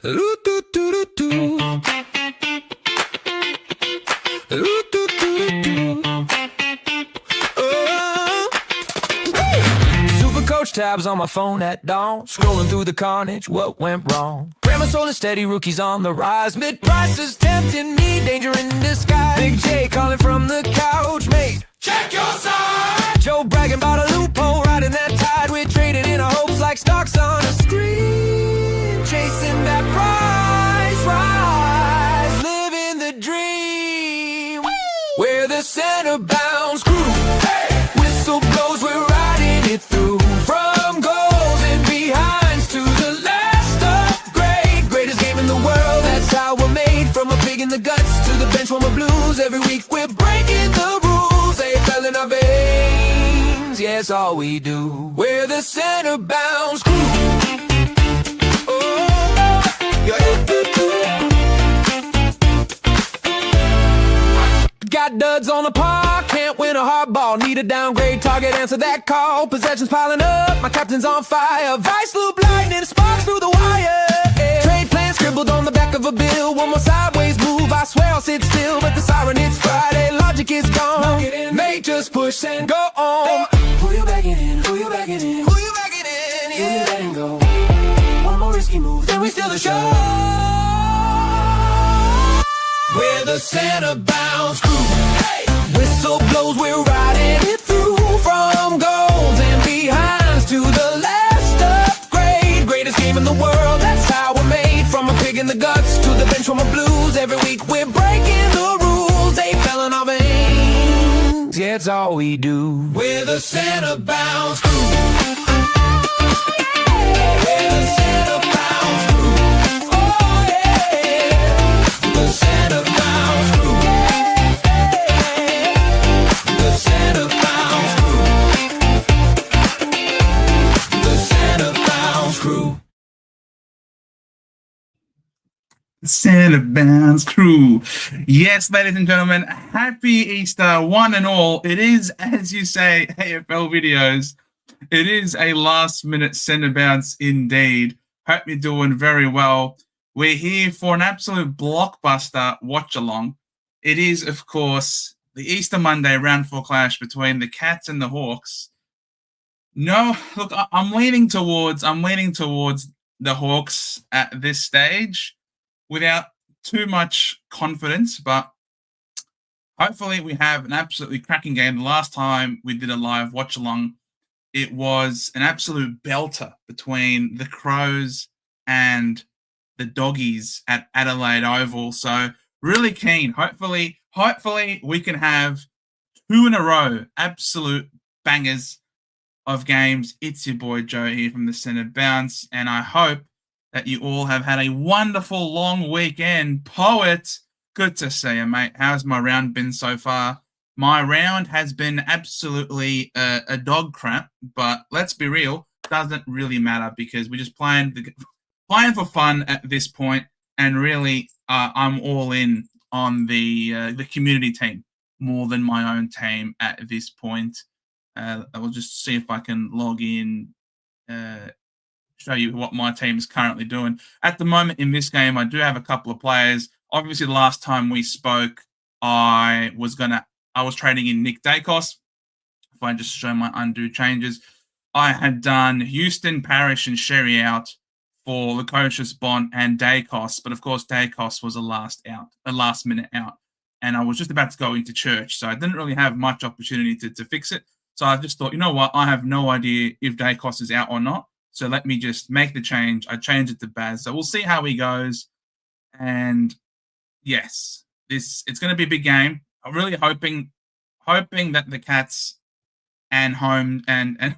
SuperCoach tabs on my phone at dawn, scrolling through the carnage, what went wrong? Grammar solar steady, rookies on the rise, mid-prices tempting me, danger in disguise. Big J calling from the couch, mate, check your side. Joe bragging about a loophole, riding that tide. We're trading in our hopes like stocks on a screen, chasing that price rise, living the dream. We're the center bounds crew, hey! Whistle blows, we're riding it through. From goals and behinds to the last upgrade, greatest game in the world, that's how we're made. From a pig in the guts to the bench from a blues, every week we're breaking the rules. AFL in our veins, yeah, it's all we do. We're the center bounds crew. Oh, yeah. Got duds on the park, can't win a hard ball. Need a downgrade, target, answer that call. Possessions piling up, my captain's on fire. Vice loop lightning, sparks through the wire. Yeah. Trade plan scribbled on the back of a bill. One more sideways move, I swear I'll sit still. But the siren hits Friday, logic is gone. Mate, just push and go on. Who you backing in? Who you backing in? Who you backing in? Yeah. Who you letting go? One more risky move, then we steal the show. We're the center bounds crew. Hey! Whistle blows, we're riding it through. From goals and behinds to the last upgrade, greatest game in the world, that's how we're made. From a pig in the guts to the bench from a blues, every week we're breaking the rules. They fell in our veins, yeah, it's all we do. We're the center bounds crew. We're the center bounds crew. Oh yeah, the center bounds crew. The center bounds crew. The center bounds crew. Center Bounds crew. Yes, ladies and gentlemen, happy Easter, one and all. It is, as you say, AFL videos. It is a last-minute center bounce indeed. Hope you're doing very well. We're here for an absolute blockbuster watch-along. It is, of course, the Easter Monday round 4 clash between the Cats and the Hawks. No, look, I'm leaning towards the Hawks at this stage, without too much confidence, but hopefully we have an absolutely cracking game. The last time we did a live watch along, it was an absolute belter between the Crows and the Doggies at Adelaide Oval. So really keen. Hopefully we can have 2 in a row, absolute bangers of games. It's your boy Joe here from the Center Bounce, and I hope that you all have had a wonderful long weekend. Poet, good to see you, mate. How's my round been so far? My round has been absolutely a dog crap, but let's be real, doesn't really matter because we're just playing for fun at this point, and really I'm all in on the community team more than my own team at this point. I will just see if I can log in, show you what my team is currently doing. At the moment in this game, I do have a couple of players. Obviously, the last time we spoke, I was trading in Nick Dacos. If I just show my undo changes, I had done Houston, Parrish, and Sherry out for Lukosius, Bond, and Dacos. But of course, Dacos was a last minute out. And I was just about to go into church, so I didn't really have much opportunity to fix it. So I just thought, you know what? I have no idea if Dacos is out or not. So let me just make the change. I changed it to Baz. So we'll see how he goes. And yes, it's going to be a big game. I'm really hoping that the Cats and Home and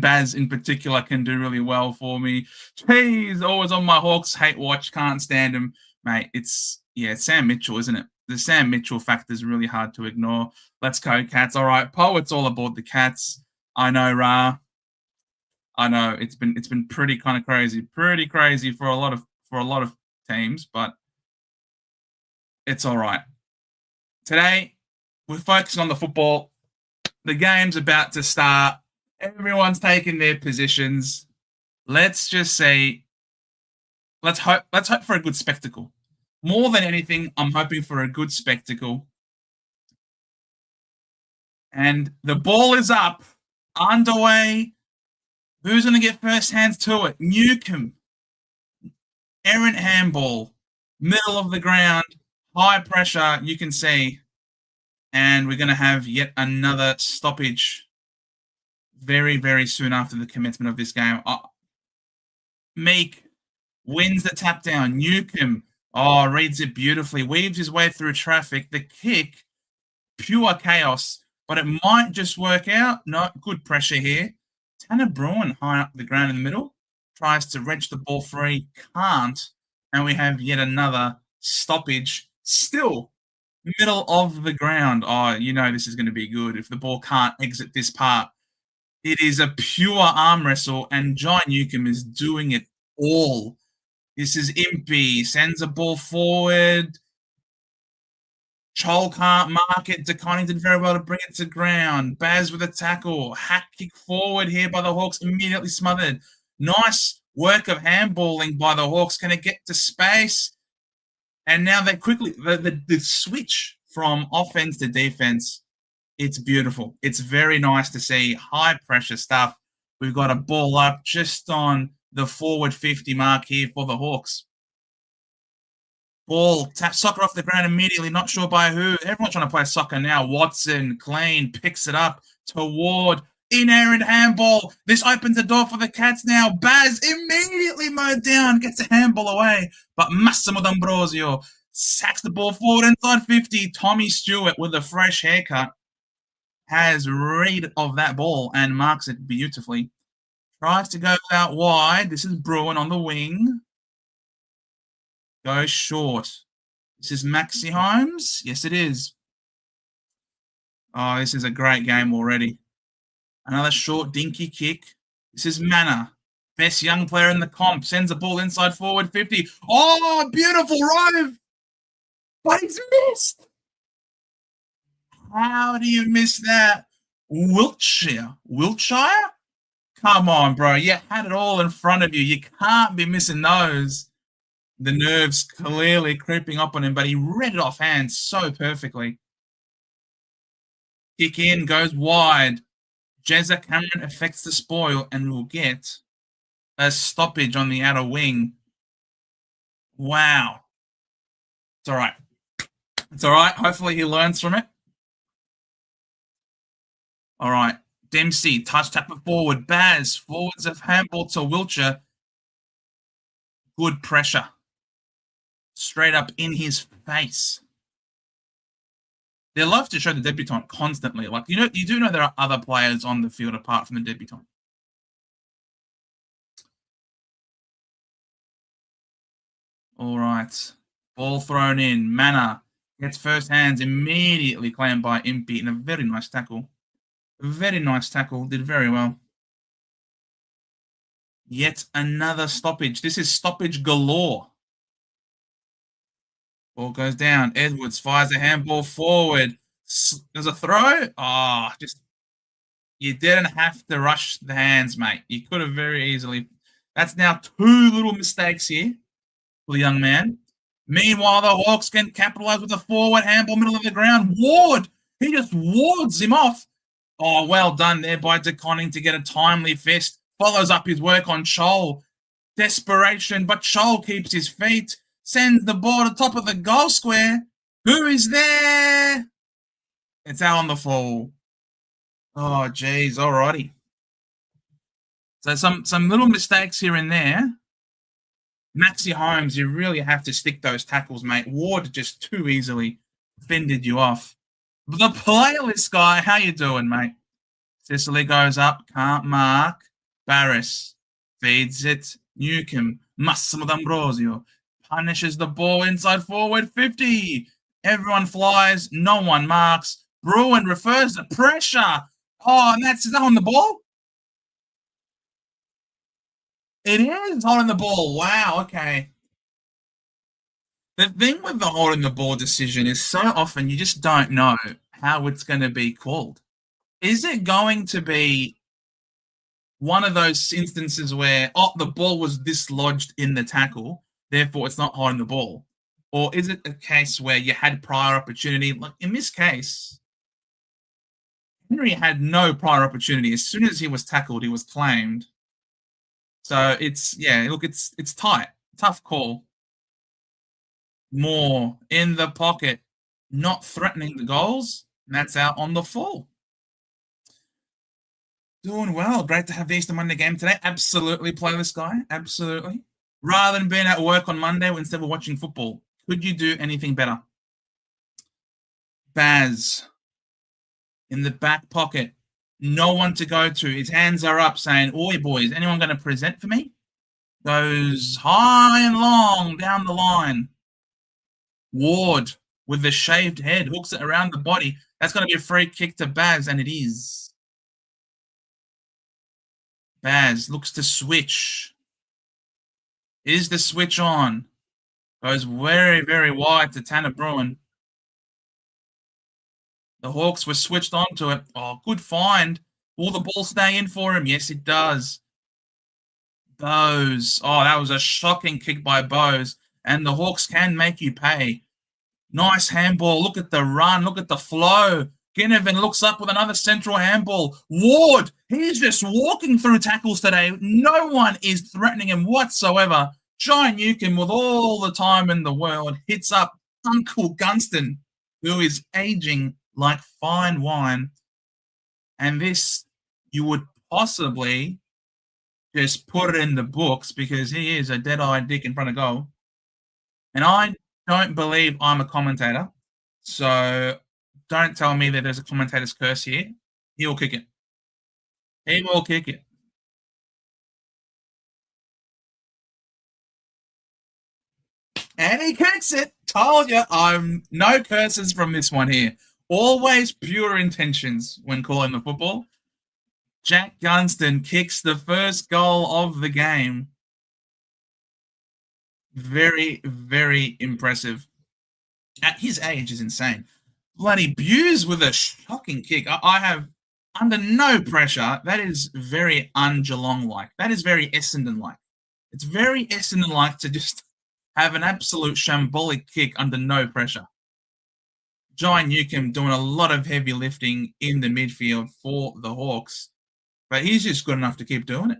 Baz in particular can do really well for me. Jeez, always on my Hawks hate watch. Can't stand him, mate. It's Sam Mitchell, isn't it? The Sam Mitchell factor is really hard to ignore. Let's go, Cats. All right, Poet's all aboard the Cats. I know, Ra. I know it's been pretty kind of crazy for a lot of teams, but it's all right. Today we're focusing on the football. The game's about to start. Everyone's taking their positions. Let's just see let's hope for a good spectacle. More than anything, I'm hoping for a good spectacle. And the ball is up, underway. Who's going to get first hands to it? Newcomb. Errant handball. Middle of the ground. High pressure, you can see. And we're going to have yet another stoppage very, very soon after the commencement of this game. Meek wins the tap down. Newcomb, reads it beautifully. Weaves his way through traffic. The kick, pure chaos. But it might just work out. No, good pressure here. Tanner Bruin high up the ground in the middle. Tries to wrench the ball free. Can't. And we have yet another stoppage. Still middle of the ground. Oh, you know this is going to be good if the ball can't exit this part. It is a pure arm wrestle, and John Newcomb is doing it all. This is Impey. Sends a ball forward. Chol can't mark it. DeConning did very well to bring it to ground. Baz with a tackle. Hack kick forward here by the Hawks. Immediately smothered. Nice work of handballing by the Hawks. Can it get to space? And now they quickly, the switch from offense to defense, it's beautiful. It's very nice to see. High pressure stuff. We've got a ball up just on the forward 50 mark here for the Hawks. Ball, tap soccer off the ground immediately, not sure by who. Everyone's trying to play soccer now. Watson, clean, picks it up toward inerrant handball. This opens the door for the Cats now. Baz immediately mowed down, gets a handball away. But Massimo D'Ambrosio sacks the ball forward inside 50. Tommy Stewart with a fresh haircut has read of that ball and marks it beautifully. Tries to go out wide. This is Bruin on the wing. Goes short. This is Maxi Holmes. Yes, it is. Oh, this is a great game already. Another short, dinky kick. This is Manor. Best young player in the comp. Sends the ball inside forward 50. Oh, beautiful rove. But he's missed. How do you miss that? Wiltshire? Come on, bro. You had it all in front of you. You can't be missing those. The nerves clearly creeping up on him, but he read it off hand so perfectly. Kick in, goes wide. Jezza Cameron affects the spoil and will get a stoppage on the outer wing. Wow. It's all right. It's all right. Hopefully he learns from it. All right. Dempsey, touch tap it forward. Baz, forwards of handball to Wiltshire. Good pressure. Straight up in his face. They love to show the debutant constantly. Like, you do know there are other players on the field apart from the debutant. All right. Ball thrown in. Manor gets first hands immediately claimed by Impey in a very nice tackle. Very nice tackle. Did very well. Yet another stoppage. This is stoppage galore. Ball goes down. Edwards fires a handball forward. There's a throw. You didn't have to rush the hands, mate. You could have very easily. That's now 2 little mistakes here for the young man. Meanwhile, the Hawks can capitalize with a forward handball, middle of the ground. Ward, he just wards him off. Oh, well done there by DeConning to get a timely fist. Follows up his work on Chol. Desperation, but Chol keeps his feet. Sends the ball to the top of the goal square. Who is there? It's out on the fall. Oh, geez. Alrighty. So some little mistakes here and there. Maxi Holmes, you really have to stick those tackles, mate. Ward just too easily fended you off. The playlist guy, how you doing, mate? Sicily goes up, can't mark. Barris feeds it. Newcomb, Massimo D'Ambrosio punishes the ball inside forward 50. Everyone flies, no one marks. Bruin refers to pressure. Oh, and that's on the ball? It is holding the ball. Wow, okay. The thing with the holding the ball decision is so often you just don't know how it's going to be called. Is it going to be one of those instances where, the ball was dislodged in the tackle, therefore it's not holding the ball? Or is it a case where you had prior opportunity? Like in this case, Henry had no prior opportunity. As soon as he was tackled, he was claimed. So it's tight. Tough call. More in the pocket, not threatening the goals. And that's out on the full. Doing well. Great to have the Easter Monday game today. Absolutely play this guy. Absolutely. Rather than being at work on Monday instead of watching football, could you do anything better? Baz in the back pocket. No one to go to. His hands are up saying, "Oi, boys, anyone going to present for me?" Goes high and long down the line. Ward with the shaved head hooks it around the body. That's going to be a free kick to Baz, and it is. Baz looks to switch. Is the switch on? Goes very, very wide to Tanner Bruin. The Hawks were switched onto it. Oh, good find. Will the ball stay in for him? Yes, it does. Bose. Oh, that was a shocking kick by Bose. And the Hawks can make you pay. Nice handball. Look at the run. Look at the flow. Ginnivan looks up with another central handball. Ward, he's just walking through tackles today. No one is threatening him whatsoever. John Newcomb, with all the time in the world, hits up Uncle Gunston, who is aging like fine wine. And this, you would possibly just put it in the books because he is a dead-eyed dick in front of goal. And I don't believe I'm a commentator. So don't tell me that there's a commentator's curse here. He will kick it. He will kick it. And he kicks it. Told you, I'm no curses from this one here. Always pure intentions when calling the football. Jack Gunston kicks the first goal of the game. Very, very impressive. At his age is insane. Bloody Buse with a shocking kick. I have, under no pressure, that is very un-Geelong-like. That is very Essendon-like. It's very Essendon-like to just have an absolute shambolic kick under no pressure. John Newcomb doing a lot of heavy lifting in the midfield for the Hawks. But he's just good enough to keep doing it.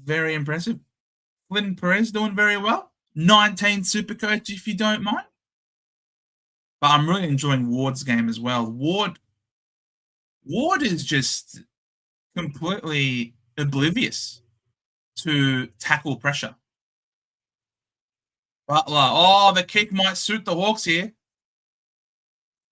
Very impressive. Flynn Perez doing very well. 19 SuperCoach, if you don't mind. But I'm really enjoying Ward's game as well. Ward is just completely oblivious to tackle pressure. Butler. Oh, the kick might suit the Hawks here.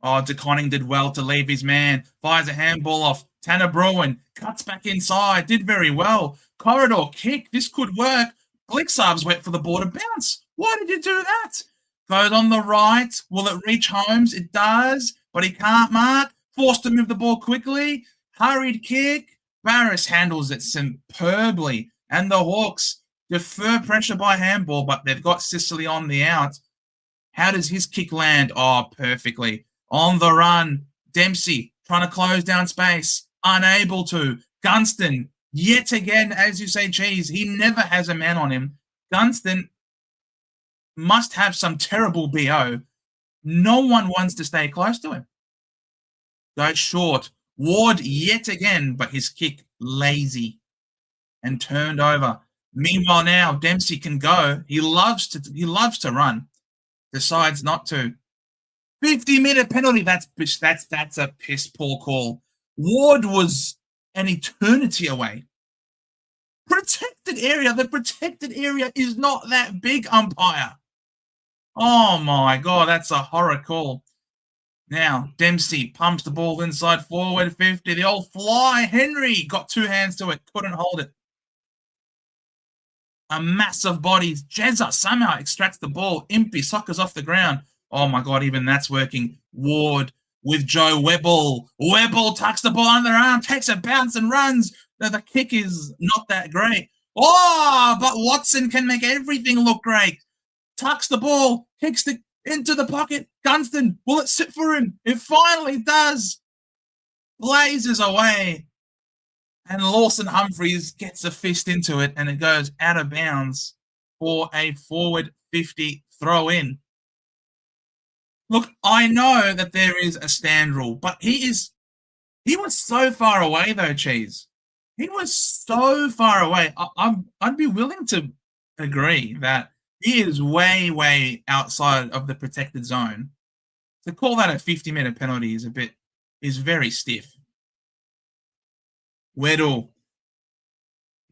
Oh, DeConning did well to leave his man. Fires a handball off. Tanner Bruin cuts back inside. Did very well. Corridor kick. This could work. Blixarves went for the ball to bounce. Why did you do that? Goes on the right. Will it reach Holmes? It does, but he can't mark. Forced to move the ball quickly. Hurried kick. Barris handles it superbly. And the Hawks defer pressure by handball, but they've got Sicily on the out. How does his kick land? Oh, perfectly. On the run. Dempsey trying to close down space. Unable to. Gunston, yet again, as you say, Cheese, he never has a man on him. Gunston must have some terrible BO. No one wants to stay close to him. Goes short. Ward yet again, but his kick lazy and turned over. Meanwhile, now Dempsey can go. He loves to run. Decides not to. 50-minute penalty. That's a piss poor call. Ward was an eternity away. Protected area. The protected area is not that big, umpire. Oh my God, that's a horror call. Now, Dempsey pumps the ball inside forward 50. The old fly. Henry got two hands to it. Couldn't hold it. A massive body. Jezza somehow extracts the ball. Impey soccers off the ground. Oh my God, even that's working. Ward with Joe Webble. Webble tucks the ball under their arm, takes a bounce and runs. The kick is not that great. Oh, but Watson can make everything look great. Tucks the ball, kicks it into the pocket. Gunston, will it sit for him? It finally does. Blazes away. And Lawson Humphreys gets a fist into it and it goes out of bounds. for a forward 50 throw in. Look, I know that there is a stand rule, but he was so far away though, Cheese. He was so far away. I'd be willing to agree that he is way, way outside of the protected zone. To call that a 50-meter penalty is very stiff. Weddle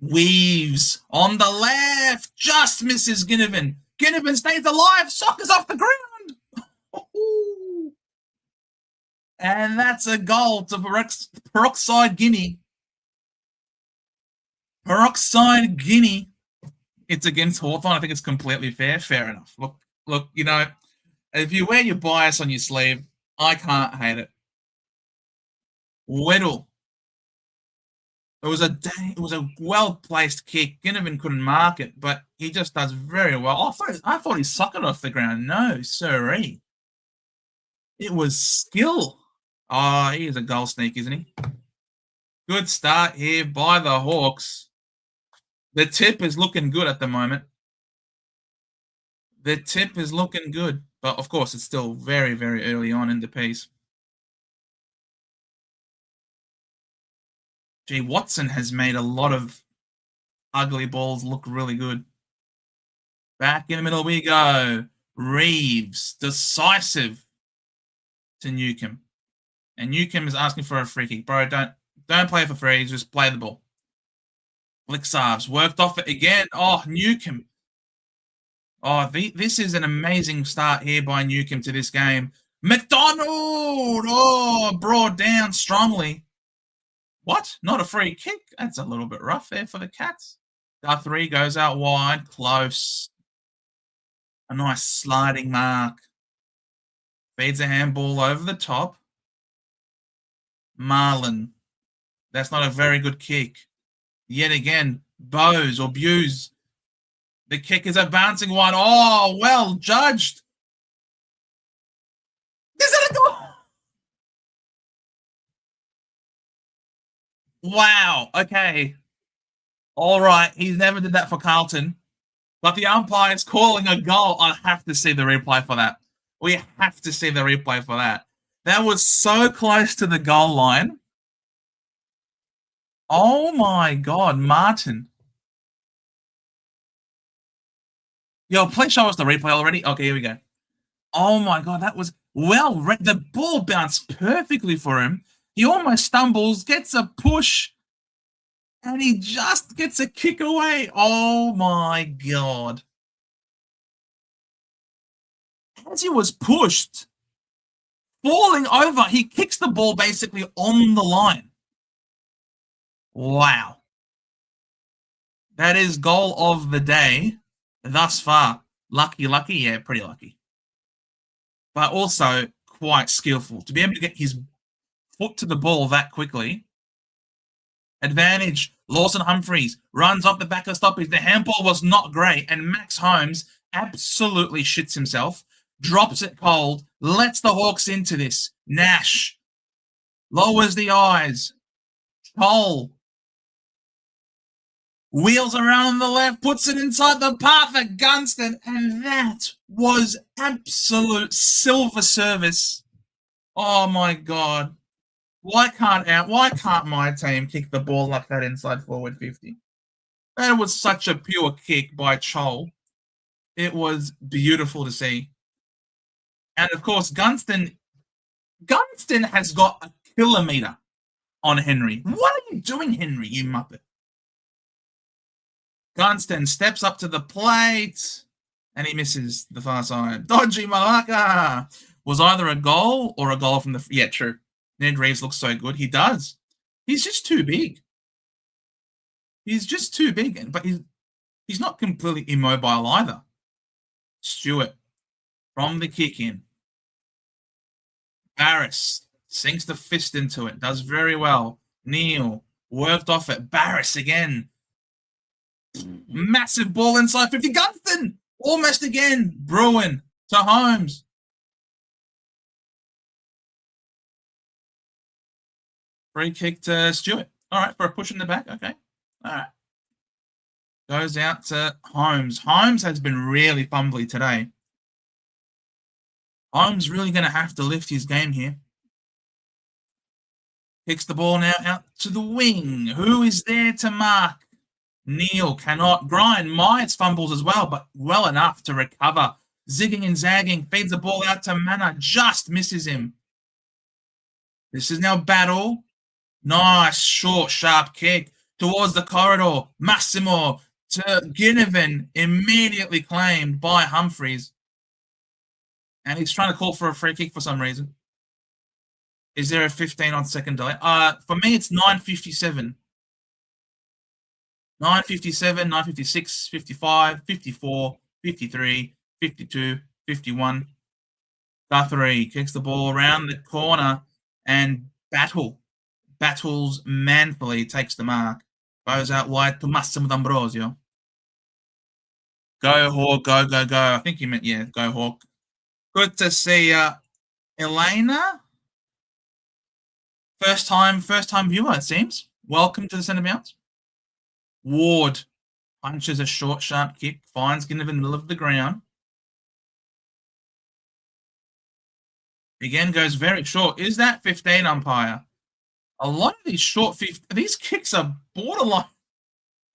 weaves on the left, just misses Ginnivan. Ginnivan stays alive, Soccer's off the ground. And that's a goal to Peroxide Guinea. Peroxide Guinea. It's against Hawthorn. I think it's completely fair. Fair enough. Look, you know, if you wear your bias on your sleeve, I can't hate it. Weddle. It was a well-placed kick. Ginnivan couldn't mark it, but he just does very well. I thought he sucked it off the ground. No, sirree. It was skill. Oh, he is a goal sneak, isn't he? Good start here by the Hawks. The tip is looking good at the moment. The tip is looking good. But, of course, it's still very, very early on in the piece. Gee, Watson has made a lot of ugly balls look really good. Back in the middle we go. Reeves, decisive to Newcomb. And Newcomb is asking for a free kick. Bro, don't play for free. Just play the ball. Blixarves worked off it again. Oh, Newcomb. Oh, this is an amazing start here by Newcomb to this game. McDonald! Oh, brought down strongly. What? Not a free kick? That's a little bit rough there for the Cats. Guthrie goes out wide. Close. A nice sliding mark. Feeds a handball over the top. Marlin. That's not a very good kick. Yet again, Bowes or Buse. The kick is a bouncing one. Oh, well judged. Is that a goal? Wow. Okay. All right. He's never did that for Carlton. But the umpire's calling a goal. I have to see the replay for that. We have to see the replay for that. That was so close to the goal line. Oh my God, Martin. Yo, please show us the replay already. Okay, here we go. Oh my God, that was well read. The ball bounced perfectly for him. He almost stumbles, gets a push, and he just gets a kick away. Oh my God. As he was pushed, falling over, he kicks the ball basically on the line. Wow. That is goal of the day thus far. Lucky, yeah, pretty lucky. But also quite skillful. To be able to get his foot to the ball that quickly. Advantage. Lawson Humphreys runs off the back of stoppage. The handball was not great, and Max Holmes absolutely shits himself. Drops it cold. Lets the Hawks into this. Nash lowers the eyes. Cole wheels around on the left, puts it inside the path of Gunston, and that was absolute silver service. Oh my God. Why can't my team kick the ball like that inside forward 50? That was such a pure kick by Chol. It was beautiful to see. And of course, Gunston has got a kilometre on Henry. What are you doing, Henry, you muppet? Gunston steps up to the plate, and he misses the far side. Dodgy Malaka was either a goal or a goal from the... Yeah, true. Ned Reeves looks so good. He does. He's just too big. He's just too big, but he's not completely immobile either. Stewart from the kick in. Barris sinks the fist into it. Does very well. Neal worked off it. Barris again. Massive ball inside 50. Gunston! Almost again. Bruin to Holmes. Free kick to Stewart. All right, for a push in the back. Okay. All right. Goes out to Holmes. Holmes has been really fumbly today. Holmes really going to have to lift his game here. Kicks the ball now out to the wing. Who is there to mark? Neil cannot grind. Myers fumbles as well, but well enough to recover. Zigging and zagging, feeds the ball out to Manna, just misses him. This is now Battle. Nice, short, sharp kick towards the corridor. Massimo to Ginnivan, immediately claimed by Humphreys. And he's trying to call for a free kick for some reason. Is there a 15 on second delay? For me, it's 9:57. 9:57, 9:56, 55, 54, 53, 52, 51. Guthrie kicks the ball around the corner and battles manfully, takes the mark. Goes out wide to Massimo D'Ambrosio. Go Hawk, go, go, go. I think he meant, yeah, go Hawk. Good to see Elena. First time viewer, it seems. Welcome to the centre bounce. Ward punches a short, sharp kick, finds Ginnivan in the middle of the ground. Again, goes very short. Is that 15, umpire? A lot of these short 15, these kicks are borderline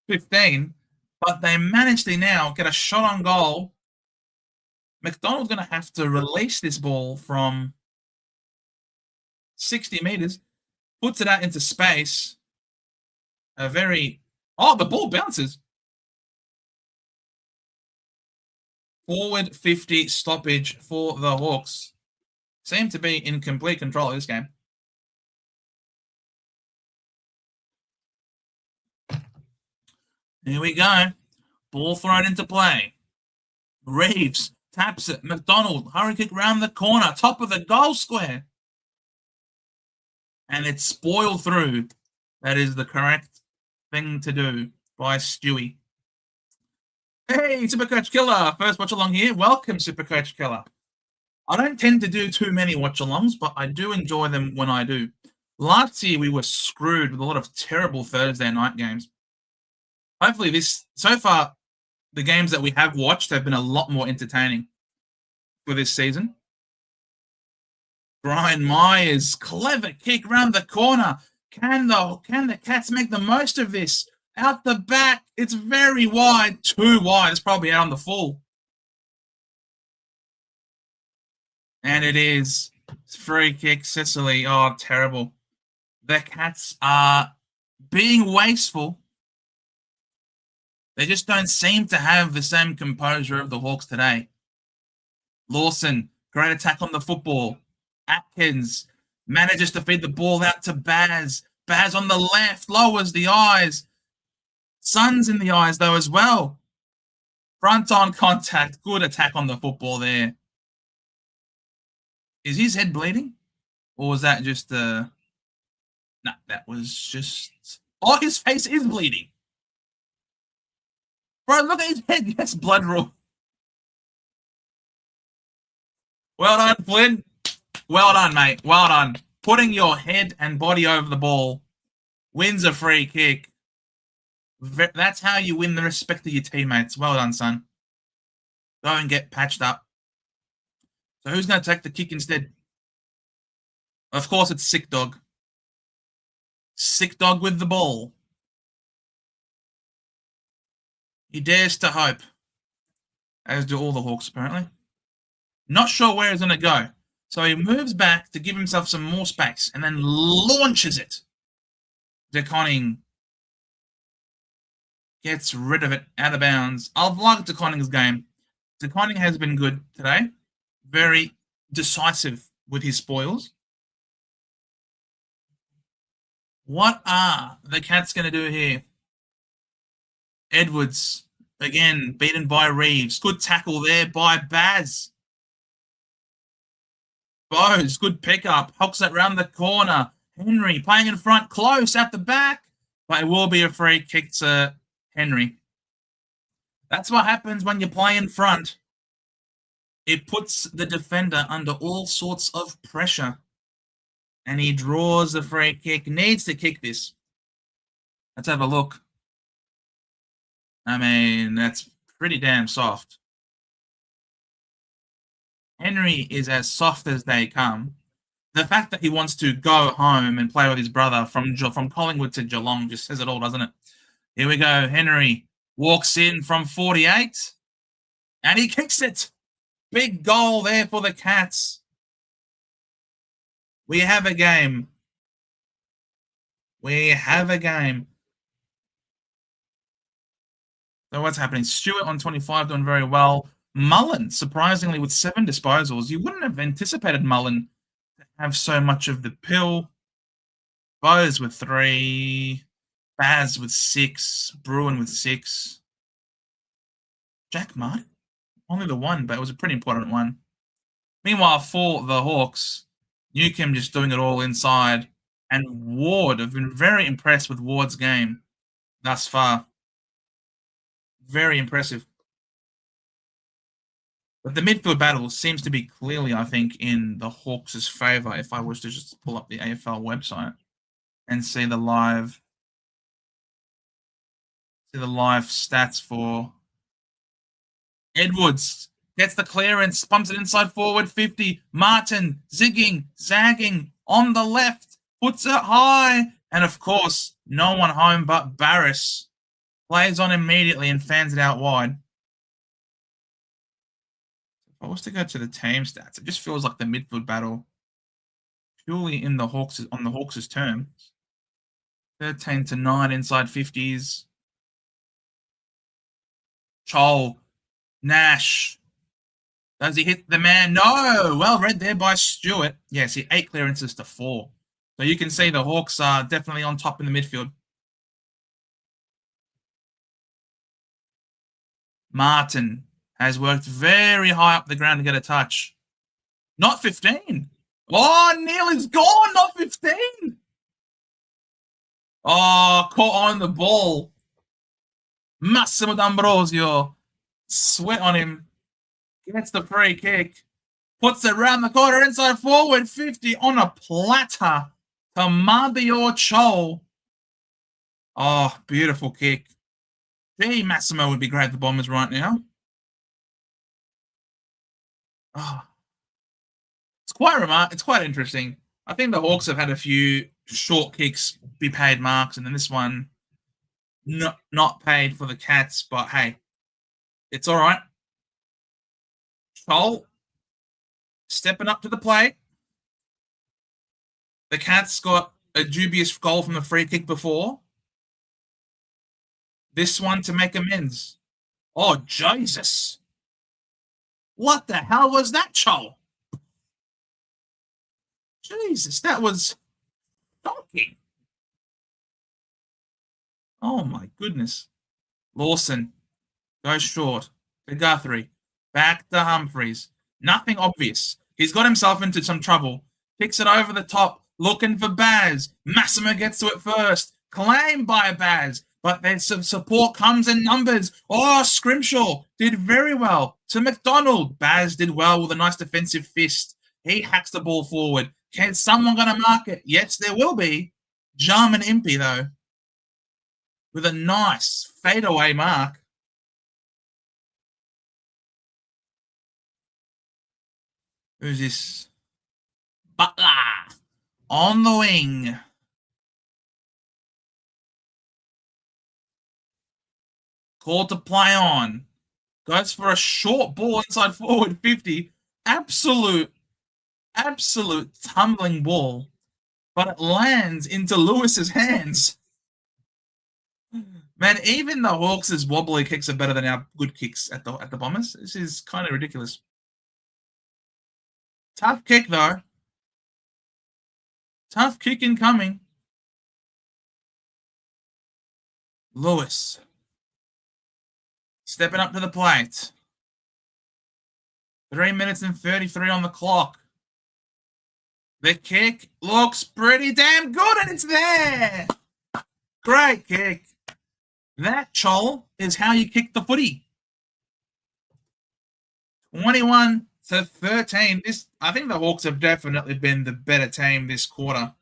15, but they managed to now get a shot on goal. McDonald's going to have to release this ball from 60 metres, puts it out into space. The ball bounces. Forward 50 stoppage for the Hawks. Seem to be in complete control of this game. Here we go. Ball thrown into play. Reeves taps it. McDonald, hurry kick round the corner. Top of the goal square. And it's spoiled through. That is the correct thing to do by Stewie. Hey, SuperCoach Killer. First watch-along here. Welcome, SuperCoach Killer. I don't tend to do too many watch-alongs, but I do enjoy them when I do. Last year, we were screwed with a lot of terrible Thursday night games. Hopefully so far, the games that we have watched have been a lot more entertaining for this season. Brian Myers, clever kick round the corner. Can the Cats make the most of this? Out the back, it's very wide, too wide. It's probably out on the full. And it is free kick, Sicily. Oh, terrible. The Cats are being wasteful. They just don't seem to have the same composure of the Hawks today. Lawson, great attack on the football. Atkins manages to feed the ball out to Baz. Baz on the left, lowers the eyes. Sun's in the eyes, though, as well. Front on contact. Good attack on the football there. Is his head bleeding? Or was that just No, that was just... Oh, his face is bleeding. Bro, look at his head. Yes, blood raw. Well done, Flynn. Well done, mate. Well done. Putting your head and body over the ball wins a free kick. That's how you win the respect of your teammates. Well done, son. Go and get patched up. So who's going to take the kick instead? Of course, it's Sick Dog. Sick Dog with the ball. He dares to hope. As do all the Hawks, apparently. Not sure where he's going to go. So he moves back to give himself some more space and then launches it. DeConning gets rid of it out of bounds. I've liked DeConning's game. DeConning has been good today. Very decisive with his spoils. What are the Cats going to do here? Edwards, again, beaten by Reeves. Good tackle there by Baz. Bose, good pickup. Hooks it round the corner. Henry playing in front, close at the back. But it will be a free kick to Henry. That's what happens when you play in front. It puts the defender under all sorts of pressure. And he draws the free kick. Needs to kick this. Let's have a look. I mean, that's pretty damn soft. Henry is as soft as they come. The fact that he wants to go home and play with his brother from Collingwood to Geelong just says it all, doesn't it? Here we go. Henry walks in from 48 and he kicks it. Big goal there for the Cats. We have a game. We have a game. So what's happening? Stewart on 25 doing very well. Mullen, surprisingly, with 7 disposals. You wouldn't have anticipated Mullen to have so much of the pill. Bose with 3. Baz with 6. Bruin with 6. Jack Martin? Only the 1, but it was a pretty important one. Meanwhile, for the Hawks, Newcomb just doing it all inside. And Ward, I've been very impressed with Ward's game thus far. Very impressive. But the midfield battle seems to be clearly, I think, in the Hawks' favour if I was to just pull up the AFL website and see the live stats for Edwards. Gets the clearance, pumps it inside forward 50. Martin zigging, zagging on the left, puts it high. And of course, no one home but Barris. Plays on immediately and fans it out wide. If I was to go to the team stats, it just feels like the midfield battle purely in the Hawks on the Hawks' terms. 13-9 inside 50s. Chol, Nash. Does he hit the man? No! Well read there by Stewart. Yes, he 8 clearances to 4. So you can see the Hawks are definitely on top in the midfield. Martin has worked very high up the ground to get a touch. Not 15. Oh, Neely's gone. Not 15. Oh, caught on the ball. Massimo D'Ambrosio. Sweat on him. Gets the free kick. Puts it round the corner inside forward 50 on a platter to Mabior Chol. Oh, beautiful kick. Gee, Massimo would be great at the Bombers right now. Oh. It's quite interesting. I think the Hawks have had a few short kicks be paid marks, and then this one not paid for the Cats, but hey, it's all right. Chol stepping up to the plate. The Cats got a dubious goal from the free kick before. This one to make amends. Oh, Jesus. What the hell was that, Chol? Jesus, that was shocking. Oh, my goodness. Lawson goes short to Guthrie. Back to Humphreys. Nothing obvious. He's got himself into some trouble. Kicks it over the top. Looking for Baz. Massimo gets to it first. Claimed by Baz. But then some support comes in numbers. Oh, Scrimshaw did very well. To McDonald. Baz did well with a nice defensive fist. He hacks the ball forward. Can someone going to mark it? Yes, there will be. Jarman Impey, though. With a nice fadeaway mark. Who's this? Butler. On the wing. Called to play on. Goes for a short ball inside forward 50. Absolute tumbling ball. But it lands into Lewis's hands. Man, even the Hawks' wobbly kicks are better than our good kicks at the Bombers. This is kind of ridiculous. Tough kick, though. Tough kick incoming. Lewis. Stepping up to the plate. 3 minutes and 33 on the clock. The kick looks pretty damn good, and it's there. Great kick. That, Chol, is how you kick the footy. 21-13. I think the Hawks have definitely been the better team this quarter.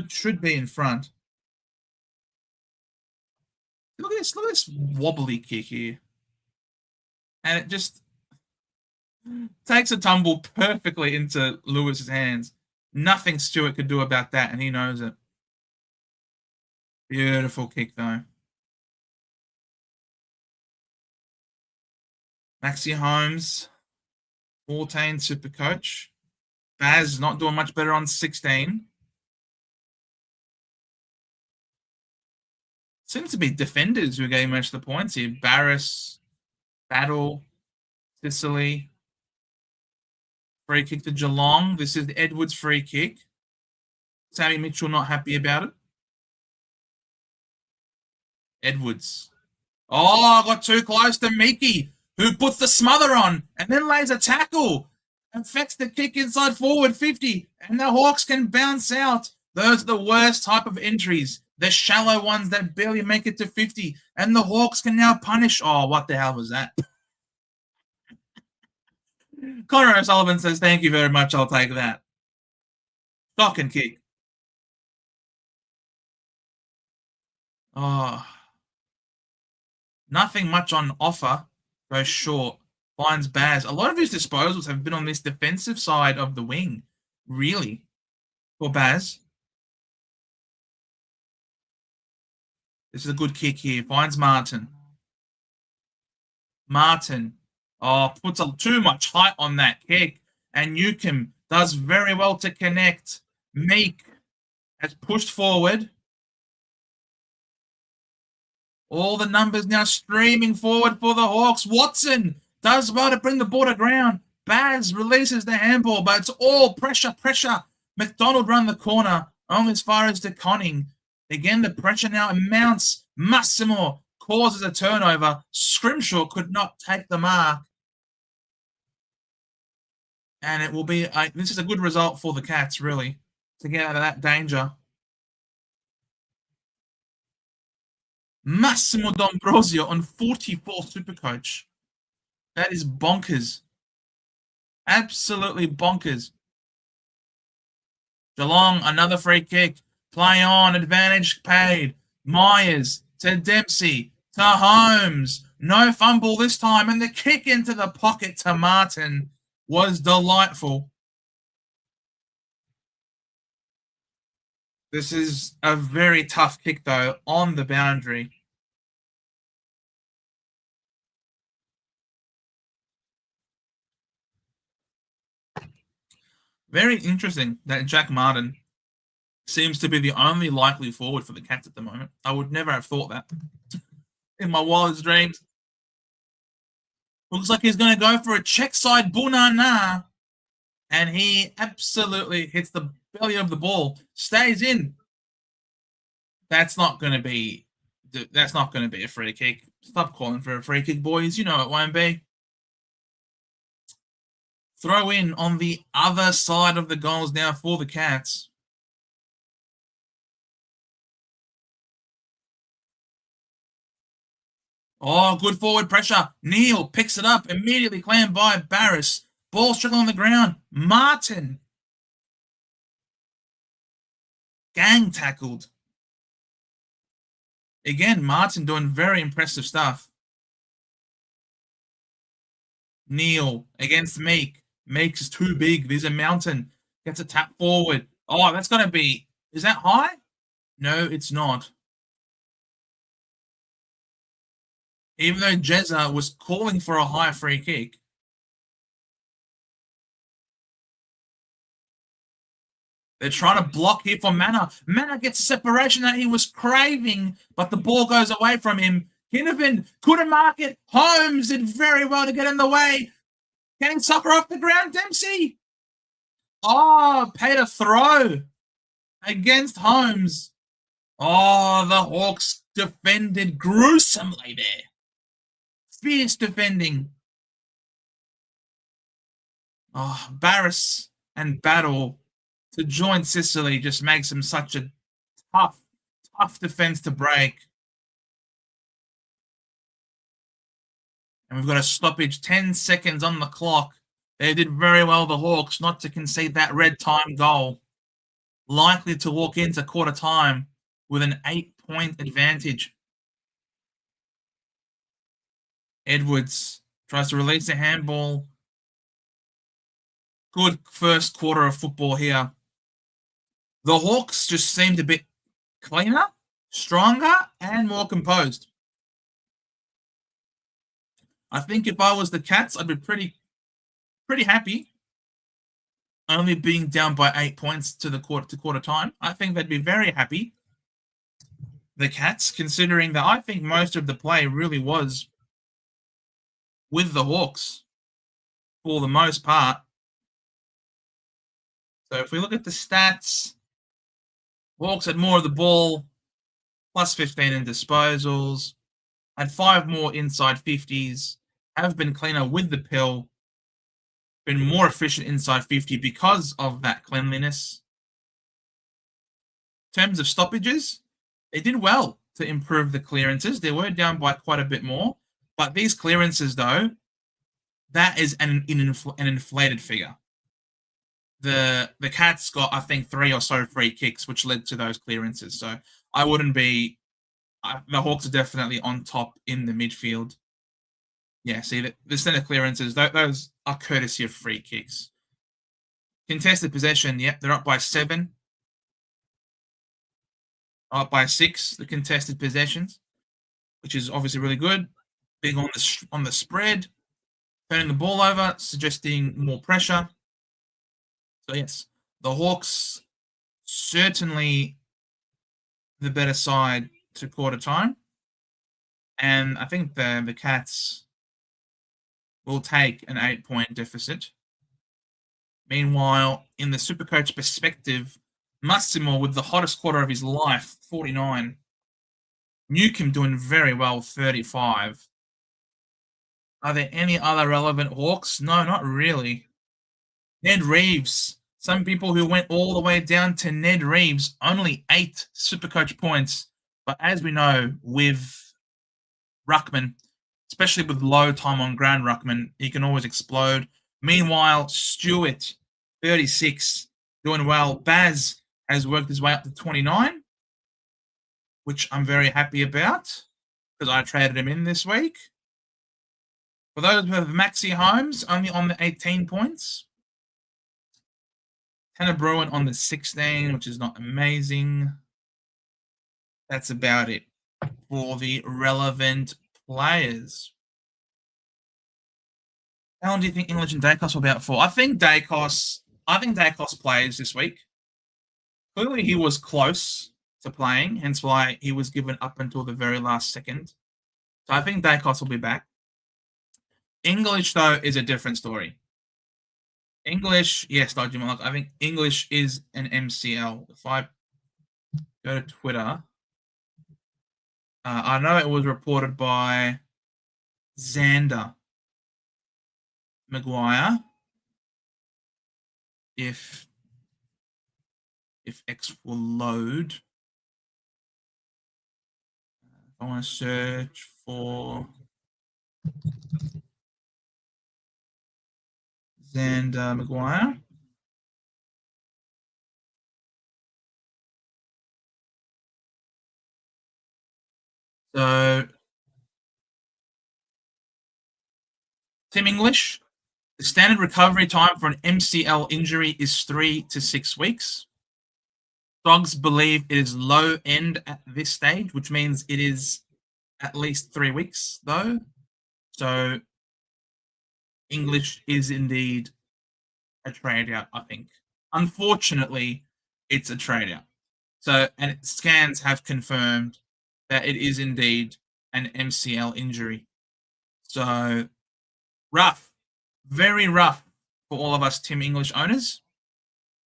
Should be in front. Look at this wobbly kick here. And it just takes a tumble perfectly into Lewis's hands. Nothing Stewart could do about that, and he knows it. Beautiful kick, though. Maxi Holmes, 14 SuperCoach. Baz not doing much better on 16. Seems to be defenders who are getting most of the points here. Barris, Battle, Sicily. Free kick to Geelong. This is Edwards' free kick. Sammy Mitchell not happy about it. Edwards. Oh, got too close to Miki, who puts the smother on and then lays a tackle. Affects the kick inside forward 50, and the Hawks can bounce out. Those are the worst type of entries. The shallow ones that barely make it to 50, and the Hawks can now punish. Oh, what the hell was that? Connor O'Sullivan says, thank you very much, I'll take that. Stock and kick. Oh. Nothing much on offer. Goes short. Finds Baz. A lot of his disposals have been on this defensive side of the wing. Really. For Baz. This is a good kick here. Finds Martin. Martin. Oh, puts too much height on that kick. And Newcomb does very well to connect. Meek has pushed forward. All the numbers now streaming forward for the Hawks. Watson does well to bring the ball to ground. Baz releases the handball, but it's all pressure. McDonald run the corner, only as far as DeConning. Again, the pressure now mounts. Massimo causes a turnover. Scrimshaw could not take the mark. And it will be, this is a good result for the Cats, really, to get out of that danger. Massimo D'Ambrosio on 44 SuperCoach. That is bonkers. Absolutely bonkers. Geelong, another free kick. Play on, advantage paid. Myers to Dempsey to Holmes. No fumble this time, and the kick into the pocket to Martin was delightful. This is a very tough kick, though, on the boundary. Very interesting that Jack Martin seems to be the only likely forward for the Cats at the moment. I would never have thought that in my wildest dreams. Looks like he's going to go for a check side Bunana. And he absolutely hits the belly of the ball. Stays in. That's not going to be a free kick. Stop calling for a free kick, boys. You know it won't be. Throw in on the other side of the goals now for the Cats. Oh, good forward pressure. Neal picks it up, immediately claimed by Barris. Ball struggling on the ground. Martin. Gang tackled. Again, Martin doing very impressive stuff. Neal against Meek. Meek is too big. There's a mountain. Gets a tap forward. Oh, that's going to be... Is that high? No, it's not. Even though Jezza was calling for a high free kick. They're trying to block here for Manor. Manor gets a separation that he was craving, but the ball goes away from him. Kinnavan couldn't mark it. Holmes did very well to get in the way. Getting soccer off the ground. Dempsey. Oh, paid a throw against Holmes. Oh, the Hawks defended gruesomely there. Fierce defending. Oh, Barris and Battle to join Sicily just makes him such a tough defense to break. And we've got a stoppage, 10 seconds on the clock. They did very well, the Hawks, not to concede that red time goal. Likely to walk into quarter time with an 8-point advantage. Edwards tries to release a handball. Good first quarter of football here. The Hawks just seemed a bit cleaner, stronger, and more composed. I think if I was the Cats, I'd be pretty happy. Only being down by 8 points to quarter time. I think they'd be very happy. The Cats, considering that I think most of the play really was with the Hawks for the most part. So if we look at the stats, Hawks had more of the ball, plus 15 in disposals, had 5 more inside 50s, have been cleaner with the pill, been more efficient inside 50 because of that cleanliness. In terms of stoppages, they did well to improve the clearances. They were down by quite a bit more, but these clearances, though, that is an inflated figure. The Cats got, I think, 3 or so free kicks, which led to those clearances. So I wouldn't be. The Hawks are definitely on top in the midfield. Yeah, see, the centre clearances, those are courtesy of free kicks. Contested possession, yep, they're up by 7. Up by 6, the contested possessions, which is obviously really good. Big on the spread, turning the ball over, suggesting more pressure. So yes, the Hawks certainly the better side to quarter time, and I think the Cats will take an 8-point deficit. Meanwhile, in the SuperCoach perspective, Massimo with the hottest quarter of his life, 49. Newcomb doing very well, 35. Are there any other relevant Hawks? No, not really. Ned Reeves. Some people who went all the way down to Ned Reeves, only 8 SuperCoach points. But as we know, with Ruckman, especially with low time on ground Ruckman, he can always explode. Meanwhile, Stewart, 36, doing well. Baz has worked his way up to 29, which I'm very happy about because I traded him in this week. For those who have Maxi Holmes, only on the 18 points. Tanner Bruin on the 16, which is not amazing. That's about it for the relevant players. How long do you think English and Dacos will be out for? I think Dacos plays this week. Clearly, he was close to playing, hence why he was given up until the very last second. So I think Dacos will be back. English, though, is a different story. English, yes, I think English is an MCL. If I go to Twitter, I know it was reported by Xander Maguire. If X will load, I want to search for Xander Maguire. So, Tim English, the standard recovery time for an MCL injury is 3 to 6 weeks. Dogs believe it is low end at this stage, which means it is at least 3 weeks, though. So, English is indeed a trade out, I think. Unfortunately, it's a trade out. So, and scans have confirmed that it is indeed an MCL injury. So, rough, very rough for all of us Tim English owners.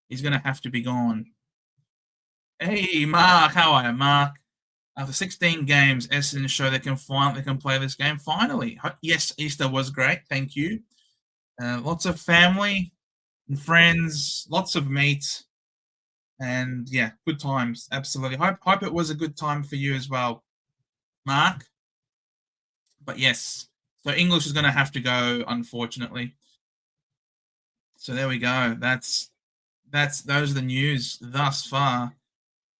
He's going to have to be gone. Hey, Mark, how are you, Mark? After 16 games, Essendon show they can play this game. Finally, yes, Easter was great. Thank you. Lots of family and friends, lots of meat, and yeah, good times. Absolutely. Hope it was a good time for you as well, Mark. But yes, so English is going to have to go, unfortunately. So there we go. Those are the news thus far.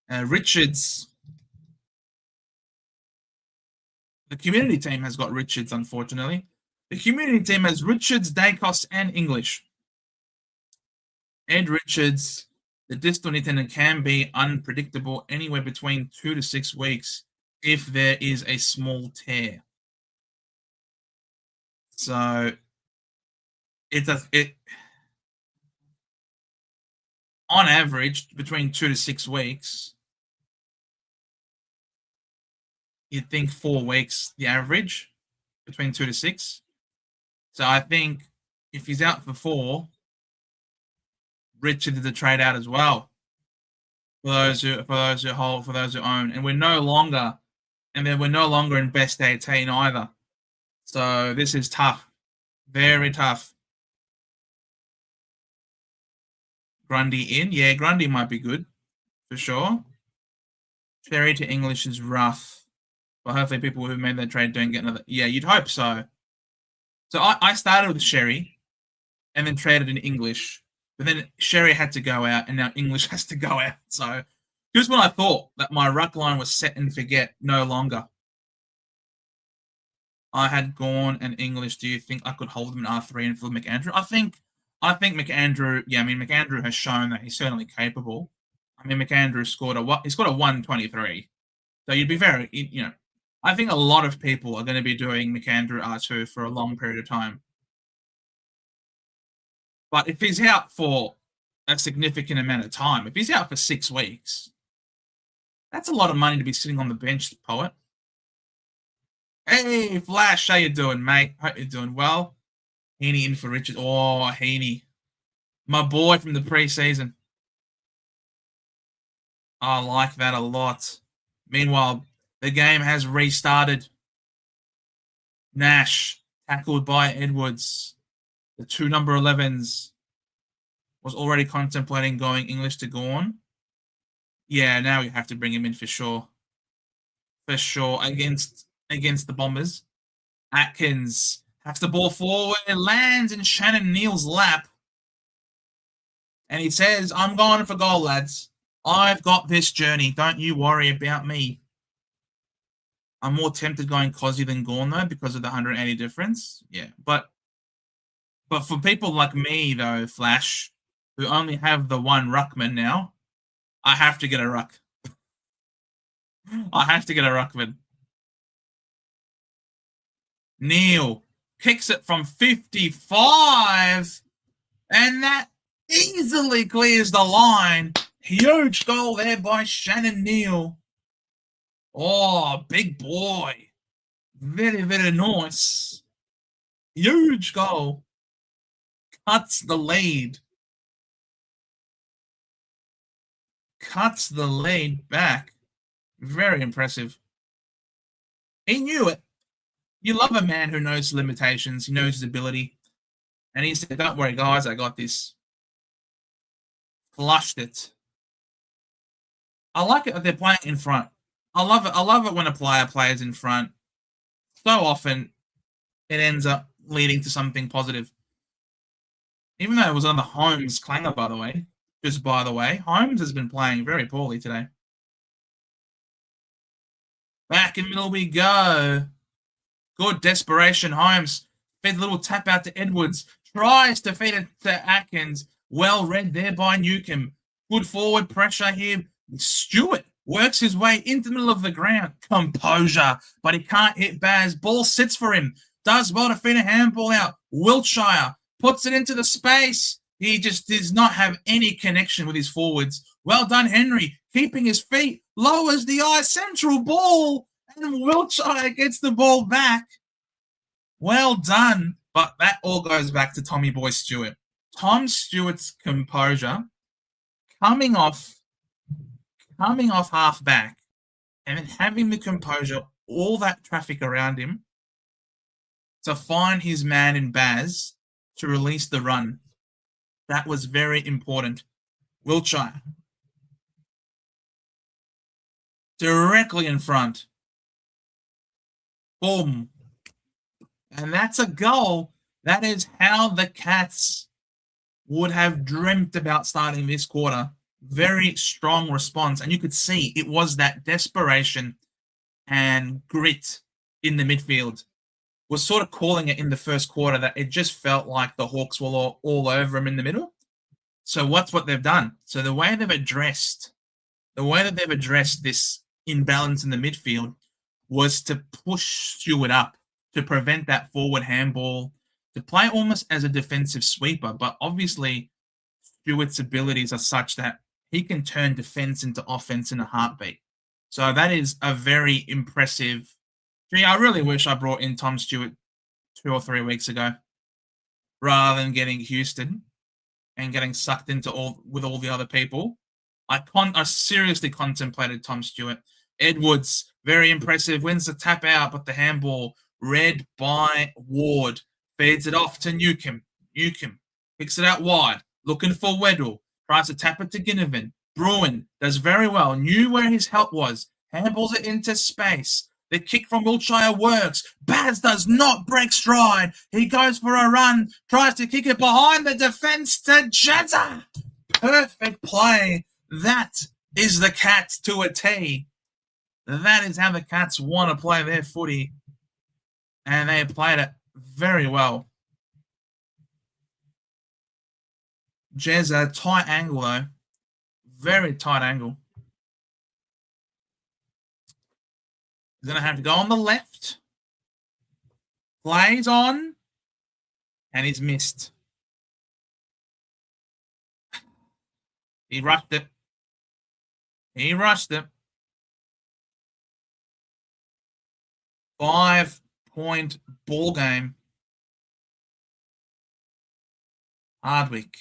Richards The community team has got Richards, unfortunately. The community team has Richards, Dacos, and English. Ed Richards, the distal knee tendon can be unpredictable anywhere between 2 to 6 weeks if there is a small tear. So it on average between 2 to 6 weeks. You'd think 4 weeks the average between 2 to 6. So I think if he's out for 4, Richard is a trade out as well. For those who hold, for those who own, and we're no longer in best 18 either. So this is tough, very tough. Grundy in, yeah, Grundy might be good for sure. Cherry to English is rough, but hopefully people who made that trade don't get another. Yeah, you'd hope so. So I started with Sherry, and then traded in English. But then Sherry had to go out, and now English has to go out. So just when I thought that my ruck line was set and forget, no longer. I had Gawn and English. Do you think I could hold them in R3 and fill McAndrew? I think McAndrew. Yeah, I mean McAndrew has shown that he's certainly capable. I mean McAndrew scored a 123. So you'd be very, I think a lot of people are going to be doing McAndrew R2 for a long period of time. But if he's out for a significant amount of time, if he's out for 6 weeks, that's a lot of money to be sitting on the bench, Poet. Hey, Flash, how you doing, mate? Hope you're doing well. Heaney in for Richard. Oh, Heaney. My boy from the preseason. I like that a lot. Meanwhile, the game has restarted. Nash, tackled by Edwards. The 2 number 11s was already contemplating going English to Gawn. Yeah, now we have to bring him in for sure. For sure, against the Bombers. Atkins has the ball forward, lands in Shannon Neal's lap. And he says, I'm going for goal, lads. I've got this journey. Don't you worry about me. I'm more tempted going Cozzy than Gawn, though, because of the 180 difference. Yeah, But for people like me, though, Flash, who only have the one ruckman now, I have to get a ruck. I have to get a ruckman. Neal kicks it from 55, and that easily clears the line. Huge goal there by Shannon Neal. Oh, big boy. Very, very nice. Huge goal. Cuts the lead. Cuts the lead back. Very impressive. He knew it. You love a man who knows limitations. He knows his ability. And he said, don't worry, guys, I got this. Flushed it. I like it that they're playing in front. I love it when a player plays in front. So often, it ends up leading to something positive. Even though it was on the Holmes clanger, by the way. Just by the way, Holmes has been playing very poorly today. Back in middle we go. Good desperation, Holmes. Fed a little tap out to Edwards. Tries to feed it to Atkins. Well read there by Newcomb. Good forward pressure here. Stewart works his way into the middle of the ground. Composure, but he can't hit Baz. Ball sits for him. Does well to feed a handball out. Wiltshire puts it into the space. He just does not have any connection with his forwards. Well done, Henry. Keeping his feet. Lowers the eye. Central ball. And Wiltshire gets the ball back. Well done. But that all goes back to Tommy Boy Stewart. Tom Stewart's composure coming off half back and then having the composure, all that traffic around him to find his man in Baz to release the run. That was very important. Wiltshire. Directly in front. Boom. And that's a goal. That is how the Cats would have dreamt about starting this quarter. Very strong response. And you could see it was that desperation and grit in the midfield was sort of calling it in the first quarter that it just felt like the Hawks were all over him in the middle. So what's what they've done? So the way they've addressed this imbalance in the midfield was to push Stewart up to prevent that forward handball, to play almost as a defensive sweeper. But obviously, Stewart's abilities are such that he can turn defense into offense in a heartbeat. So that is a very impressive. Gee, I really wish I brought in Tom Stewart 2 or 3 weeks ago rather than getting Houston and getting sucked into all the other people. I seriously contemplated Tom Stewart. Edwards, very impressive, wins the tap out, but the handball read by Ward. Feeds it off to Newcomb. Newcomb picks it out wide, looking for Weddle. Tries to tap it to Ginnivan. Bruin does very well, knew where his help was. Handballs it into space. The kick from Wiltshire works. Baz does not break stride. He goes for a run, tries to kick it behind the defence to Jazza. Perfect play. That is the Cats to a T. That is how the Cats want to play their footy. And they played it very well. Jezza, tight angle though. Very tight angle. He's going to have to go on the left. Plays on. And he's missed. He rushed it. He rushed it. 5-point ball game. Hardwick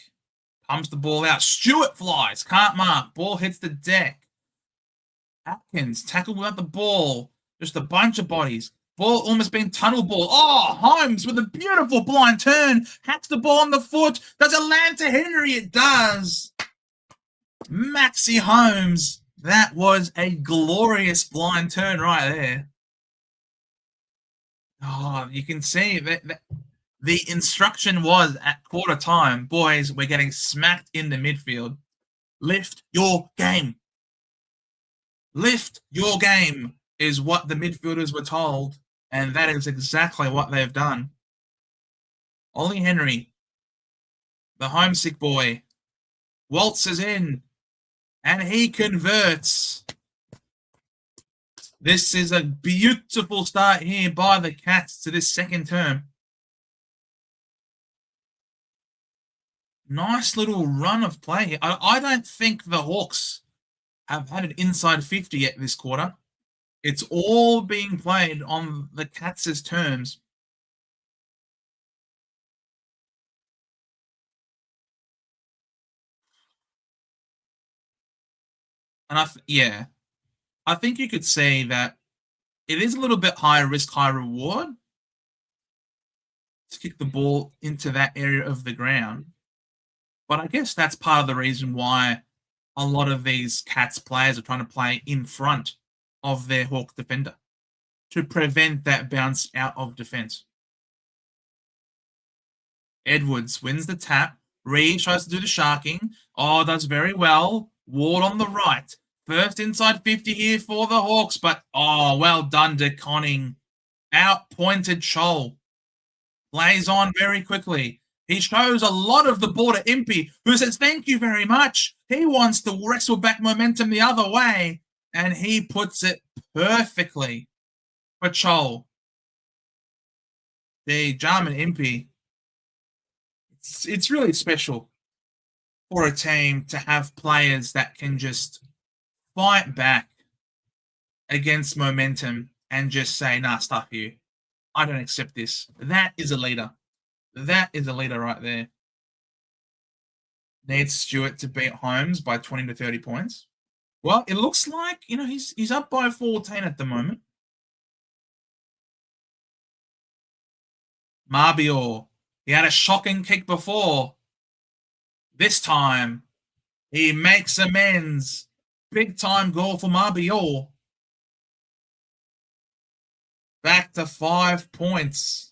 pumps the ball out. Stewart flies. Can't mark. Ball hits the deck. Atkins tackled without the ball. Just a bunch of bodies. Ball almost being tunnel ball. Oh, Holmes with a beautiful blind turn. Hacks the ball on the foot. Does it land to Henry? It does. Maxi Holmes. That was a glorious blind turn right there. Oh, you can see that the instruction was at quarter time, boys, we're getting smacked in the midfield. Lift your game. Lift your game is what the midfielders were told, and that is exactly what they've done. Ollie Henry, the homesick boy, waltzes in, and he converts. This is a beautiful start here by the Cats to this second term. Nice little run of play here. I don't think the Hawks have had an inside 50 yet this quarter. It's all being played on the Cats' terms. And I think you could say that it is a little bit higher risk, high reward to kick the ball into that area of the ground. But I guess that's part of the reason why a lot of these Cats players are trying to play in front of their Hawk defender to prevent that bounce out of defense. Edwards wins the tap. Reeves tries to do the sharking. Oh, does very well. Ward on the right. First inside 50 here for the Hawks, but well done to Conning. Out-pointed Chol. Plays on very quickly. He shows a lot of the ball to Impey, who says, thank you very much. He wants to wrestle back momentum the other way, and he puts it perfectly for Chol. The Jarman Impey. It's really special for a team to have players that can just fight back against momentum and just say, nah, stuff you. I don't accept this. That is a leader. That is a leader right there. Needs Stewart to beat Holmes by 20 to 30 points. Well, it looks like, he's up by 14 at the moment. Marbior. He had a shocking kick before. This time, he makes amends. Big time goal for Marbior. Back to 5 points.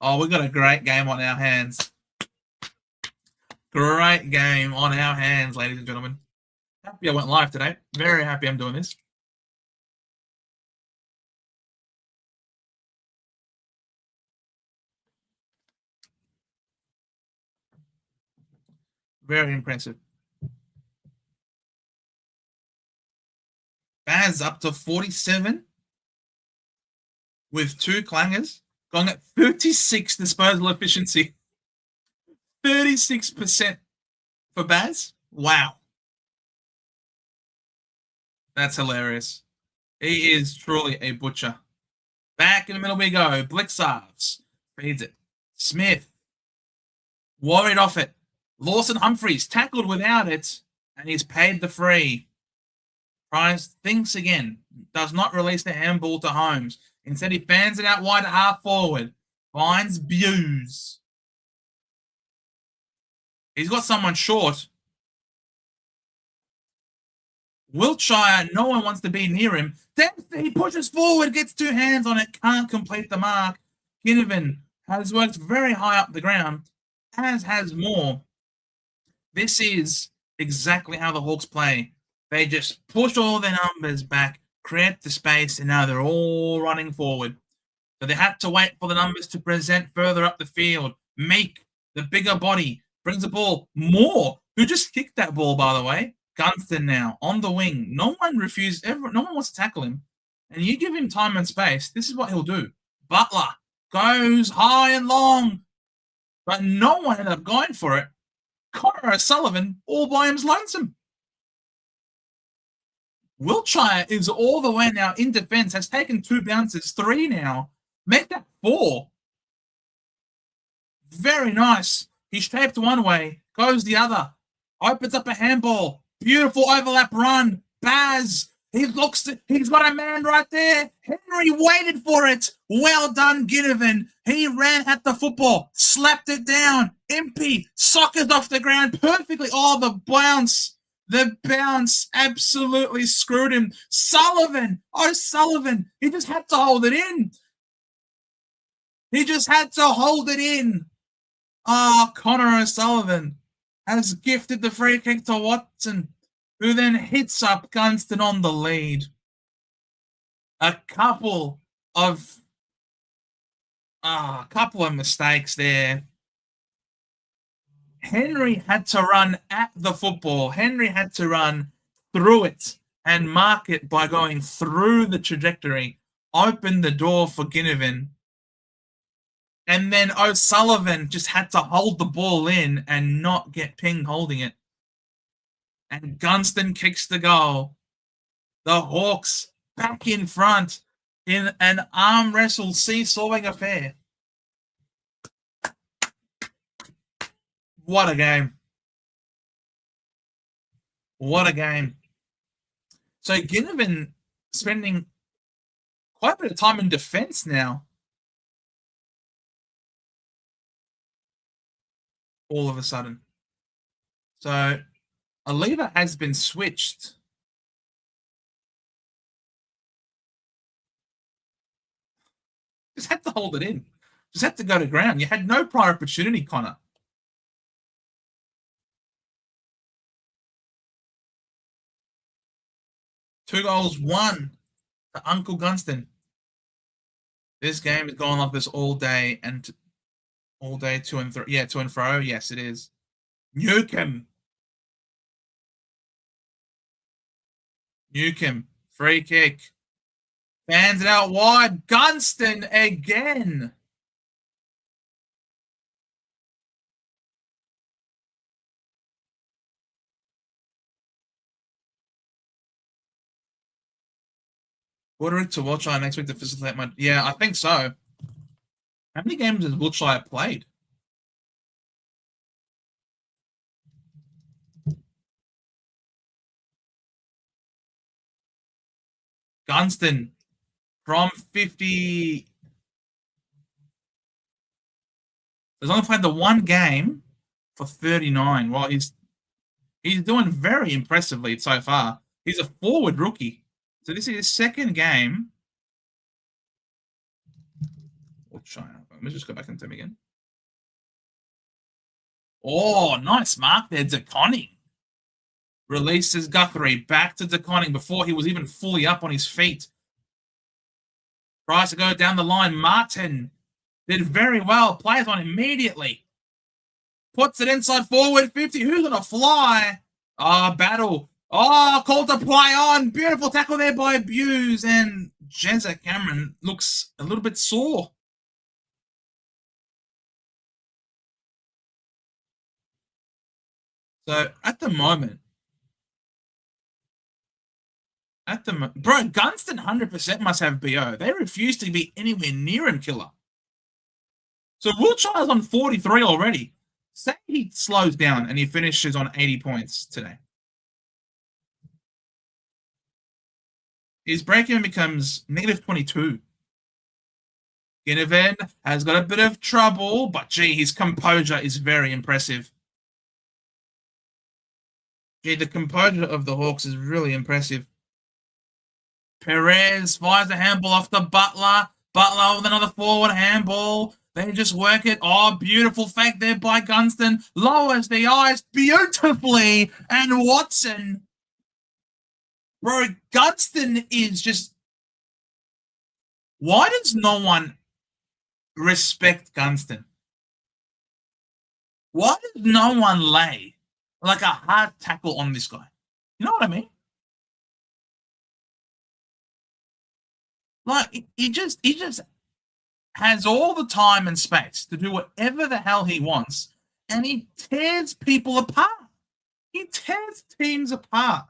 Oh, we've got a great game on our hands. Great game on our hands, ladies and gentlemen. Happy I went live today. Very happy I'm doing this. Very impressive. Baz up to 47 with 2 clangers, going at 36 disposal efficiency. 36% for Baz. Wow. That's hilarious. He is truly a butcher. Back in the middle we go. Blixarves feeds it. Smith worried off it. Lawson Humphreys tackled without it, and he's paid the free. Price thinks again. Does not release the handball to Holmes. Instead, he fans it out wide at half forward. Finds Buse. He's got someone short. Wiltshire, no one wants to be near him. Then he pushes forward, gets 2 hands on it, can't complete the mark. Ginnivan has worked very high up the ground, as has Moore. This is exactly how the Hawks play. They just push all their numbers back, create the space, and now they're all running forward. So they had to wait for the numbers to present further up the field. Meek, the bigger body, brings the ball. Moore, who just kicked that ball, by the way. Gunston now on the wing. No one wants to tackle him. And you give him time and space, this is what he'll do. Butler goes high and long, but no one ended up going for it. Connor O'Sullivan all by his lonesome. Wiltshire is all the way now in defense, has taken 2 bounces, 3 now. Make that 4. Very nice. He's shaped one way, goes the other, opens up a handball. Beautiful overlap run. Baz, he's got a man right there. Henry waited for it. Well done, Ginnivan. He ran at the football, slapped it down. Impey sockers off the ground perfectly. Oh, the bounce absolutely screwed him. Sullivan, he just had to hold it in. Connor O'Sullivan has gifted the free kick to Watson, who then hits up Gunston on the lead. A couple of mistakes there. Henry had to run at the football. Henry had to run through it and mark it by going through the trajectory, open the door for Ginnivan. And then O'Sullivan just had to hold the ball in and not get pinged holding it. And Gunston kicks the goal. The Hawks back in front in an arm wrestle seesawing affair. What a game. What a game. So Ginnivan spending quite a bit of time in defense now. All of a sudden. So a lever has been switched. Just had to hold it in. Just had to go to ground. You had no prior opportunity, Connor. Two goals, 1 to Uncle Gunston. This game is going like this all day and all day, to and fro. Yeah, to and fro. Yes, it is. Newcomb, free kick. Fans it out wide. Gunston again. Woodrick to Wiltshire next week to facilitate my... Yeah, I think so. How many games has Wiltshire played? Gunston from 50. He's only played the 1 game for 39. Well, he's doing very impressively so far. He's a forward rookie. So this is his 2nd game. Wiltshire. Let me just go back into him again. Oh, nice mark there, DeConning. Releases Guthrie back to DeConning before he was even fully up on his feet. Tries to go down the line. Martin did very well. Plays on immediately. Puts it inside forward 50. Who's going to fly? Battle. Called to play on. Beautiful tackle there by Buse. And Jezza Cameron looks a little bit sore. So at the moment, bro, Gunston 100% must have BO. They refuse to be anywhere near him, Killer. So Wiltshire's on 43 already. Say he slows down and he finishes on 80 points today. His break-even becomes negative 22. Ginnivan has got a bit of trouble, but gee, his composure is very impressive. Gee, the composure of the Hawks is really impressive. Perez fires a handball off to Butler. Butler with another forward handball. They just work it. Beautiful fake there by Gunston. Lowers the eyes beautifully. And Watson. Bro, Gunston is just... Why does no one respect Gunston? Why does no one lay like a hard tackle on this guy? You know what I mean? Like, he just has all the time and space to do whatever the hell he wants, and he tears people apart. He tears teams apart.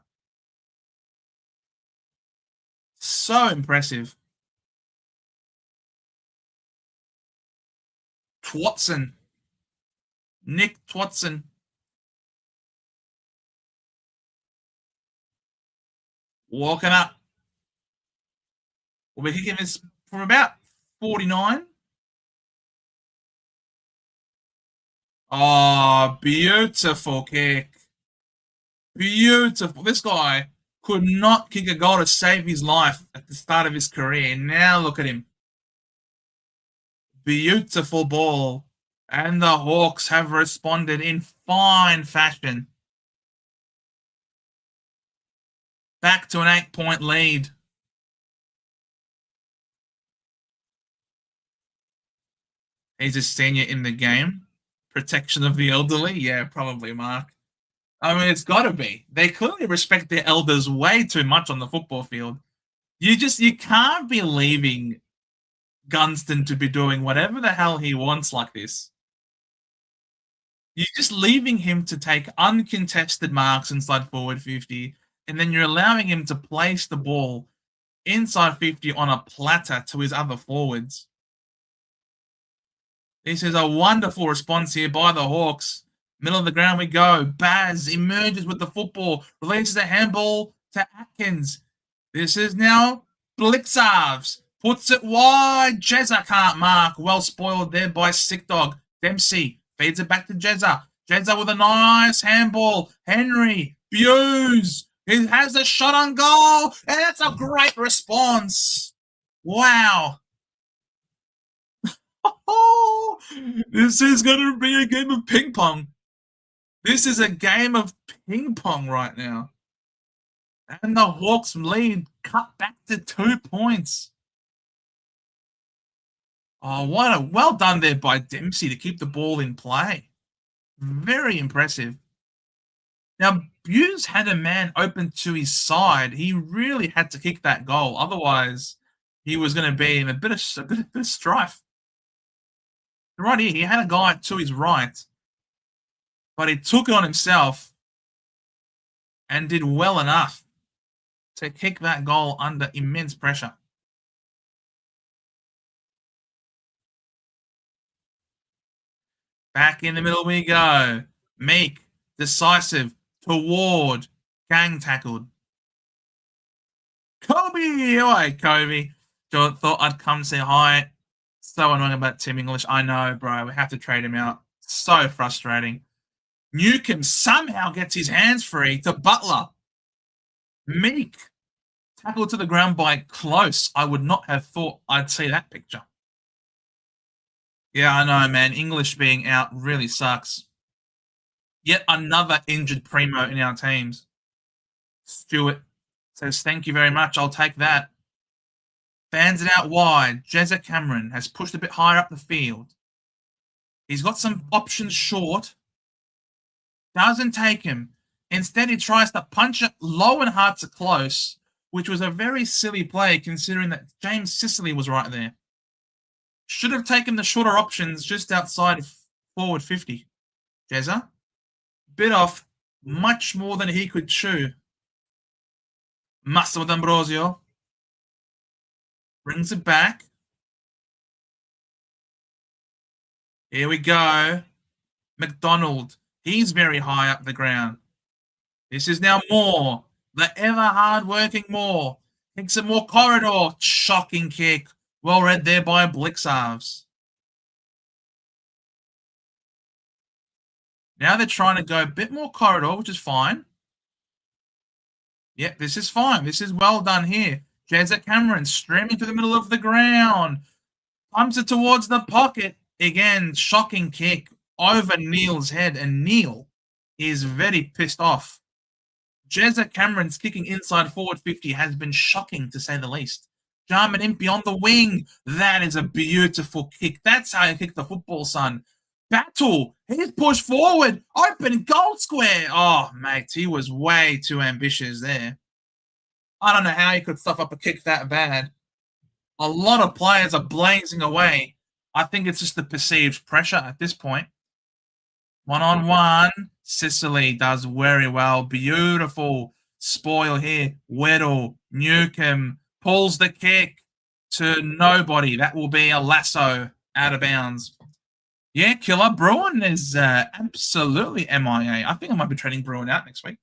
So impressive. Twatson. Nick Twatson. Walking up. We'll be kicking this from about 49. Beautiful kick. Beautiful. This guy could not kick a goal to save his life at the start of his career. Now look at him. Beautiful ball. And the Hawks have responded in fine fashion. Back to an 8-point lead. He's a senior in the game. Protection of the elderly? Yeah, probably, Mark. I mean, it's got to be. They clearly respect their elders way too much on the football field. You can't be leaving Gunston to be doing whatever the hell he wants like this. You're just leaving him to take uncontested marks inside forward 50, and then you're allowing him to place the ball inside 50 on a platter to his other forwards. This is a wonderful response here by the Hawks. Middle of the ground we go. Baz emerges with the football, releases a handball to Atkins. This is now Blixarves. Puts it wide. Jezza can't mark. Well spoiled there by Sick Dog. Dempsey feeds it back to Jezza. Jezza with a nice handball. Henry. Buse. He has a shot on goal. And that's a great response. Wow. Oh, this is going to be a game of ping pong. This is a game of ping pong right now. And the Hawks lead cut back to 2 points. Well done there by Dempsey to keep the ball in play. Very impressive. Now, Buse had a man open to his side. He really had to kick that goal. Otherwise, he was going to be in a bit of strife. Right here, he had a guy to his right, but he took it on himself and did well enough to kick that goal under immense pressure. Back in the middle we go. Meek, decisive, toward, gang tackled. Kobe! Oi, Kobe. Thought I'd come say hi. So annoying about Tim English. I know, bro. We have to trade him out. So frustrating. Newcomb somehow gets his hands free to Butler. Meek. Tackled to the ground by Close. I would not have thought I'd see that picture. Yeah, I know, man. English being out really sucks. Yet another injured primo in our teams. Stewart says, thank you very much. I'll take that. Fans it out wide. Jezza Cameron has pushed a bit higher up the field. He's got some options short. Doesn't take him. Instead, he tries to punch it low and hard to close, which was a very silly play considering that James Sicily was right there. Should have taken the shorter options just outside of forward 50. Jezza bit off much more than he could chew. Massimo D'Ambrosio brings it back. Here we go. McDonald. He's very high up the ground. This is now Moore. The ever hard-working Moore. Takes some more corridor. Shocking kick. Well read there by Blixarves. Now they're trying to go a bit more corridor, which is fine. Yep, this is fine. This is well done here. Jezza Cameron streaming to the middle of the ground. Pumps it towards the pocket. Again, shocking kick over Neil's head. And Neil is very pissed off. Jezza Cameron's kicking inside forward 50 has been shocking, to say the least. Jarman Impey on the wing. That is a beautiful kick. That's how you kick the football, son. Battle. He's pushed forward. Open goal square. Oh, mate, he was way too ambitious there. I don't know how he could stuff up a kick that bad. A lot of players are blazing away. I think it's just the perceived pressure at this point. One-on-one. Sicily does very well. Beautiful spoil here. Weddle, Newcomb pulls the kick to nobody. That will be a lasso out of bounds. Yeah, killer. Bruin is absolutely MIA. I think I might be trading Bruin out next week.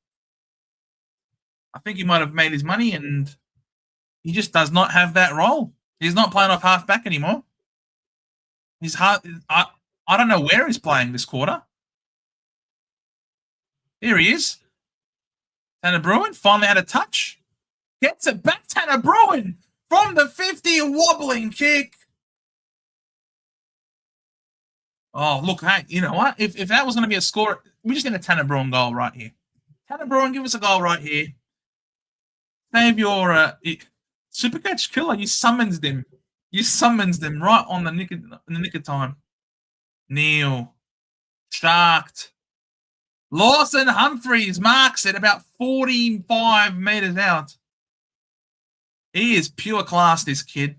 I think he might have made his money and he just does not have that role. He's not playing off half-back anymore. He's hard. I don't know where he's playing this quarter. Here he is. Tanner Bruin finally had a touch. Gets it back. Tanner Bruin from the 50, wobbling kick. Oh, look, hey, you know what? If that was going to be a score, we just need a Tanner Bruin goal right here. Tanner Bruin, give us a goal right here. Save your SuperCoach killer. You summons them. You summons them right on the nick of time. Neil. Sharked. Lawson Humphreys marks it about 45 meters out. He is pure class, this kid.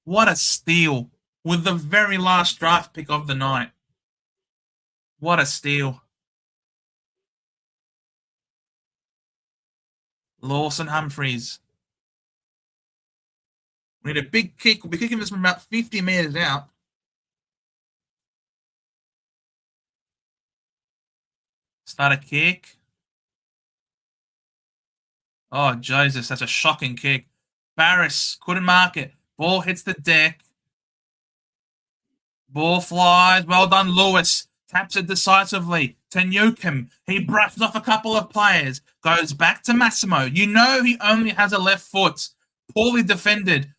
What a steal. With the very last draft pick of the night. What a steal. Lawson Humphreys. We need a big kick. We'll be kicking this from about 50 meters out. Start a kick. Oh, Jesus, that's a shocking kick. Barris couldn't mark it. Ball hits the deck. Ball flies. Well done, Lewis. Taps it decisively to Newcomb. He brushes off a couple of players. Goes back to Massimo. You know he only has a left foot. Poorly defended.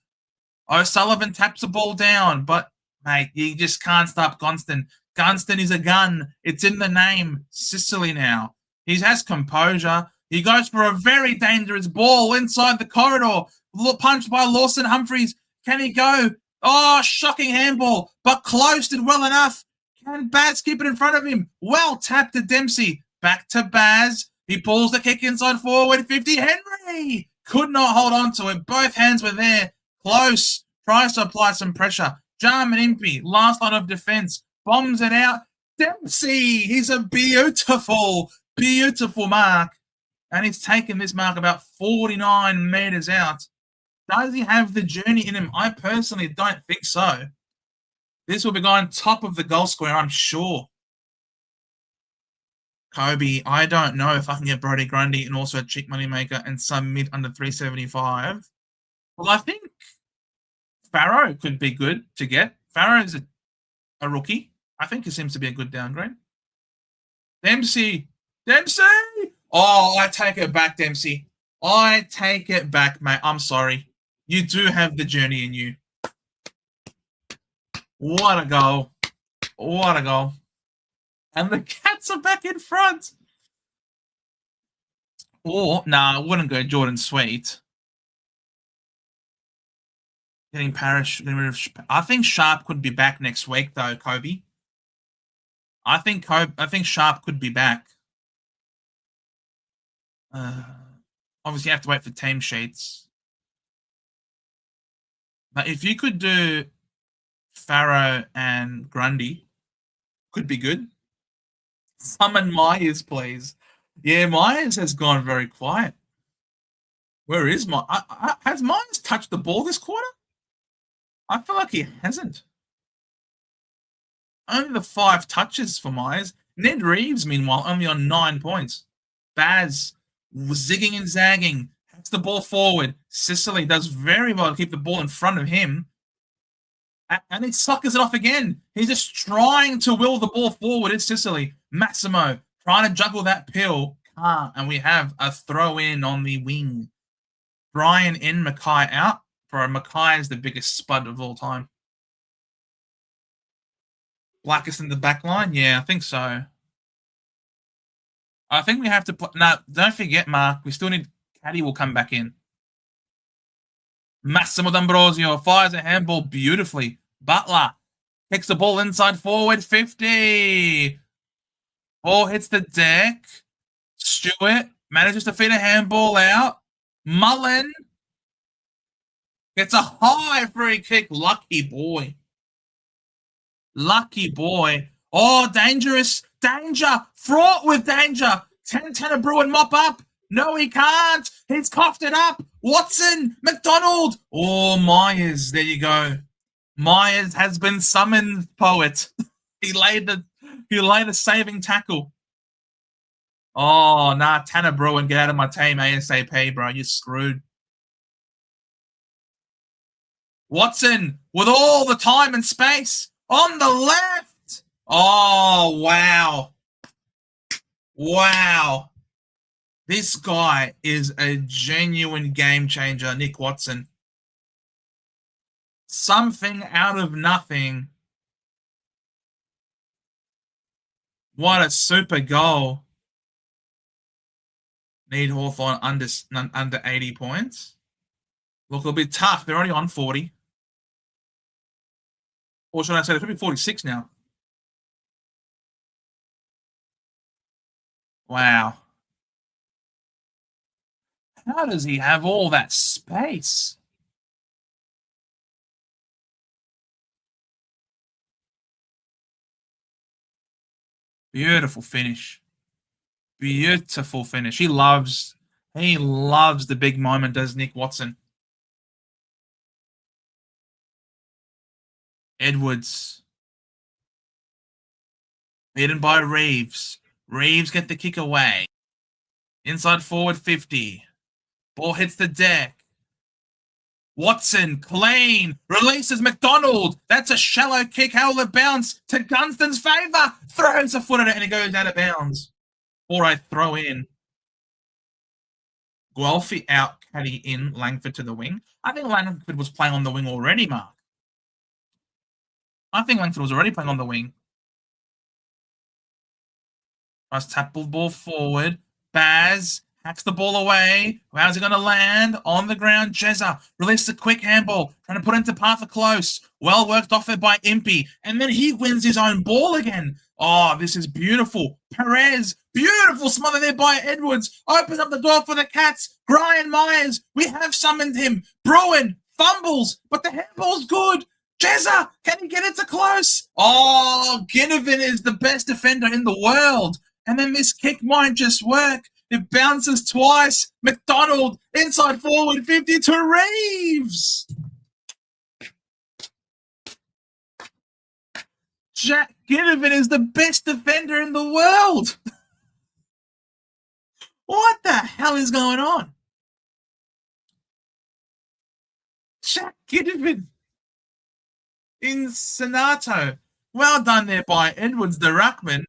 O'Sullivan taps the ball down. But, mate, you just can't stop Gunston. Gunston is a gun. It's in the name. Sicily now. He has composure. He goes for a very dangerous ball inside the corridor. Punched by Lawson Humphreys. Can he go? Oh, shocking handball. But close did well enough. Can Baz keep it in front of him? Well tapped to Dempsey. Back to Baz. He pulls the kick inside forward. 50. Henry could not hold on to it. Both hands were there. Close. Tries to apply some pressure. Jarman Impey. Last line of defense. Bombs it out. Dempsey. He's a beautiful, beautiful mark. And he's taken this mark about 49 meters out. Does he have the journey in him? I personally don't think so. This will be going top of the goal square, I'm sure. Kobe, I don't know if I can get Brody Grundy and also a cheap money maker and some mid under 375. Well, I think Farrow could be good to get. Farrow is a rookie. I think he seems to be a good downgrade. Dempsey! Dempsey! Oh, I take it back, Dempsey. I take it back, mate. I'm sorry. You do have the journey in you. What a goal. What a goal. And the Cats are back in front. Or, I wouldn't go Jordan Sweet. Getting rid of... I think Sharp could be back next week, though, Kobe. I think Sharp could be back. Obviously, you have to wait for team sheets. But if you could do Farrow and Grundy, could be good. Summon Myers, please. Yeah, Myers has gone very quiet. Where is has Myers touched the ball this quarter? I feel like he hasn't. Only the 5 touches for Myers. Ned Reeves, meanwhile, only on 9 points. Baz zigging and zagging. Hacks the ball forward. Sicily does very well to keep the ball in front of him. And he suckers it off again. He's just trying to will the ball forward. It's Sicily. Massimo trying to juggle that pill. And we have a throw in on the wing. Brian in, Mackay out. Bro, Mackay is the biggest spud of all time. Blackest in the back line? Yeah, I think so. I think we have to put... No, don't forget, Mark. We still need... Caddy will come back in. Massimo D'Ambrosio fires a handball beautifully. Butler kicks the ball inside forward 50. Ball hits the deck. Stewart manages to feed a handball out. Mullen gets a high free kick. Lucky boy. Lucky boy. Oh, dangerous. Danger. Fraught with danger. 10 Bruin mop up. No, he can't. He's coughed it up. Watson. McDonald. Oh, Myers. There you go. Myers has been summoned, poet. He laid the saving tackle. Oh, nah, Tanner Bruin, get out of my team ASAP, bro. You're screwed. Watson with all the time and space on the left. Oh, wow. Wow. This guy is a genuine game changer, Nick Watson. Something out of nothing. What a super goal. Need Hawthorn under 80 points. Look, it'll be tough. They're already on 40. Or should I say, they could be 46 now. Wow. How does he have all that space? Beautiful finish. Beautiful finish. He loves the big moment, does Nick Watson. Edwards. Beaten by Reeves. Reeves get the kick away. Inside forward 50. Ball hits the deck. Watson, clean, releases McDonald. That's a shallow kick. How will it bounce to Gunston's favour? Throws a foot at it and it goes out of bounds. Or I throw in. Guelphy out, Caddy in, Langford to the wing. I think Langford was playing on the wing already, Mark. I think Langford was already playing on the wing. Nice tap ball forward. Baz hacks the ball away. How's he going to land? On the ground, Jezza releases a quick handball, trying to put it into path for close. Well worked off it by Impey. And then he wins his own ball again. Oh, this is beautiful. Perez, beautiful smother there by Edwards. Opens up the door for the Cats. Brian Myers, we have summoned him. Bruin fumbles, but the handball's good. Jezza, can he get it to close? Oh, Ginnivan is the best defender in the world. And then this kick might just work. It bounces twice. McDonald, inside forward, 50 to Reeves. Jack Ginnivan is the best defender in the world. What the hell is going on? Jack Ginnivan in Sonato. Well done there by Edwards, the ruckman.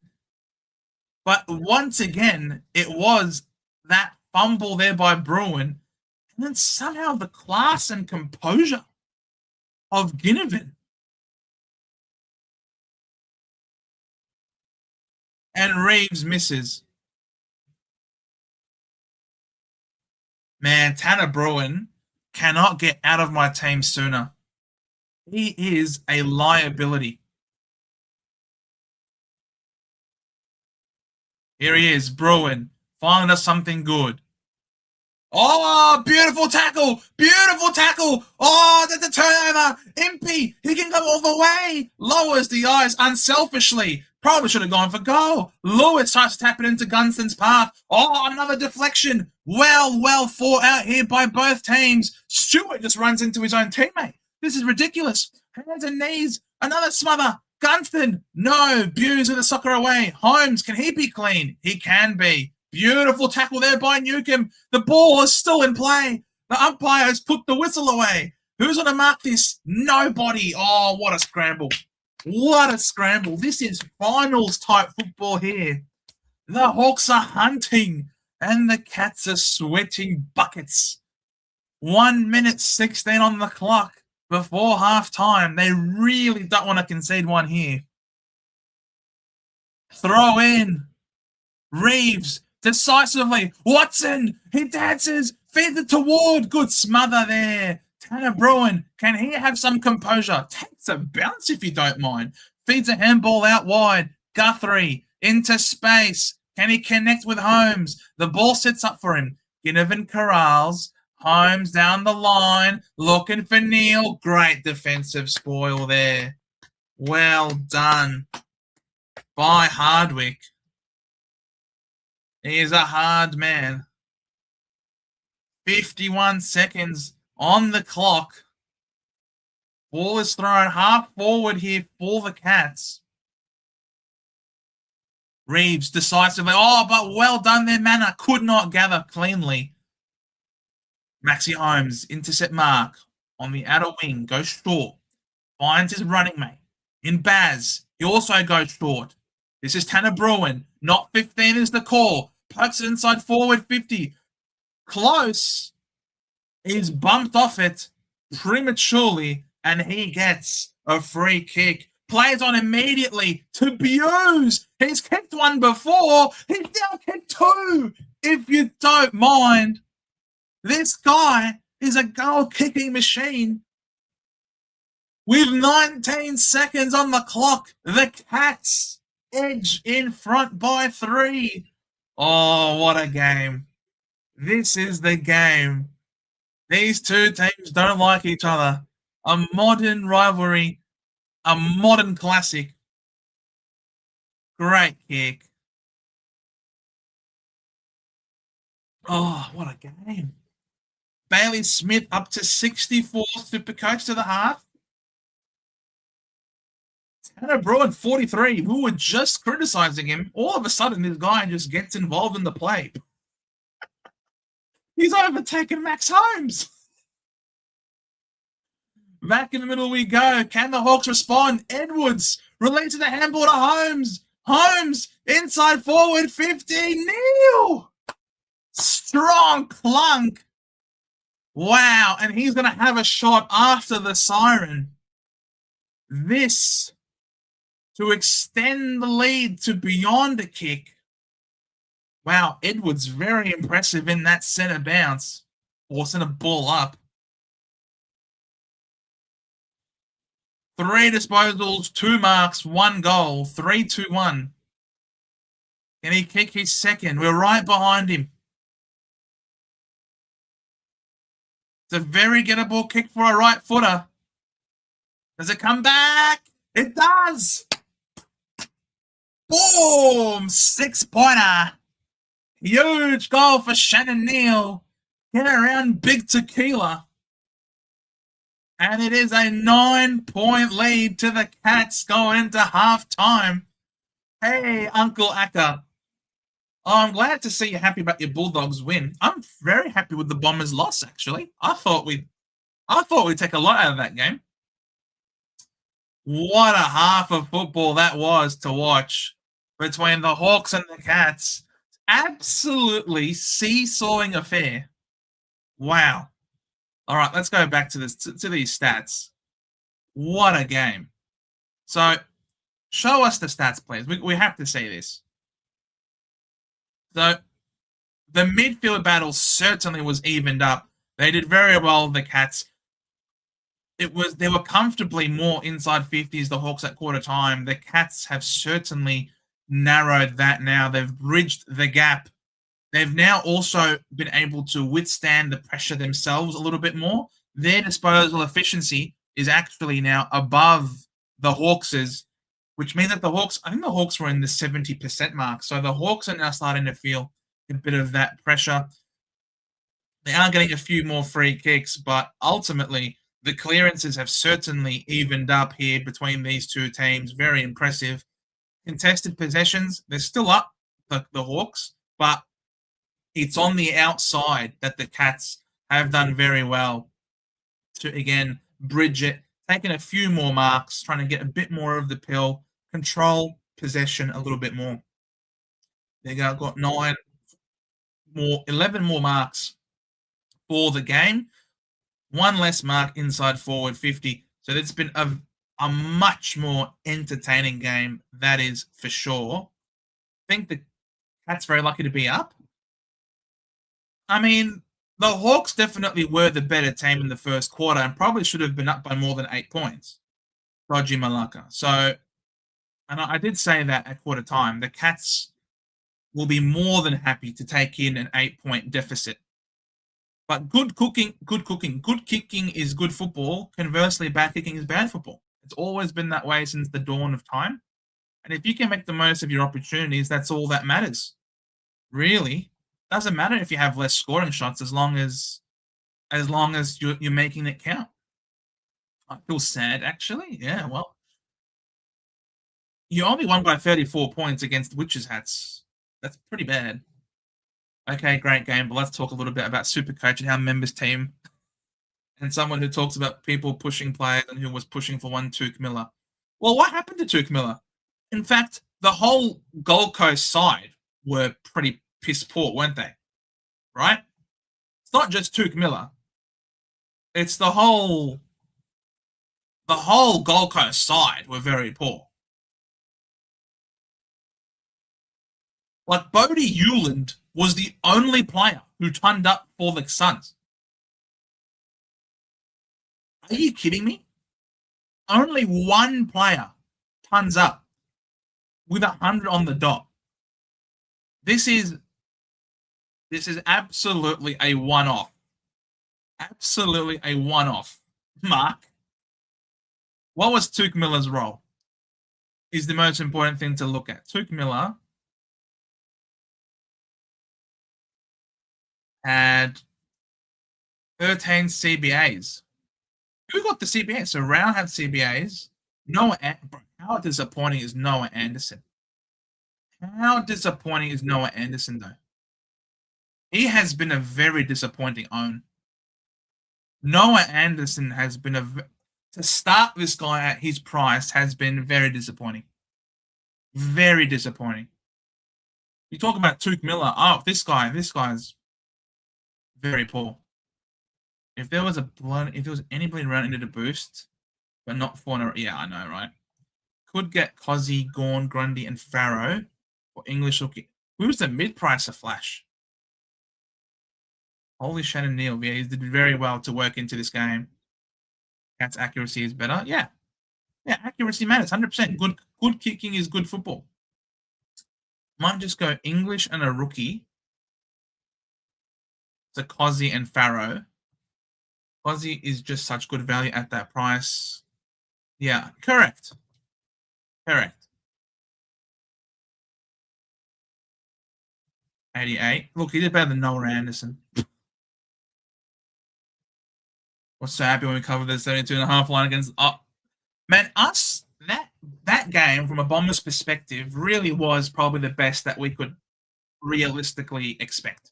But once again, it was that fumble there by Bruin. And then somehow the class and composure of Ginnivan. And Reeves misses. Man, Tanner Bruin cannot get out of my team sooner. He is a liability. Here he is, Bruin. Finally does something good. Oh, beautiful tackle! Beautiful tackle! Oh, that's a turnover! Impey, he can go all the way! Lowers the eyes unselfishly. Probably should have gone for goal. Lewis tries to tap it into Gunston's path. Oh, another deflection. Well fought out here by both teams. Stewart just runs into his own teammate. This is ridiculous. Hands and knees. Another smother. Gunston. No. Buse with the soccer away. Holmes, can he be clean? He can be. Beautiful tackle there by Newcomb. The ball is still in play. The umpire has put the whistle away. Who's going to mark this? Nobody. Oh, what a scramble. What a scramble. This is finals type football here. The Hawks are hunting and the Cats are sweating buckets. 1 minute 16 on the clock before half time. They really don't want to concede one here. Throw in. Reeves decisively. Watson, he dances, feeds it toward. Good smother there. Tanner Bruin, can he have some composure? Takes a bounce if you don't mind. Feeds a handball out wide. Guthrie into space. Can he connect with Holmes? The ball sets up for him. Ginnivan corrals. Holmes down the line. Looking for Neil. Great defensive spoil there. Well done by Hardwick. He is a hard man. 51 seconds on the clock. Ball is thrown half forward here for the Cats. Reeves decisively. Oh, but well done there, Manor. Could not gather cleanly. Maxi Holmes, intercept mark on the outer wing. Goes short. Finds his running mate. In Baz. He also goes short. This is Tanner Bruin. Not 15 is the call. Pokes it inside forward 50. Close. He's bumped off it prematurely, and he gets a free kick. Plays on immediately to Buse. He's kicked one before. He's now kicked two, if you don't mind. This guy is a goal-kicking machine. With 19 seconds on the clock, the Cats edge in front by 3. Oh, what a game. This is the game. These two teams don't like each other. A modern rivalry, a modern classic. Great kick. Oh, what a game. Bailey Smith up to 64, SuperCoach to the half. Tanner Bruin, 43. We were just criticizing him. All of a sudden, this guy just gets involved in the play. He's overtaken Max Holmes. Back in the middle we go. Can the Hawks respond? Edwards releases the handball to Holmes. Holmes inside forward 50. Neil. Strong clunk. Wow. And he's going to have a shot after the siren. This to extend the lead to beyond a kick. Wow, Edwards very impressive in that centre bounce. Forcing a ball up. 3 disposals, 2 marks, 1 goal, 3-2-1. Can he kick his second? We're right behind him. It's a very gettable kick for a right footer. Does it come back? It does! Boom! 6-pointer. Huge goal for Shannon Neal. Get around Big Tequila. And it is a 9-point lead to the Cats going into half-time. Hey, Uncle Acker. Oh, I'm glad to see you happy about your Bulldogs win. I'm very happy with the Bombers' loss, actually. I thought we'd take a lot out of that game. What a half of football that was to watch between the Hawks and the Cats. Absolutely seesawing affair. Wow. All right, let's go back to this to these stats. What a game. So, show us the stats, please. We have to see this. So, the midfield battle certainly was evened up. They did very well, the Cats. They were comfortably more inside 50s, the Hawks at quarter time. The Cats have certainly narrowed that now. They've bridged the gap. They've now also been able to withstand the pressure themselves a little bit more. Their disposal efficiency is actually now above the Hawks', which means that I think the Hawks were in the 70% mark. So the Hawks are now starting to feel a bit of that pressure. They are getting a few more free kicks, but ultimately the clearances have certainly evened up here between these two teams. Very impressive. Contested possessions, they're still up, the Hawks, but it's on the outside that the Cats have done very well to, again, bridge it, taking a few more marks, trying to get a bit more of the pill, control possession a little bit more. They got 11 more marks for the game, one less mark inside forward 50. So it's been a much more entertaining game, that is for sure. I think the Cats very lucky to be up. I mean, the Hawks definitely were the better team in the first quarter and probably should have been up by more than 8 points. Dodgy Malacca. So, and I did say that at quarter time, the Cats will be more than happy to take in an 8-point deficit. But good kicking is good football. Conversely, bad kicking is bad football. It's always been that way since the dawn of time. And if you can make the most of your opportunities, that's all that matters. Really. Doesn't matter if you have less scoring shots as long as you're making it count. I feel sad, actually. Yeah, well, you only won by 34 points against Witches Hats. That's pretty bad. Okay, great game, but let's talk a little bit about SuperCoach and how members team and someone who talks about people pushing players and who was pushing for one Tuke Miller. Well, what happened to Tuke Miller? In fact, the whole Gold Coast side were pretty piss poor, weren't they? Right? It's not just Tuke Miller. It's the whole Gold Coast side were very poor. Like, Bodie Hewland was the only player who turned up for the Suns. Are you kidding me? Only one player turns up with 100 on the dot. This is absolutely a one-off. Absolutely a one-off. Mark, what was Tuke Miller's role? Is the most important thing to look at. Tuke Miller had 13 CBAs. Who got the CBAs? So Round had CBAs. How disappointing is Noah Anderson? How disappointing is Noah Anderson, though? He has been a very disappointing own. Noah Anderson has been to start this guy at his price has been very disappointing. Very disappointing. You talk about Tuke Miller. Oh, this guy's very poor. If there was anybody around into the boost, but not for yeah, I know, right? Could get Cozzy, Gorn, Grundy, and Farrow for English looking. Who's the mid-pricer Flash? Holy Shannon Neal. Yeah, he did very well to work into this game. Cat's accuracy is better. Yeah. Yeah, accuracy matters. 100%. Good kicking is good football. Might just go English and a rookie. So Cozzy and Farrow. Cozzy is just such good value at that price. Yeah, correct. 88. Look, he did better than Noah Anderson. Was so happy when we covered the 72.5 line against. Man, that game from a Bombers perspective really was probably the best that we could realistically expect.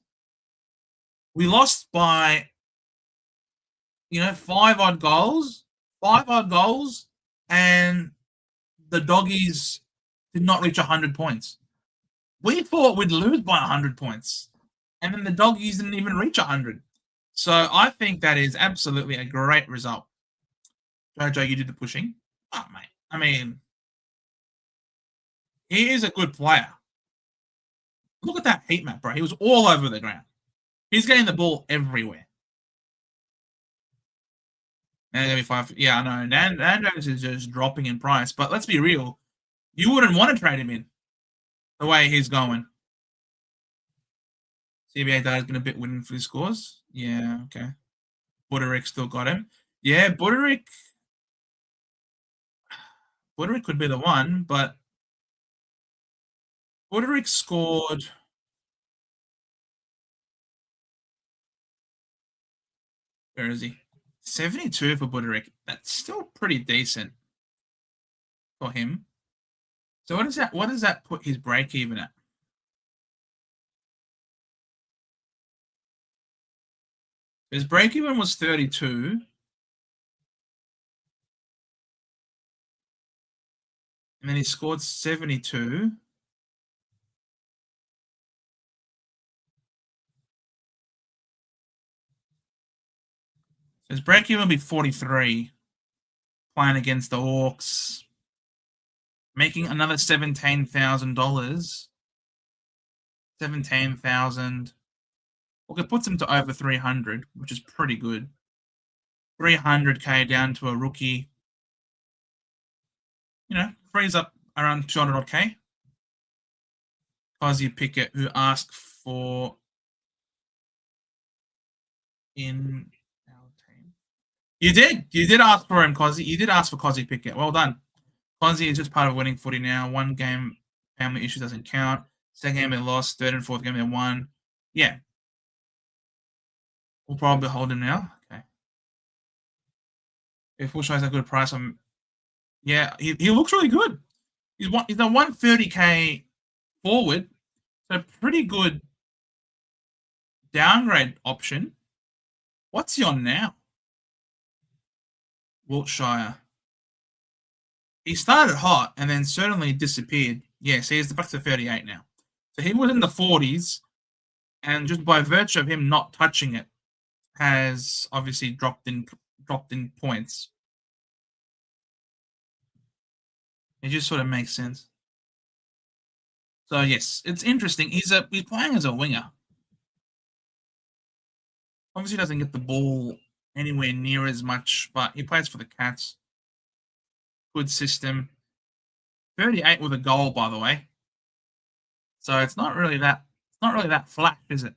We lost by 5 odd goals, and the Doggies did not reach 100 points. We thought we'd lose by 100 points, and then the Doggies didn't even reach 100. So I think that is absolutely a great result. Jojo, you did the pushing. Oh, mate. I mean, he is a good player. Look at that heat map, bro. He was all over the ground. He's getting the ball everywhere. And maybe 5. Yeah, I know. Nando's is just dropping in price. But let's be real. You wouldn't want to trade him in. the way he's going. CBA data's been a bit winning for his scores. Yeah, okay. Buderick still got him. Yeah, Buderick could be the one, but Buderick scored. Where is he? 72 for Buderick. That's still pretty decent for him. So what does that put his break even at? His break even was 32. And then he scored 72. His break even will be 43. Playing against the Hawks. Making another $17,000. 17,000. Look, it puts him to over 300, which is pretty good. 300K down to a rookie. You know, frees up around 200 odd K. Kozzie Pickett, who asked for in our team. You did ask for him, Kozzie. You did ask for Kozzie Pickett. Well done. Kozzie is just part of winning footy now. One game family issue doesn't count. Second game they lost. Third and fourth game they won. Yeah. We'll probably hold him now. Okay. If we'll show us a good price on. Yeah, he looks really good. He's a 130K forward. So pretty good downgrade option. What's he on now? Wiltshire. He started hot and then certainly disappeared. Yeah, see, he's back to 38 now. So he was in the 40s, and just by virtue of him not touching it, has obviously dropped in points. It just sort of makes sense. So yes, it's interesting. He's playing as a winger. Obviously doesn't get the ball anywhere near as much, but he plays for the Cats. Good system. 38 with a goal, by the way. So it's not really that flat, is it?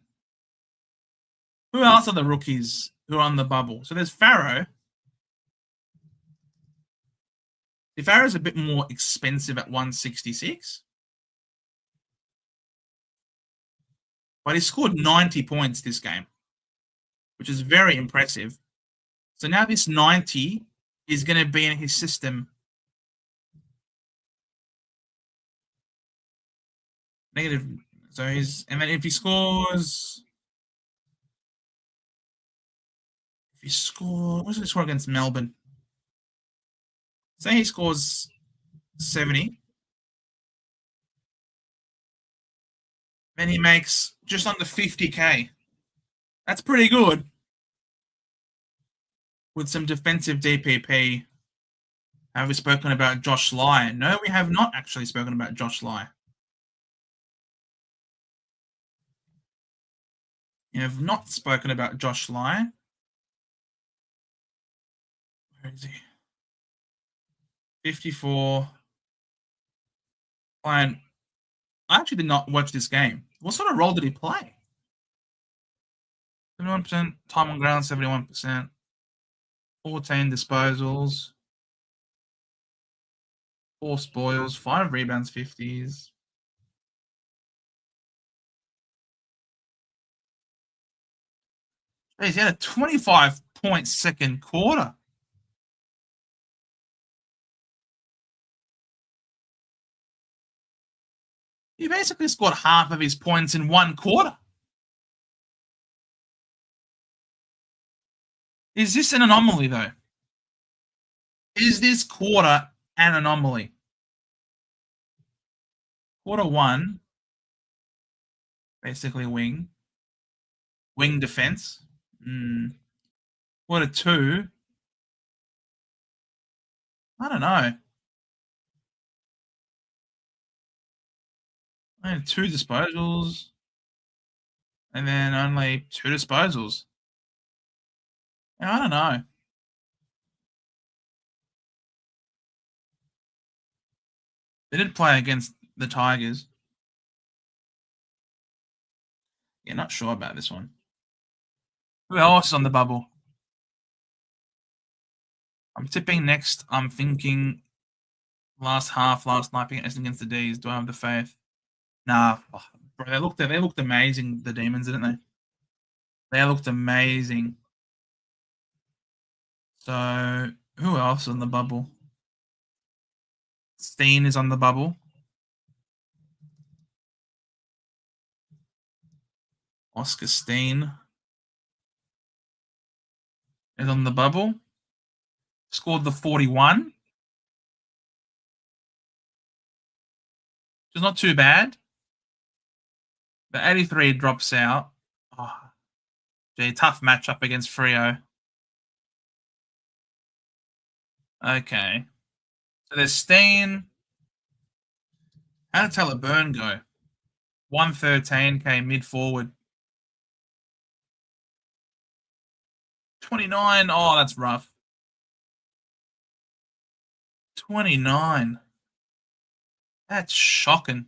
Who else are the rookies who are on the bubble? So there's Farrow. Farrow's a bit more expensive at 166. But he scored 90 points this game, which is very impressive. So now this 90 is going to be in his system. Negative. So and then if he scores, what does he score against Melbourne? Say he scores 70. Then he makes just under 50K. That's pretty good. With some defensive DPP. Have we spoken about Josh Lai? No, we have not actually spoken about Josh Lai. You have not spoken about Josh Lai. Where is he? 54. Fine. I actually did not watch this game. What sort of role did he play? 71% time on ground, 71%. 14 disposals. 4 spoils, 5 rebounds, 50s. Jeez, he had a 25-point second quarter. He basically scored half of his points in one quarter. Is this an anomaly, though? Is this quarter an anomaly? Quarter 1, basically wing defense. Quarter 2, I don't know. Only 2 disposals, and then only 2 disposals. I don't know. They did play against the Tigers. Yeah, not sure about this one. Who else is on the bubble? I'm tipping next. I'm thinking last night against the D's. Do I have the faith? Nah, bro, they looked amazing. The Demons, didn't they? They looked amazing. So who else is on the bubble? Steen is on the bubble. Oscar Steen is on the bubble. Scored the 41. Which is not too bad. The 83 drops out. Oh, gee, tough matchup against Freo. Okay. So there's Steen. How did Taylor Byrne go? 113k mid forward. 29. Oh, that's rough. 29. That's shocking.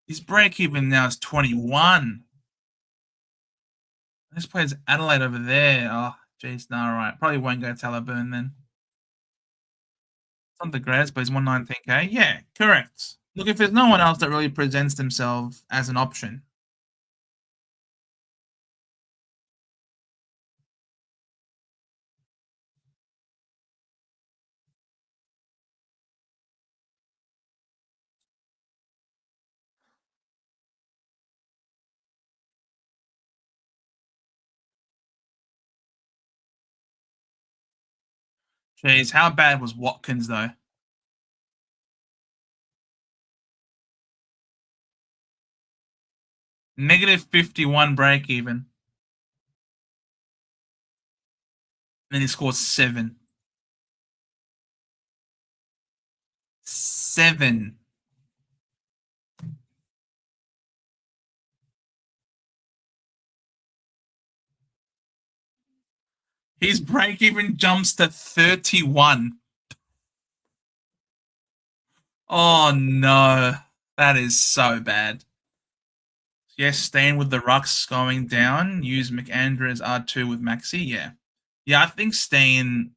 His break even now is 21. This plays Adelaide over there. Oh, jeez, no, all right. Probably won't go Taylor Byrne then. It's not the greatest, but he's 119k. Yeah, correct. Look, if there's no one else that really presents themselves as an option. Jeez, how bad was Watkins, though? Negative 51 break even. Then he scores 7. 7. His break even jumps to 31. Oh no, that is so bad. Yes, staying with the rucks going down. Use McAndrew as R2 with Maxi. Yeah, yeah. I think Steen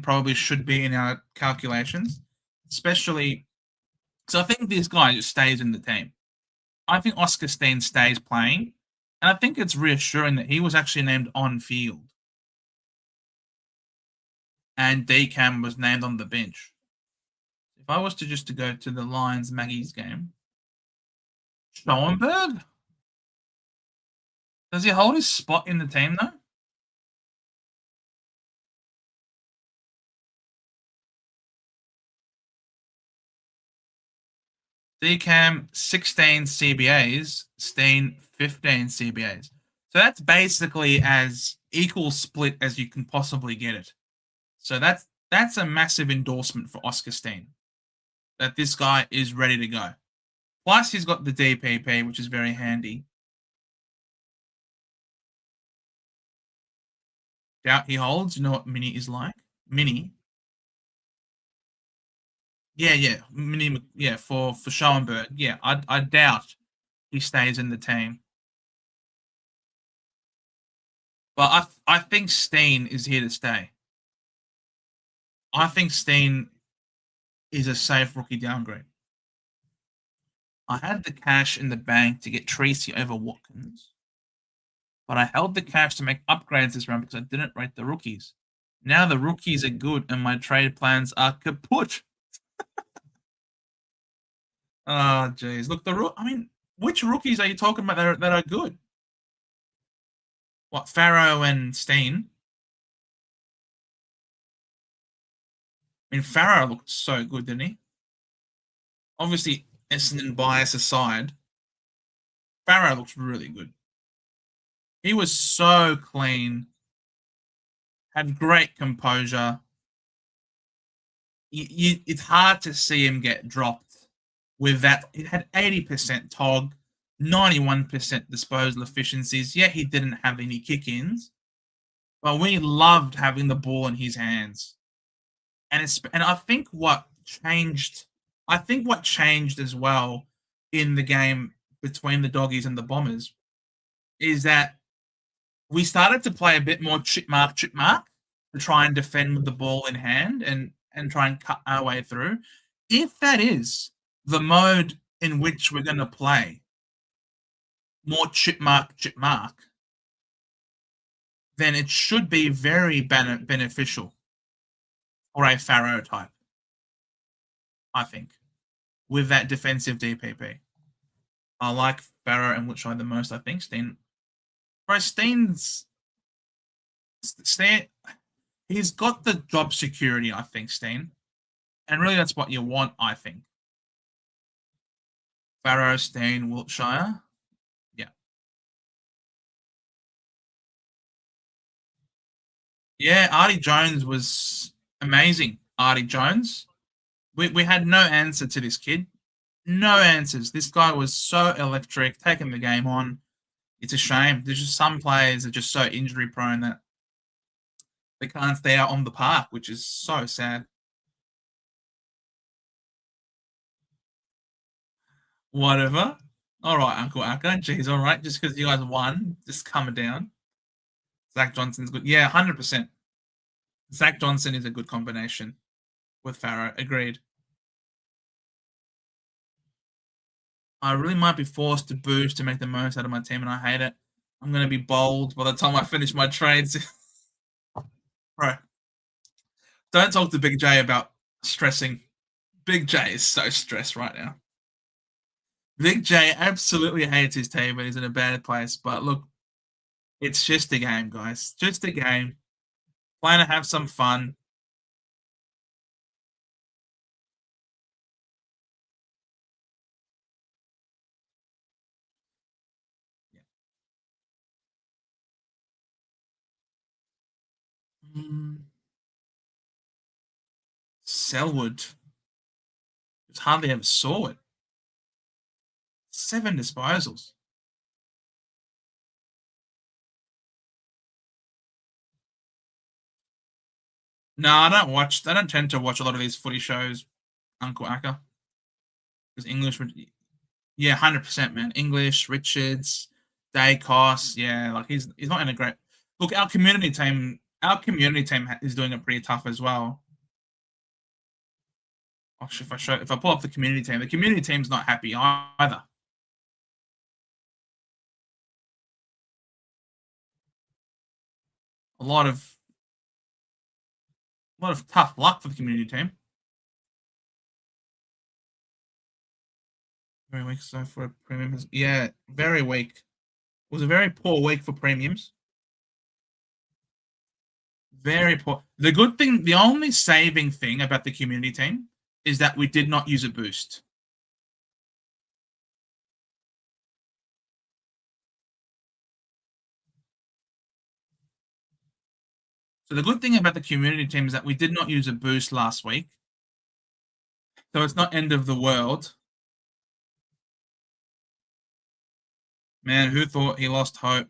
probably should be in our calculations, especially. So I think this guy just stays in the team. I think Oscar Steen stays playing, and I think it's reassuring that he was actually named on field, and Decam was named on the bench. If I was to go to the Lions Maggie's game, Schoenberg, does he hold his spot in the team though? Decam 16 CBAs, Steen 15 CBAs. So that's basically as equal split as you can possibly get it. So that's a massive endorsement for Oscar Steen, that this guy is ready to go. Plus, he's got the DPP, which is very handy. Doubt he holds. You know what Mini is like? Mini. Yeah. Mini, yeah, for Schoenberg. Yeah, I doubt he stays in the team. But I think Steen is here to stay. I think Steen is a safe rookie downgrade. I had the cash in the bank to get Tracy over Watkins, but I held the cash to make upgrades this round because I didn't rate the rookies. Now the rookies are good and my trade plans are kaput. Oh, jeez. Look, which rookies are you talking about that are good? What, Farrow and Steen? I mean, Farrow looked so good, didn't he? Obviously, Essendon bias aside, Farrow looks really good. He was so clean, had great composure. It's hard to see him get dropped with that. It had 80% TOG, 91% disposal efficiencies. Yeah, he didn't have any kick-ins, but we loved having the ball in his hands. And I think what changed I think what changed as well in the game between the Doggies and the Bombers is that we started to play a bit more chip mark to try and defend with the ball in hand and try and cut our way through. If that is the mode in which we're going to play, more chip mark, then it should be very beneficial for a Pharaoh type, I think, with that defensive DPP. I like Pharaoh and Woodshire the most, I think. Steen, he's got the job security, I think, Steen. And really that's what you want, I think. Pharaoh, Steen, Wiltshire. Yeah. Yeah, Artie Jones was amazing. Artie Jones. We had no answer to this kid. No answers. This guy was so electric, taking the game on. It's a shame. There's just some players are just so injury prone that they can't stay out on the park, which is so sad. Whatever. All right, Uncle Akka. Jeez, all right. Just because you guys won, just coming down. Zach Johnson's good. Yeah, 100%. Zach Johnson is a good combination with Pharaoh. Agreed. I really might be forced to boost to make the most out of my team, and I hate it. I'm going to be bold by the time I finish my trades. Bro, don't talk to Big J about stressing. Big J is so stressed right now. Big J absolutely hates his team and he's in a bad place. But look, it's just a game, guys. Just a game. Playing to have some fun. Selwood. Just hardly ever saw it. 7 disposals. No, I don't tend to watch a lot of these footy shows, Uncle Akka. Because English would, yeah, 100%, man. English, Richards, Dacos, yeah, like he's not in a great. Look, our community team is doing it pretty tough as well. If I pull up the community team's not happy either. A lot of tough luck for the community team. Very weak so for premiums. Yeah, very weak. It was a very poor week for premiums. Very poor. The only saving thing about the community team is that we did not use a boost. So the good thing about the community team is that we did not use a boost last week. So it's not end of the world. Man, who thought he lost hope?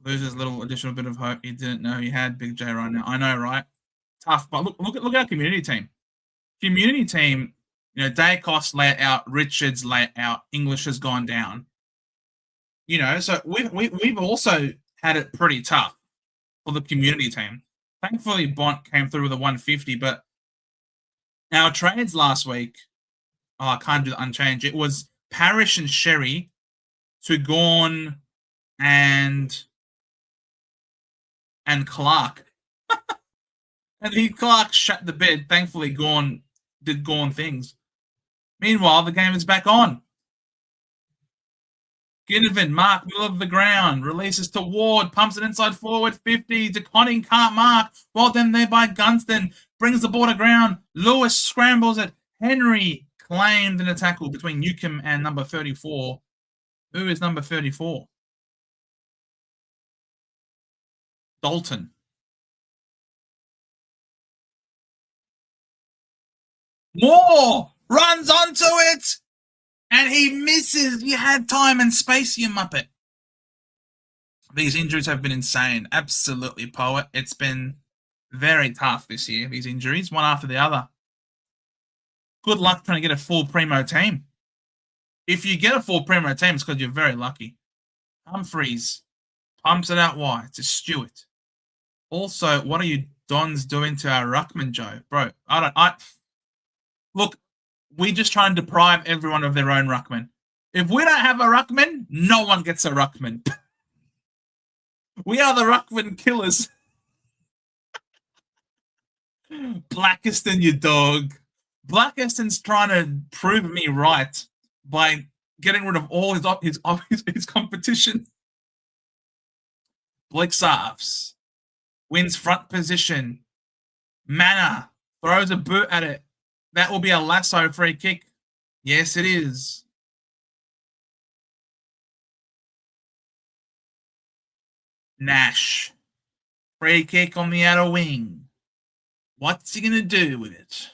Loses little additional bit of hope. He didn't know he had Big J right now. I know, right? Tough, but look at our community team. Community team, Dacos lay it out, Richards lay it out, English has gone down. So we've also had it pretty tough for the community team. Thankfully, Bont came through with a 150, but our trades last week, I can't do the unchange. It was Parrish and Sherry to Gorn and Clark. And Clark shut the bed. Thankfully, Gorn did Gorn things. Meanwhile, the game is back on. Ginnivan, Mark, middle of the ground, releases to Ward, pumps it inside forward, 50, to Conning, can't mark, well then there by Gunston, brings the ball to ground, Lewis scrambles it, Henry claimed in a tackle between Newcomb and number 34. Who is number 34? Dalton. Moore runs onto it! And he misses. You had time and space, you muppet. These injuries have been insane. Absolutely, Poet. It's been very tough this year, these injuries, one after the other. Good luck trying to get a full primo team. If you get a full primo team, it's because you're very lucky. Humphreys pumps it out wide to Stewart. Also, what are you Dons doing to our ruckman, Joe? Bro, look, we just try and deprive everyone of their own ruckman. If we don't have a ruckman, no one gets a ruckman. We are the ruckman killers. Blackiston, you dog. Blackiston's trying to prove me right by getting rid of all his competition. Blake Sarves wins front position. Manor throws a boot at it. That will be a lasso free kick. Yes, it is. Nash. Free kick on the outer wing. What's he going to do with it?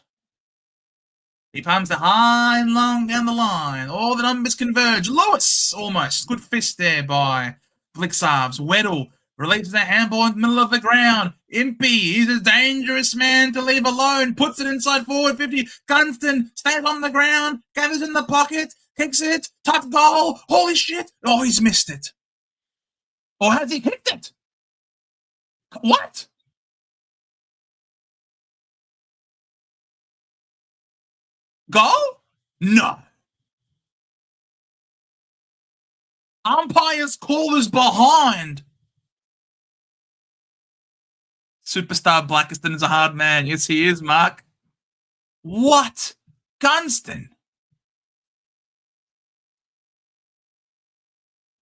He pumps the high and long down the line. All the numbers converge. Lewis, almost. Good fist there by Blixarves. Weddle releases that handball in the middle of the ground. Impey, he's a dangerous man to leave alone. Puts it inside forward 50. Gunston stays on the ground. Gathers in the pocket. Kicks it. Tough goal. Holy shit. Oh, he's missed it. Or has he kicked it? What? Goal? No. Umpire's call is behind. Superstar Blackiston is a hard man. Yes, he is, Mark. What? Gunston?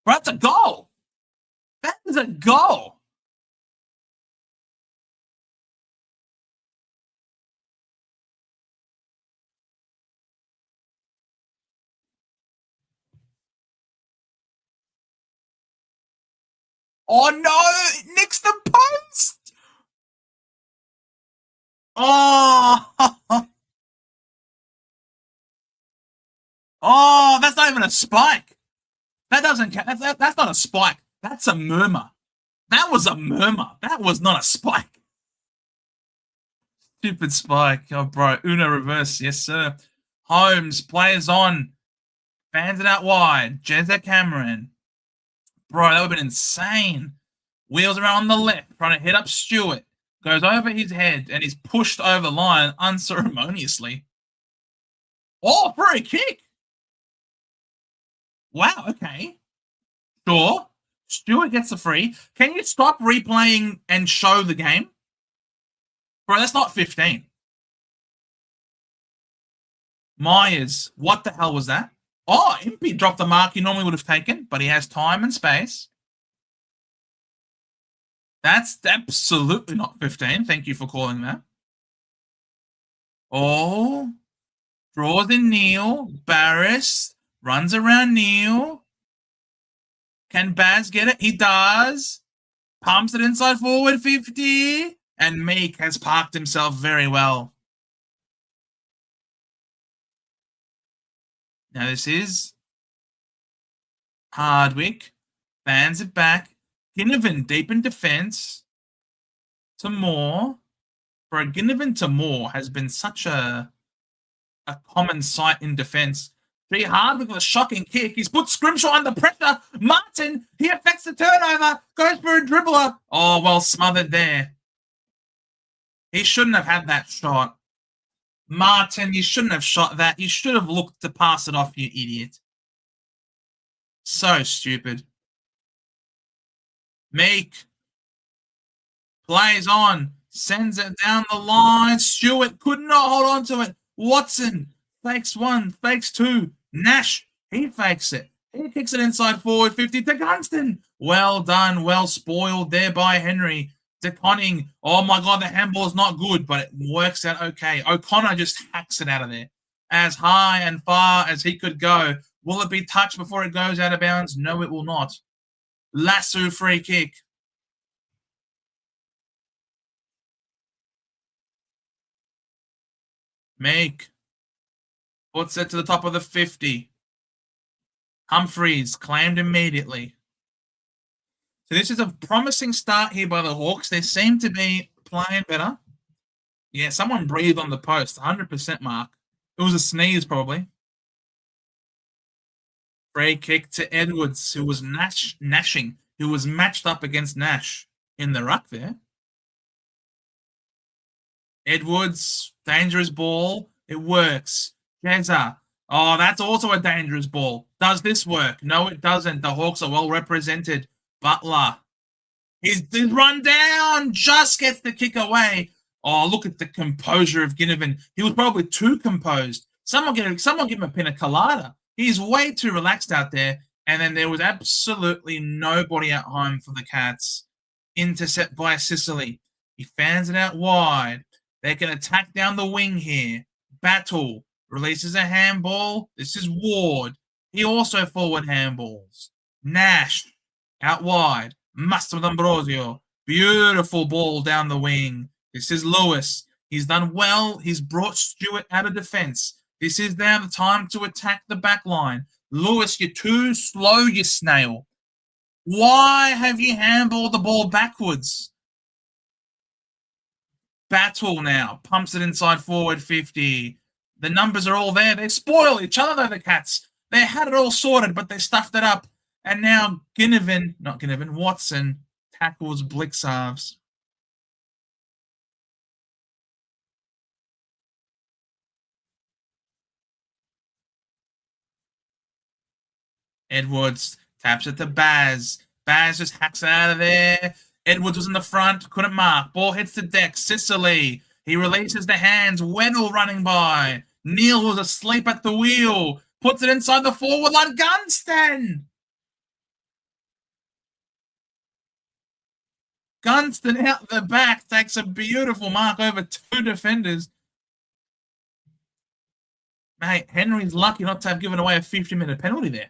Bro, that's a goal. That is a goal. Oh, no. Nicks the post. Oh. Oh, that's not even a spike. That doesn't count. That's not a spike. That's a murmur. That was a murmur. That was not a spike. Stupid spike. Oh, bro. Uno reverse. Yes, sir. Holmes plays on. Fans it out wide. Jezza Cameron. Bro, that would have been insane. Wheels around on the left, trying to hit up Stewart. Goes over his head, and he's pushed over the line unceremoniously. Oh, free kick. Wow, okay. Sure. Stewart gets the free. Can you stop replaying and show the game? Bro, that's not 15. Myers, what the hell was that? Oh, Impey dropped the mark he normally would have taken, but he has time and space. That's absolutely not 15. Thank you for calling that. Oh, draws in Neil. Barris runs around Neil. Can Baz get it? He does. Pumps it inside forward 50. And Meek has parked himself very well. Now this is Hardwick. Fans it back. Ginnivan deep in defence. To Moore. Bro, Ginnivan to Moore has been such a common sight in defence. G Hardwick with a shocking kick. He's put Scrimshaw under pressure. Martin, he affects the turnover. Goes for a dribbler. Oh, well smothered there. He shouldn't have had that shot. Martin, you shouldn't have shot that. You should have looked to pass it off, you idiot. So stupid. Meek plays on. Sends it down the line. Stewart could not hold on to it. Watson fakes one, fakes two. Nash, he fakes it. He kicks it inside forward 50 to Gunston. Well done, well spoiled there by Henry. DeConning, oh my God, the handball is not good, but it works out okay. O'Connor just hacks it out of there. As high and far as he could go. Will it be touched before it goes out of bounds? No, it will not. Lasso free kick. Meek puts it to the top of the 50. Humphreys claimed immediately. So this is a promising start here by the Hawks. They seem to be playing better. Yeah, someone breathed on the post. 100% Mark. It was a sneeze, probably. Free kick to Edwards, who was gnashing, who was matched up against Nash in the ruck there. Edwards, dangerous ball. It works. Jezza. Oh, that's also a dangerous ball. Does this work? No, it doesn't. The Hawks are well represented. Butler. He's run down. Just gets the kick away. Oh, look at the composure of Ginnivan. He was probably too composed. Someone give him a pina colada. He's way too relaxed out there. And then there was absolutely nobody at home for the Cats. Intercept by Sicily. He fans it out wide. They can attack down the wing here. Battle. Releases a handball. This is Ward. He also forward handballs. Nash. Out wide. Master D'Ambrosio. Beautiful ball down the wing. This is Lewis. He's done well. He's brought Stewart out of defence. This is now the time to attack the back line. Lewis, you're too slow, you snail. Why have you handballed the ball backwards? Battle now. Pumps it inside forward 50. The numbers are all there. They spoil each other, though, the Cats. They had it all sorted, but they stuffed it up. And now Watson tackles Blixarves. Edwards taps it to Baz. Baz just hacks it out of there. Edwards was in the front, couldn't mark. Ball hits the deck. Sicily. He releases the hands. Weddle running by. Neil was asleep at the wheel. Puts it inside the forward line. Gunston! Gunston out the back takes a beautiful mark over two defenders. Mate, Henry's lucky not to have given away a 50-minute penalty there.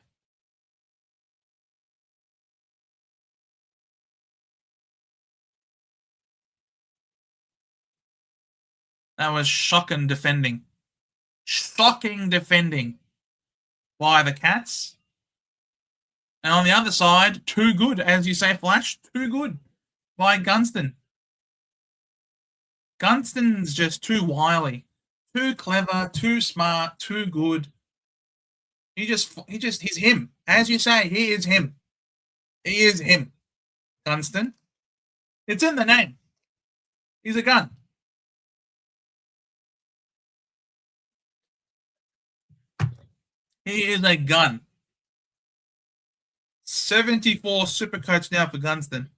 That was shocking defending. Shocking defending by the Cats. And on the other side, too good, as you say, Flash, too good by Gunston. Gunston's just too wily, too clever, too smart, too good. He's him. As you say, he is him. He is him. Gunston. It's in the name. He's a gun. He is a gun. 74 SuperCoach now for Gunston.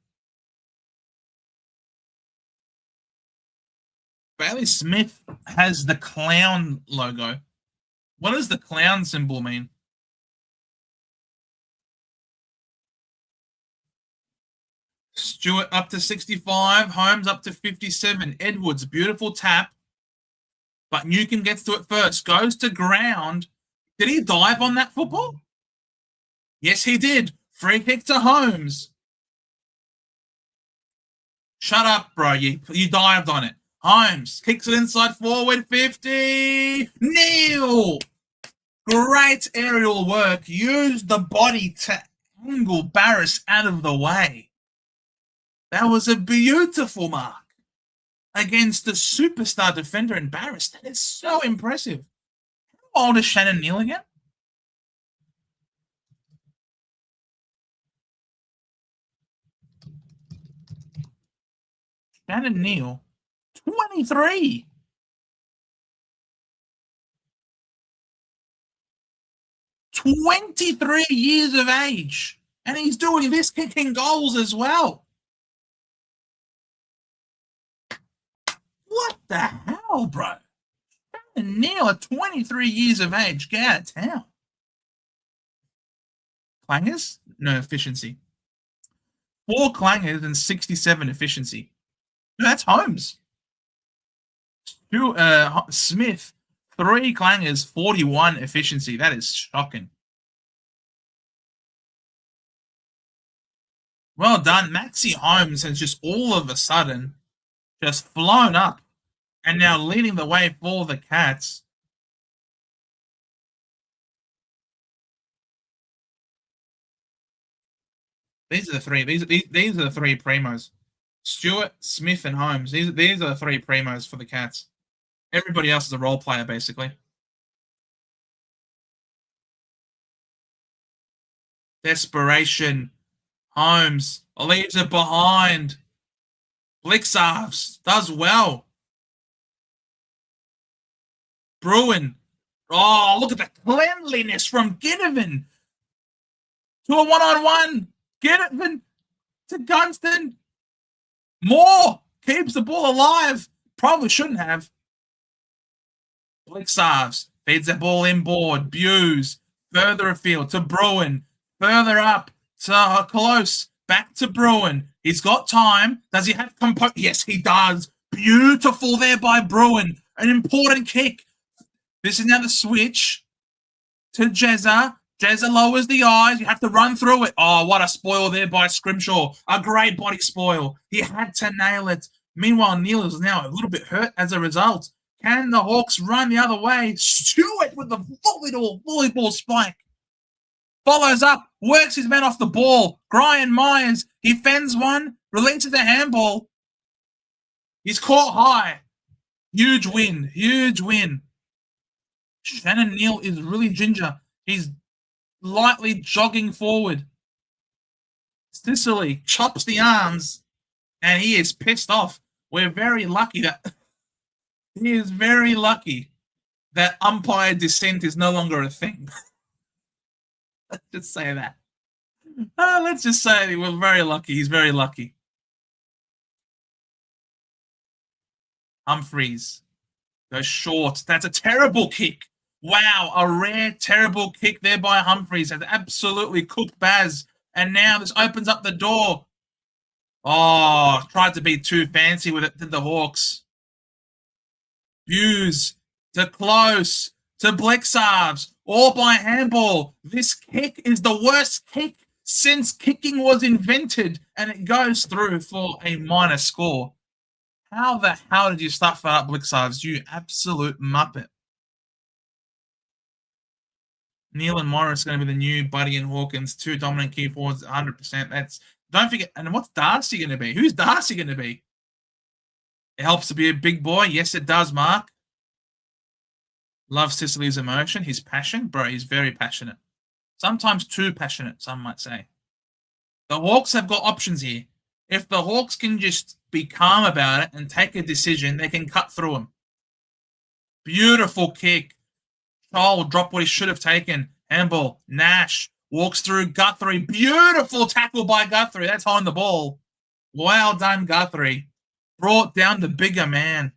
Bailey Smith has the clown logo. What does the clown symbol mean? Stewart up to 65. Holmes up to 57. Edwards, beautiful tap. But Newcomb gets to it first. Goes to ground. Did he dive on that football? Yes, he did. Free kick to Holmes. Shut up, bro. You dived on it. Holmes kicks it inside forward 50. Neil. Great aerial work. Used the body to angle Barris out of the way. That was a beautiful mark against the superstar defender in Barris. That is so impressive. How old is Shannon Neal again? Shannon Neal, 23. 23 years of age. And he's doing this, kicking goals as well. What the hell, bro? Shannon Neal at 23 years of age. Get out of town. Clangers? No efficiency. 4 clangers and 67 efficiency. No, that's Holmes. Smith, 3 clangers, 41 efficiency. That is shocking. Well done. Maxi Holmes has just all of a sudden just flown up and now leading the way for the Cats. These are the three. These are the 3 primos. Stewart, Smith, and Holmes. These are the 3 primos for the Cats. Everybody else is a role player, basically. Desperation. Holmes leaves it behind. Blixarves does well. Bruin. Oh, look at the cleanliness from Ginnivan. To a one-on-one. Ginnivan to Gunston. Moore keeps the ball alive. Probably shouldn't have. Blixarves feeds the ball inboard. Buse further afield to Bruin. Further up to Close. Back to Bruin. He's got time. Does he have composure? Yes, he does. Beautiful there by Bruin. An important kick. This is now the switch to Jezza. Jezza lowers the eyes. You have to run through it. Oh, what a spoil there by Scrimshaw. A great body spoil. He had to nail it. Meanwhile, Neil is now a little bit hurt as a result. Can the Hawks run the other way? Stewart with the volleyball spike. Follows up, works his man off the ball. Brian Myers, he fends one, relinquishes the handball. He's caught high. Huge win, huge win. Shannon Neal is really ginger. He's lightly jogging forward. Sicily chops the arms, and he is pissed off. We're very lucky that he is very lucky that umpire dissent is no longer a thing. Let's just say that. Let's just say we're very lucky. He's very lucky. Humphreys goes short. That's a terrible kick. Wow, a rare, terrible kick there by Humphreys. Has absolutely cooked Baz. And now this opens up the door. Oh, tried to be too fancy with it, did the Hawks. Hughes to Close to Blixarves. All by handball. This kick is the worst kick since kicking was invented. And it goes through for a minor score. How the hell did you stuff that up, Blixarves? You absolute muppet. Neil and Morris are going to be the new Buddy and Hawkins, two dominant key forwards, 100%. That's don't forget. And what's Darcy going to be? Who's Darcy going to be? It helps to be a big boy. Yes, it does, Mark. Love Sicily's emotion, his passion. Bro, he's very passionate. Sometimes too passionate, some might say. The Hawks have got options here. If the Hawks can just be calm about it and take a decision, they can cut through them. Beautiful kick. Scholl dropped what he should have taken. Handball. Nash walks through Guthrie. Beautiful tackle by Guthrie. That's on the ball. Well done, Guthrie. Brought down the bigger man.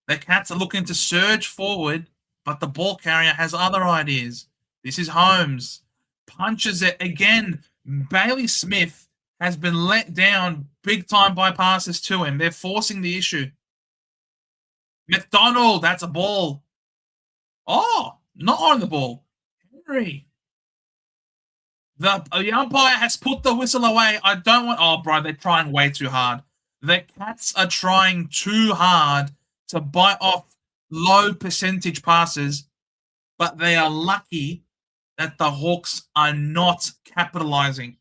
The Cats are looking to surge forward, but the ball carrier has other ideas. This is Holmes. Punches it again. Bailey Smith has been let down big time by passes to him. They're forcing the issue. McDonald, that's a ball. Oh, not on the ball. Henry. The umpire has put the whistle away. I don't want... Oh, bro, they're trying way too hard. The Cats are trying too hard to bite off low percentage passes, but they are lucky that the Hawks are not capitalizing.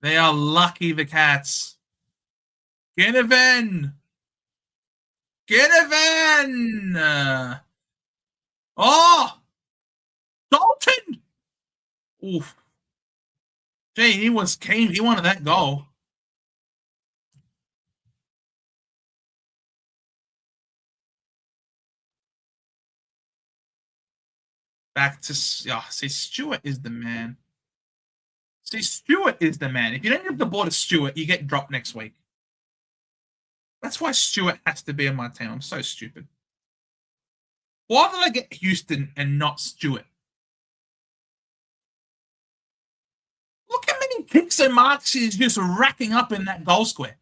They are lucky, the Cats. Ginnivan! Ginnivan! Oh! Dalton! Oof. Gee, he was keen. He wanted that goal. Back to... Oh, see, Stewart is the man. See, Stewart is the man. If you don't give the ball to Stewart, you get dropped next week. That's why Stewart has to be in my team. I'm so stupid. Why did I get Houston and not Stewart? Look how many kicks and marks he's just racking up in that goal square.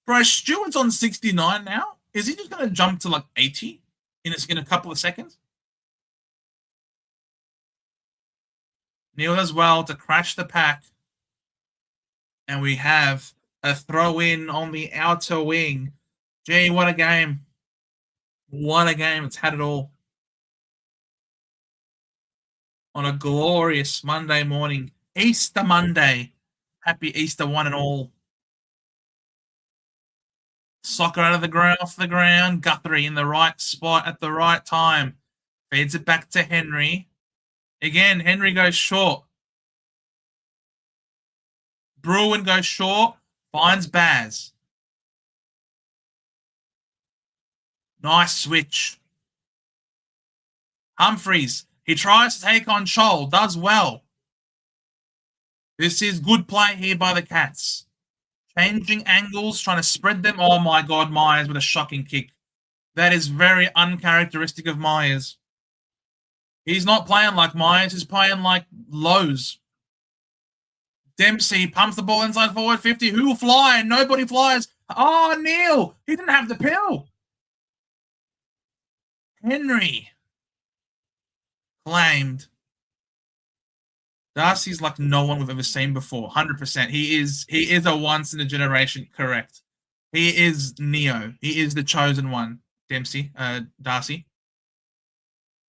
Bro, Stewart's on 69 now. Is he just going to jump to like 80 in a couple of seconds? Neil as well to crash the pack. And we have a throw in on the outer wing. Gee, what a game. What a game. It's had it all. On a glorious Monday morning. Easter Monday. Happy Easter, one and all. Soccer out of the ground, off the ground. Guthrie in the right spot at the right time. Feeds it back to Henry. Again, Henry goes short. Bruin goes short. Finds Baz. Nice switch. Humphreys. He tries to take on Chol. Does well. This is good play here by the Cats. Changing angles, trying to spread them. Oh my God, Myers with a shocking kick. That is very uncharacteristic of Myers. He's not playing like Myers. He's playing like Lowe's. Dempsey pumps the ball inside forward 50. Who will fly? Nobody flies. Oh, Neil. He didn't have the pill. Henry. Claimed. Darcy's like no one we've ever seen before. 100%. He is a once in a generation. Correct. He is Neo. He is the chosen one. Dempsey. Darcy.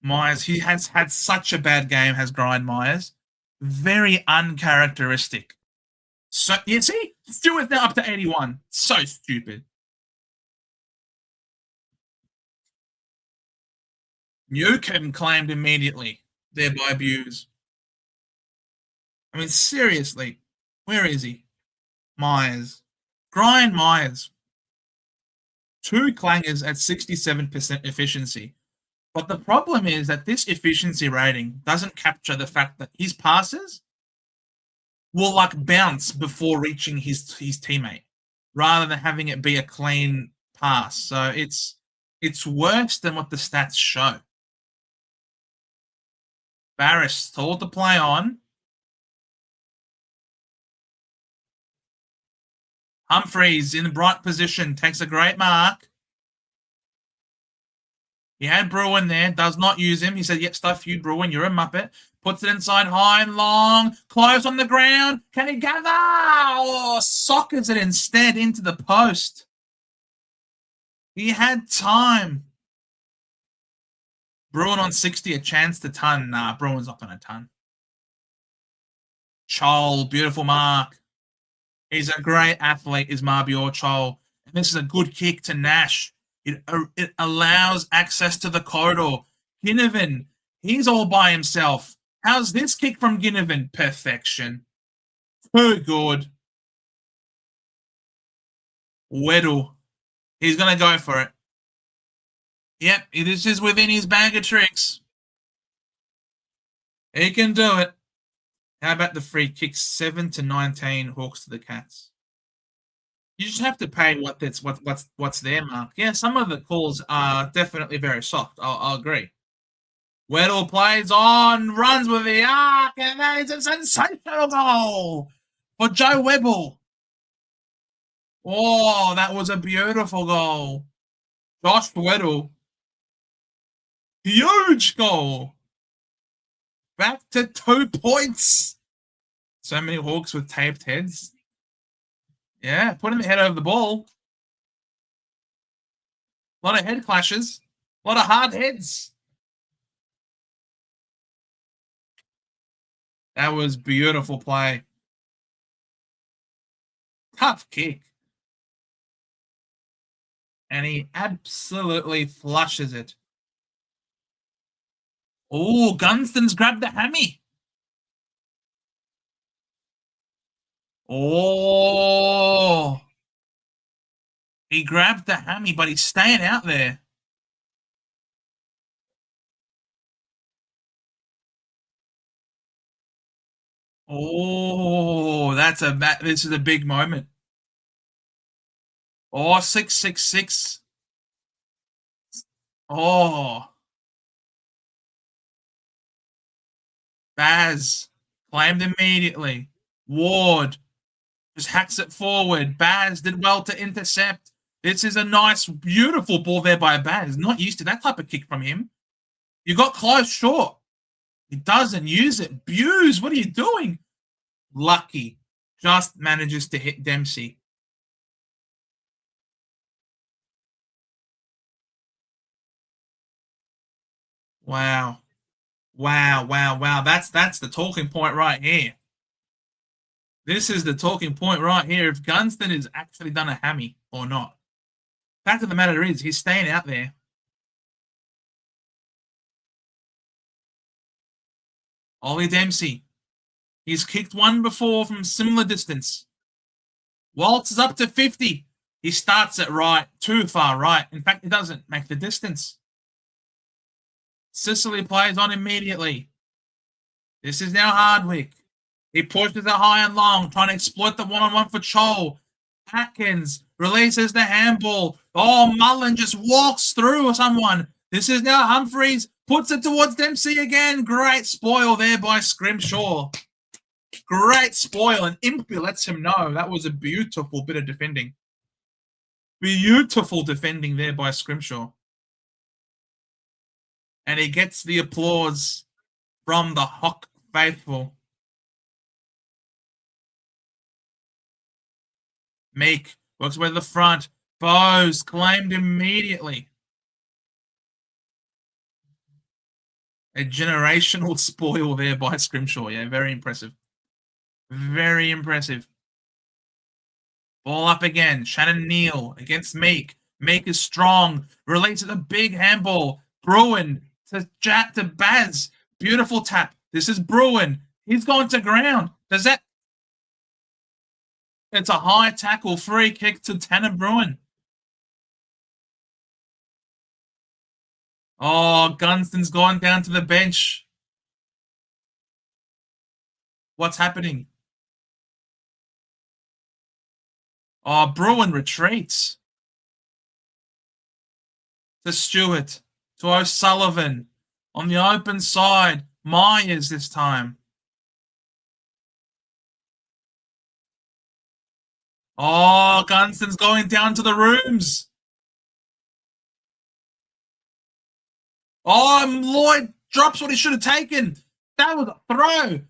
Myers. He has had such a bad game. Has Grind Myers. Very uncharacteristic. So you see, Stewart's now up to 81. So stupid. Newcomb claimed immediately, thereby abused. I mean, seriously, where is he? Myers. Grind Myers. 2 clangers at 67% efficiency. But the problem is that this efficiency rating doesn't capture the fact that his passes will like bounce before reaching his teammate, rather than having it be a clean pass. So it's worse than what the stats show. Barris told to play on. Humphreys in the bright position, takes a great mark. He had Bruin there, does not use him. He said, yep, stuff you, Bruin, you're a muppet. Puts it inside high and long, close on the ground. Can he gather? Oh, sockets it instead into the post. He had time. Bruin on 60, a chance to ton. Nah, Bruin's not going to ton. Chol, beautiful mark. He's a great athlete, is Marbior Chol. And this is a good kick to Nash. It allows access to the corridor. Ginnivan, he's all by himself. How's this kick from Ginnivan? Perfection. Too good. Weddle. He's going to go for it. Yep, this is within his bag of tricks. He can do it. How about the free kick? 7-19 Hawks to the Cats. You just have to pay what's there, Mark. Yeah, some of the calls are definitely very soft. I'll agree. Weddle plays on, runs with the arc, and that is a sensational goal for Joe Webble. Oh, that was a beautiful goal. Josh Weddle. Huge goal. Back to 2 points. So many Hawks with taped heads. Yeah, putting the head over the ball. A lot of head clashes. A lot of hard heads. That was beautiful play. Tough kick. And he absolutely flushes it. Oh, Gunston's grabbed the hammy. Oh. He grabbed the hammy, but he's staying out there. Oh, this is a big moment. Oh, 666. Oh. Baz claimed immediately. Ward just hacks it forward. Baz did well to intercept. This is a nice, beautiful ball there by Baz. Not used to that type of kick from him. You got close short. He doesn't use it. Buse, what are you doing? Lucky. Just manages to hit Dempsey. Wow. Wow. That's the talking point right here. This is the talking point right here. If Gunston has actually done a hammy or not. Fact of the matter is, he's staying out there. Ollie Dempsey. He's kicked one before from similar distance. Waltz is up to 50. He starts it right, too far right. In fact, he doesn't make the distance. Sicily plays on immediately. This is now Hardwick. He pushes it high and long, trying to exploit the one-on-one for Chol. Atkins releases the handball. Oh, Mullen just walks through someone. This is now Humphreys. Puts it towards Dempsey again. Great spoil there by Scrimshaw. Great spoil. And Impey lets him know that was a beautiful bit of defending. Beautiful defending there by Scrimshaw. And he gets the applause from the Hawk faithful. Meek works with the front. Bose claimed immediately. A generational spoil there by Scrimshaw. Yeah, very impressive. Very impressive. Ball up again. Shannon Neal against Meek. Meek is strong. Releases a big handball. Bruin to Baz. Beautiful tap. This is Bruin. He's gone to ground. Does that... It's a high tackle, free kick to Tanner Bruin. Oh, Gunston's gone down to the bench. What's happening? Oh, Bruin retreats. To Stewart. To O'Sullivan. On the open side. Myers this time. Oh, Gunston's going down to the rooms. Oh, Lloyd drops what he should have taken. That was a throw.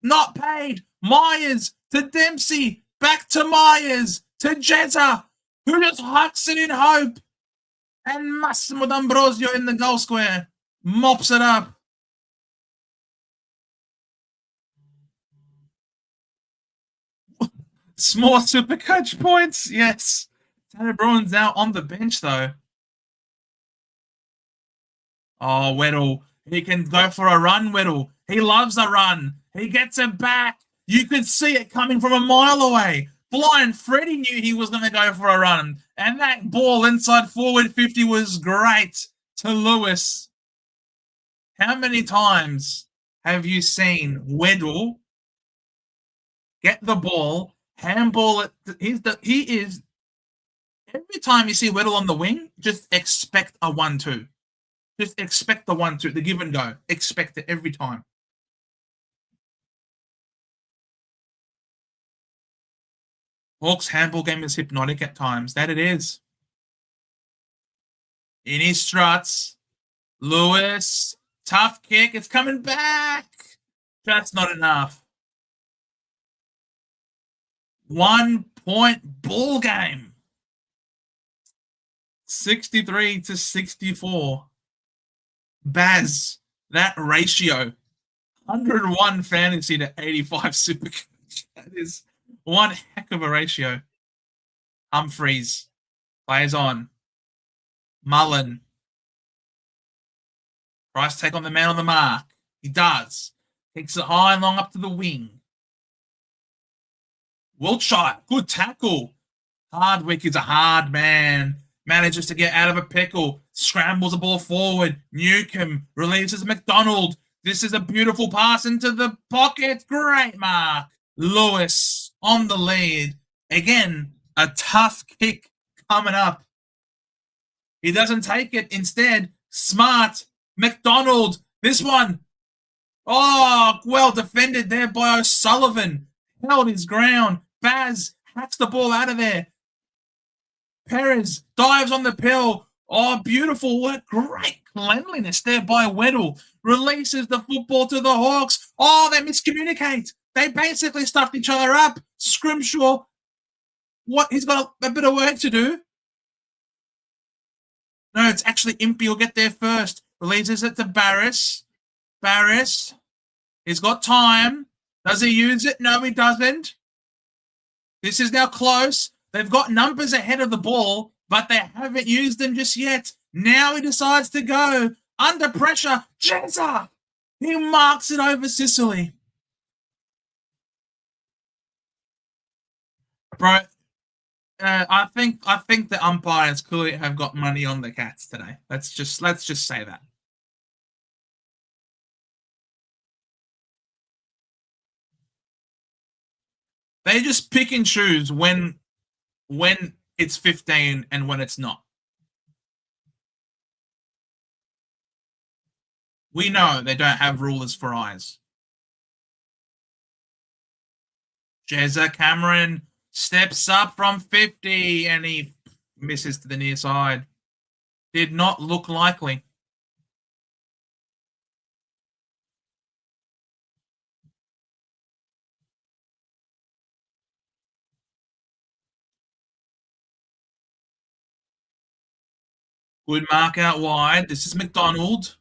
Not paid. Myers to Dempsey. Back to Myers. To Jetta, who just hucks it in hope. And Massimo D'Ambrosio in the goal square. Mops it up. Small SuperCoach points, yes. Tanner Bruin's now on the bench, though. Oh, Weddle. He can go for a run, Weddle. He loves a run. He gets it back. You could see it coming from a mile away. Blind Freddie knew he was going to go for a run. And that ball inside forward 50 was great to Lewis. How many times have you seen Weddle get the ball, handball it? He is... Every time you see Weddle on the wing, just expect a 1-2. Just expect the 1-2, the give and go. Expect it every time. Hawks' handball game is hypnotic at times. That it is. In his struts. Lewis. Tough kick. It's coming back. That's not enough. 1 point ball game. 63-64. Baz, that ratio. 101 fantasy to 85 SuperCoach. That is one heck of a ratio. Humphreys plays on. Mullen tries to take on the man on the mark. He does. Takes it high and long up to the wing. Wiltshire, good tackle. Hardwick is a hard man. Manages to get out of a pickle. Scrambles the ball forward. Newcomb releases McDonald. This is a beautiful pass into the pocket. Great mark. Lewis on the lead. Again, a tough kick coming up. He doesn't take it. Instead, Smart. McDonald. This one. Oh, well defended there by O'Sullivan. Held his ground. Baz hacks the ball out of there. Perez dives on the pill. Oh, beautiful work. Great cleanliness there by Weddle. Releases the football to the Hawks. Oh, they miscommunicate. They basically stuffed each other up. Scrimshaw, what? He's got a bit of work to do. No, it's actually Impey will get there first. Releases it to Barris. Barris, he's got time. Does he use it? No, he doesn't. This is now close. They've got numbers ahead of the ball, but they haven't used them just yet. Now he decides to go. Under pressure, Jezza! He marks it over Sicily. Bro, I think the umpires clearly have got money on the Cats today. Let's just say that. They just pick and choose when it's 15 and when it's not. We know they don't have rulers for eyes. Jezza Cameron steps up from 50 and he misses to the near side. Did not look likely. Good mark out wide. This is McDonald.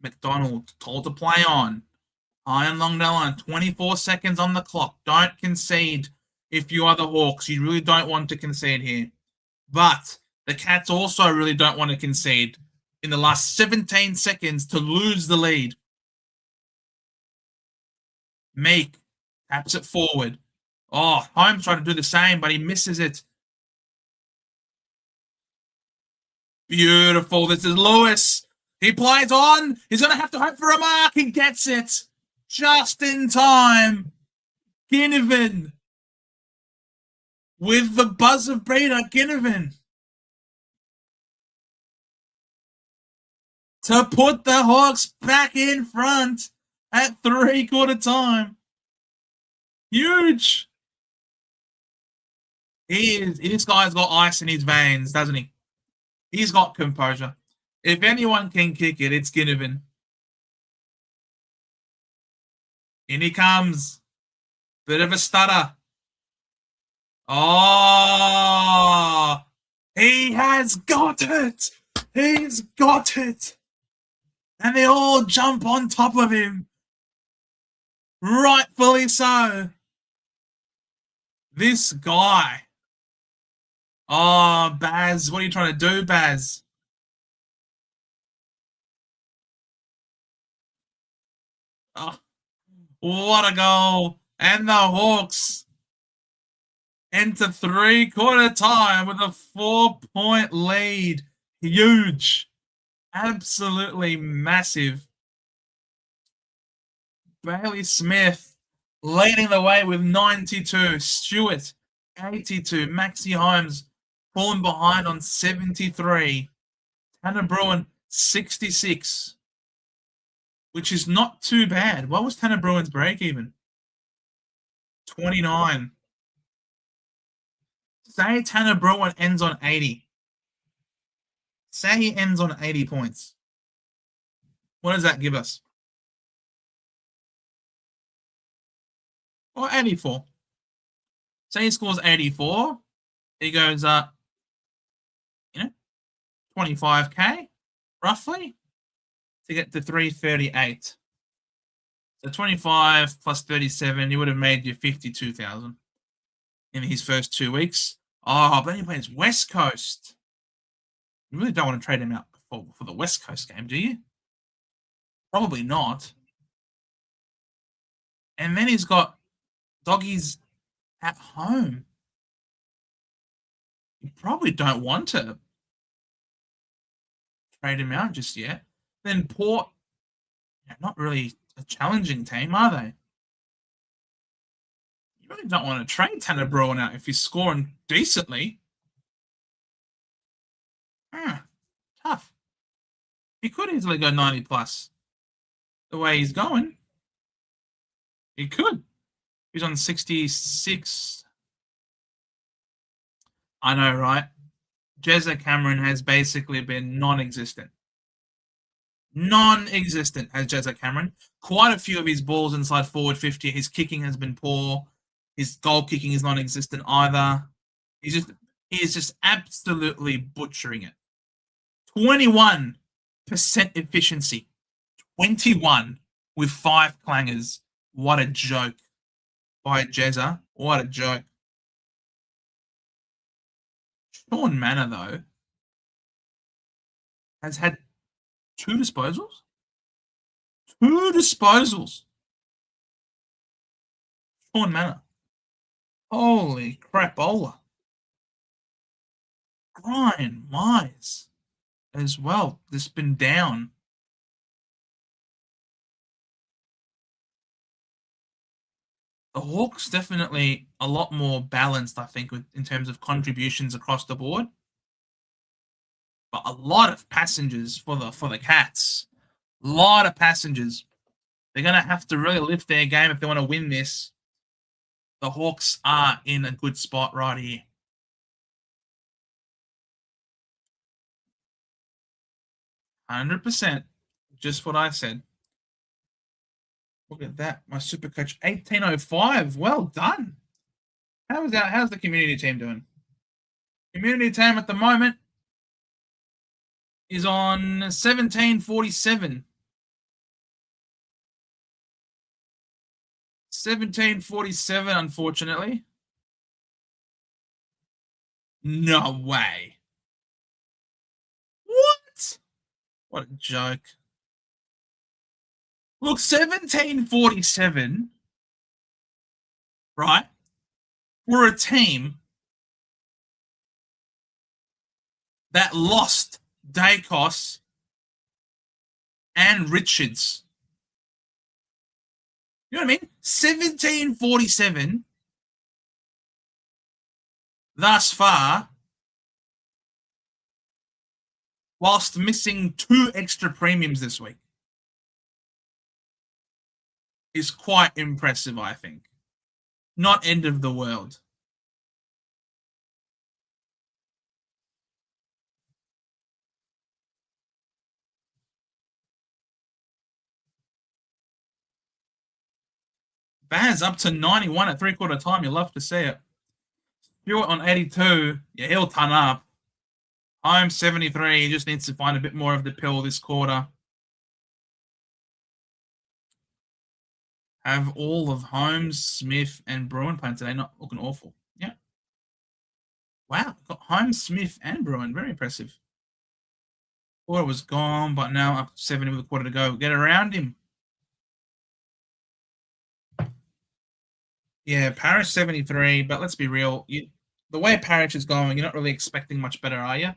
McDonald told to play on. High and long down line. 24 seconds on the clock. Don't concede if you are the Hawks. You really don't want to concede here. But the Cats also really don't want to concede in the last 17 seconds to lose the lead. Meek taps it forward. Oh, Holmes trying to do the same, but he misses it. Beautiful. This is Lewis. He plays on. He's going to have to hope for a mark. He gets it just in time. Ginnivan with the buzzer beater. Ginnivan to put the Hawks back in front at 3/4 time. Huge. This guy's got ice in his veins, doesn't he? He's got composure. If anyone can kick it, it's Ginnivan. In he comes. Bit of a stutter. Oh, he has got it. He's got it. And they all jump on top of him. Rightfully so. This guy. Oh, Baz, what are you trying to do, Baz? Oh, what a goal. And the Hawks enter 3/4 time with a 4-point lead. Huge. Absolutely massive. Bailey Smith leading the way with 92. Stewart, 82. Maxi Holmes falling behind on 73. Tanner Bruin, 66. Which is not too bad. What was Tanner Bruin's break even? 29. Say Tanner Bruin ends on 80. Say he ends on 80 points. What does that give us? Or 84. Say he scores 84. He goes up, 25K, roughly, to get to 338. So 25 plus 37, he would have made you 52,000 in his first 2 weeks. Oh, but he plays West Coast. You really don't want to trade him out for the West Coast game, do you? Probably not. And then he's got doggies at home. You probably don't want to trade him out just yet. Then Port, not really a challenging team, are they? You really don't want to trade Tanner Bruin out if he's scoring decently. Tough. He could easily go 90 plus. The way he's going. He could. He's on 66. I know, right? Jezza Cameron has basically been non-existent. Non-existent has Jezza Cameron. Quite a few of his balls inside forward 50. His kicking has been poor. His goal kicking is non-existent either. He is just absolutely butchering it. 21% efficiency. 21. with 5 clangers. What a joke by Jezza. What a joke. Sean Manor, though, has had 2 disposals. 2 disposals. Sean Manor. Holy crapola. Brian Myers as well. This been down. The Hawks definitely a lot more balanced, I think, in terms of contributions across the board. But a lot of passengers for the Cats. A lot of passengers. They're going to have to really lift their game if they want to win this. The Hawks are in a good spot right here. %. Just what I said. Look at that. My SuperCoach 1805. Well done. How's the community team doing? Community team at the moment is on 1747. 1747, unfortunately. No way. What? What a joke. Look, 1747, right, for a team that lost Dacos and Richards. You know what I mean? 1747 thus far, whilst missing 2 extra premiums this week, is quite impressive, I think. Not end of the world. Baz up to 91 at 3/4 time. You love to see it. Stewart on 82. Yeah, he'll ton up. Holmes 73. He just needs to find a bit more of the pill this quarter. Have all of Holmes, Smith, and Bruin playing today. Not looking awful. Yeah. Wow. Got Holmes, Smith, and Bruin. Very impressive. Quarter was gone, but now up 70 with a quarter to go. Get around him. Yeah, Parrish 73, but let's be real. The way Parrish is going, you're not really expecting much better, are you?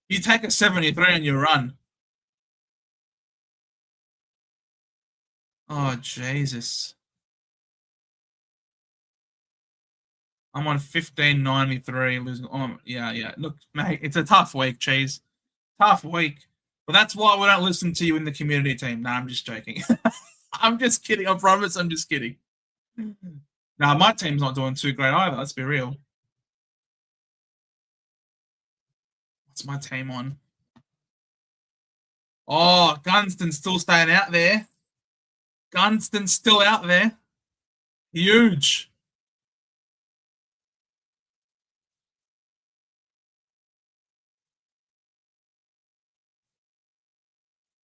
You take a 73 and you run. Oh, Jesus. I'm on 1593, losing. Oh, yeah. Look, mate, it's a tough week, Cheese. Tough week. But that's why we don't listen to you in the community team. Nah, I'm just joking. I'm just kidding. I promise I'm just kidding. Nah, my team's not doing too great either. Let's be real. What's my team on? Oh, Gunston's still staying out there. Gunston's still out there. Huge.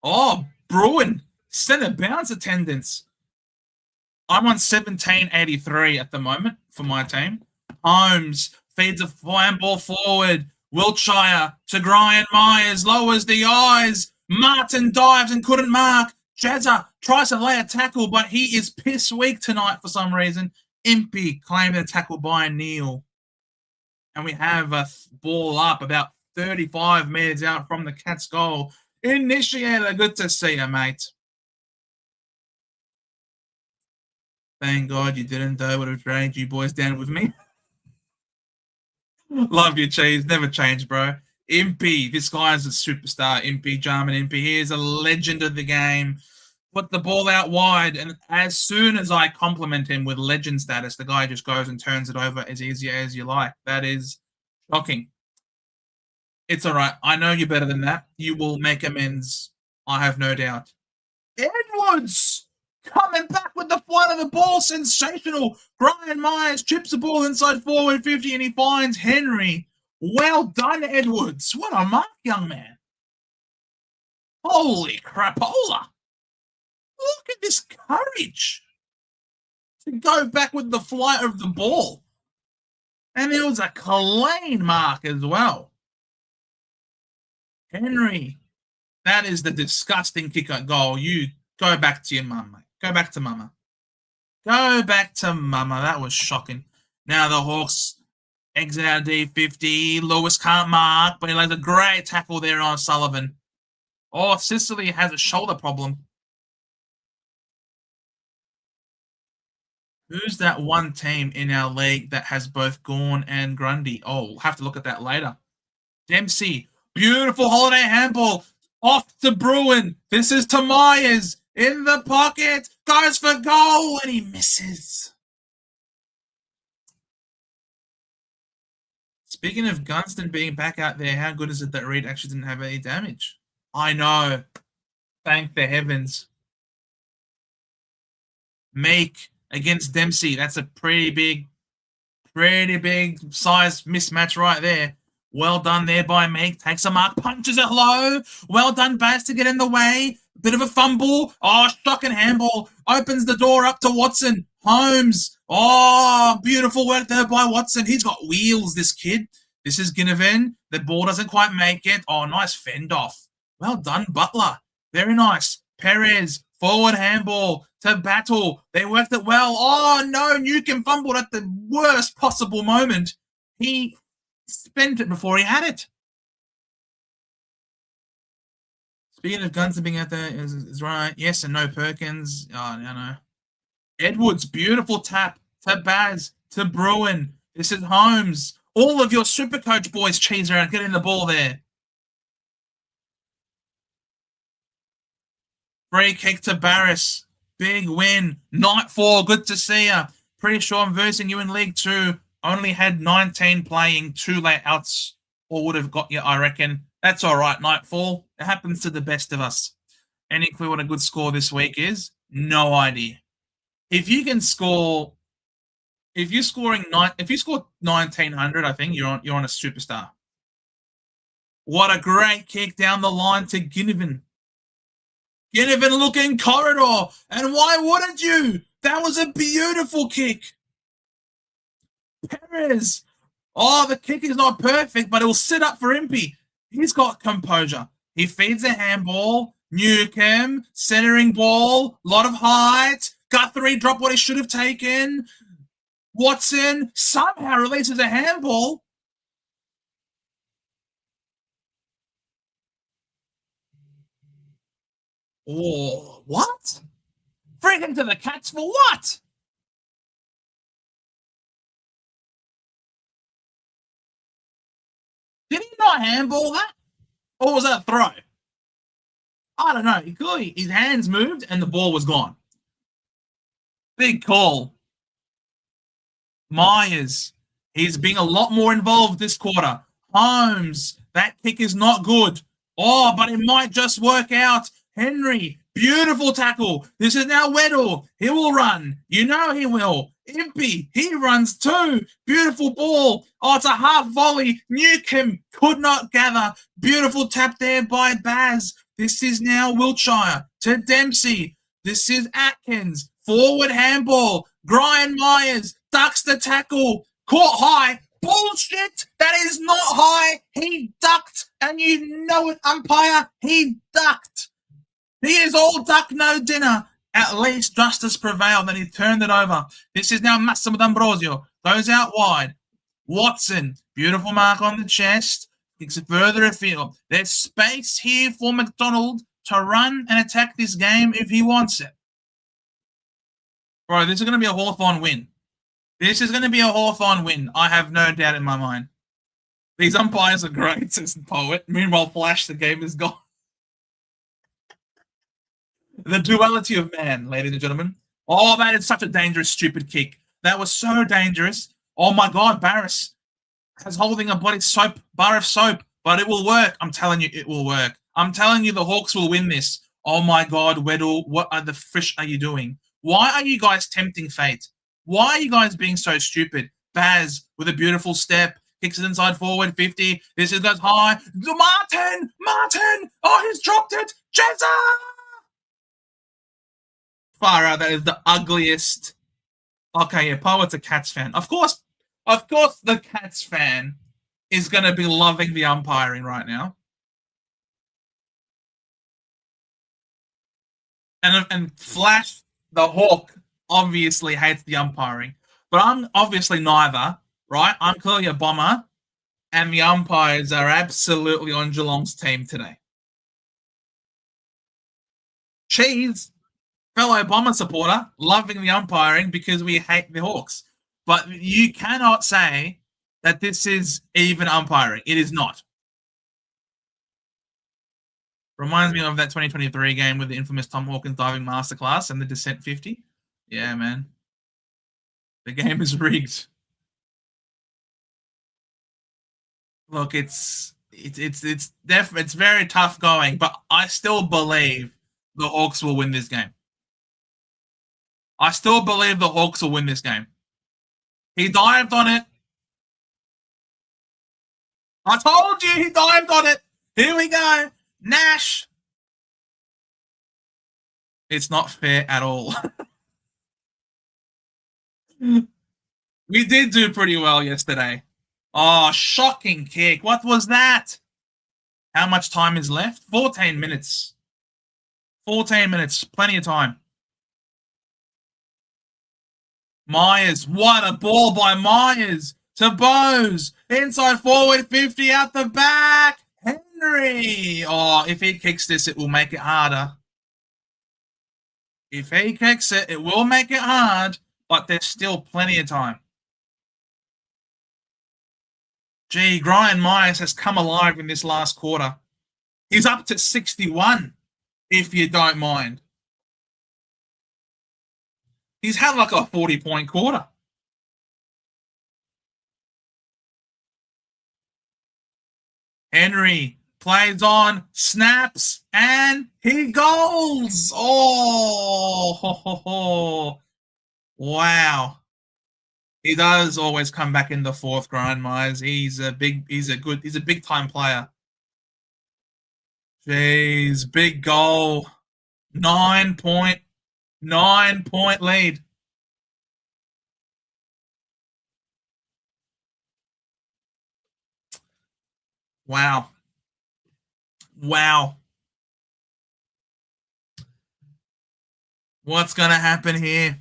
Oh, Bruin. Centre bounce attendance. I'm on 1783 at the moment for my team. Holmes feeds a fine ball forward. Wiltshire to Brian Myers. Lowers the eyes. Martin dives and couldn't mark. Jazza tries to lay a tackle, but he is piss weak tonight for some reason. Impey claimed a tackle by Neil. And we have a ball up about 35 metres out from the Cats' goal. Initiator, good to see you, mate. Thank God you didn't, though. Would have dragged you boys down with me. Love you, Cheese. Never change, bro. Impey, this guy is a superstar. Impey, Jarman Impey. He is a legend of the game. Put the ball out wide, and as soon as I compliment him with legend status, the guy just goes and turns it over as easy as you like. That is shocking. It's all right. I know you're better than that. You will make amends. I have no doubt. Edwards coming back with the flight of the ball. Sensational. Brian Myers chips the ball inside forward 50 and he finds Henry. Well done, Edwards. What a mark, young man. Holy crapola. Look at this courage to go back with the flight of the ball. And it was a clean mark as well. Henry, that is the disgusting kick-out goal. You go back to your mum, mate. Go back to mama. Go back to mama. That was shocking. Now the Hawks exit out of D50. Lewis can't mark, but he lays a great tackle there on Sullivan. Oh, Sicily has a shoulder problem. Who's that one team in our league that has both Gawn and Grundy? Oh, we'll have to look at that later. Dempsey, beautiful holiday handball. Off to Bruin. This is to Myers. In the pocket. Goes for goal, and he misses. Speaking of Gunston being back out there, how good is it that Reed actually didn't have any damage? I know. Thank the heavens. Meek against Dempsey. That's a pretty big size mismatch right there. Well done there by Meek. Takes a mark, punches it low. Well done, Baz, to get in the way. Bit of a fumble. Oh, shocking handball. Opens the door up to Watson. Holmes. Oh, beautiful work there by Watson. He's got wheels, this kid. This is Ginnivan. The ball doesn't quite make it. Oh, nice fend off. Well done, Butler. Very nice. Perez. Forward handball to Battle. They worked it well. Oh, no. Newcomb fumbled at the worst possible moment. He spent it before he had it. Speaking of Gunston being out there, is right. Yes, and no Perkins. Oh, no. Edwards, beautiful tap to Baz, to Bruin. This is Holmes. All of your SuperCoach boys cheese around, getting the ball there. Free kick to Barris. Big win. Night 4, good to see you. Pretty sure I'm versing you in League 2. Only had 19 playing, 2 late outs, or would have got you, I reckon. That's all right, Nightfall. It happens to the best of us. Any clue what a good score this week is? No idea. If you can score, if you score 1900, I think you're on a superstar. What a great kick down the line to Ginnivan. Ginnivan looking corridor, and why wouldn't you? That was a beautiful kick. Perez. Oh, the kick is not perfect, but it will sit up for Impey. He's got composure. He feeds a handball. Newcomb, centering ball, lot of height. Guthrie dropped what he should have taken. Watson somehow releases a handball. Oh, what? Free him to the Cats for what? Did he not handball that? Or was that a throw? I don't know. His hands moved and the ball was gone. Big call. Myers. He's being a lot more involved this quarter. Holmes. That kick is not good. Oh, but it might just work out. Henry. Beautiful tackle. This is now Weddle. He will run. You know he will. Impey, he runs too. Beautiful ball. Oh, it's a half volley. Newcomb could not gather. Beautiful tap there by Baz. This is now Wiltshire to Dempsey. This is Atkins. Forward handball. Brian Myers ducks the tackle. Caught high. Bullshit. That is not high. He ducked. And you know it, umpire. He ducked. He is all duck, no dinner. At least justice prevailed, and he turned it over. This is now Massimo D'Ambrosio. Goes out wide. Watson, beautiful mark on the chest. Kicks it further afield. There's space here for McDonald to run and attack this game if he wants it. Bro, this is going to be a Hawthorn win. This is going to be a Hawthorn win. I have no doubt in my mind. These umpires are great, says the poet. Meanwhile, Flash, the game is gone. The duality of man, ladies and gentlemen. Oh, that is such a dangerous, stupid kick. That was so dangerous. Oh my God, Barris has holding a bloody bar of soap, but it will work. I'm telling you, it will work. I'm telling you, the Hawks will win this. Oh my God, Weddle, what are the frish are you doing? Why are you guys tempting fate? Why are you guys being so stupid? Baz with a beautiful step, kicks it inside forward, 50. This is goes high. Martin! Oh, he's dropped it. Jezza! far out. That is the ugliest. Okay, yeah, Poet's a Cats fan. Of course, the Cats fan is going to be loving the umpiring right now. And Flash, the Hawk, obviously hates the umpiring. But I'm obviously neither, right? I'm clearly a Bomber, and the umpires are absolutely on Geelong's team today. Cheese, fellow Bomber supporter, loving the umpiring because we hate the Hawks. But you cannot say that this is even umpiring. It is not. Reminds me of that 2023 game with the infamous Tom Hawkins diving masterclass and the Descent 50. Yeah, man. The game is rigged. Look, it's very tough going, but I still believe the Hawks will win this game. I still believe the Hawks will win this game. He dived on it. I told you he dived on it. Here we go. Nash. It's not fair at all. We did do pretty well yesterday. Oh, shocking kick. What was that? How much time is left? 14 minutes. 14 minutes. Plenty of time. Myers. What a ball by Myers. To Bose. Inside forward 50 out the back. Henry. Oh, if he kicks this, it will make it harder. If he kicks it, it will make it hard, but there's still plenty of time. Gee, Brian Myers has come alive in this last quarter. He's up to 61, if you don't mind. He's had like a 40-point quarter. Henry plays on, snaps, and he goals. Oh, ho, ho, ho. Wow. He does always come back in the fourth, Grind Myers. He's a big time player. Jeez, big goal. 9-point lead. Wow. What's going to happen here?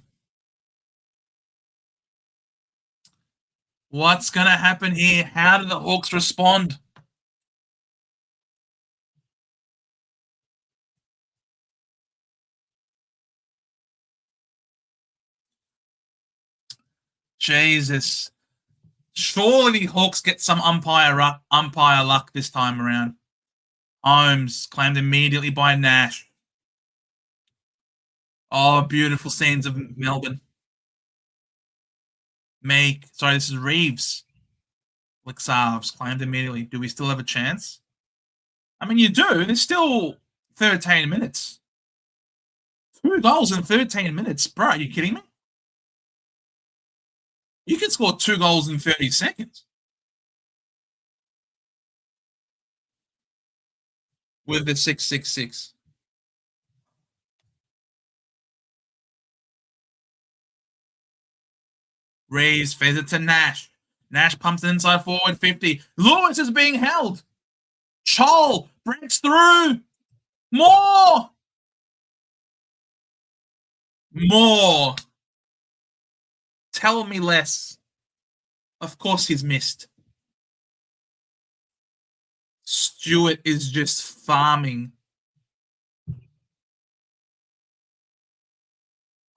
What's going to happen here? How do the Hawks respond? Jesus. Surely the Hawks get some umpire luck this time around. Holmes claimed immediately by Nash. Oh, beautiful scenes of Melbourne. This is Reeves. Lixarves claimed immediately. Do we still have a chance? I mean, you do. There's still 13 minutes. 2 goals in 13 minutes. Bro, are you kidding me? You can score 2 goals in 30 seconds. With the 666. Reeves fades it to Nash. Nash pumps it inside forward 50. Lewis is being held. Chol breaks through. More. Tell me less. Of course he's missed. Stewart is just farming.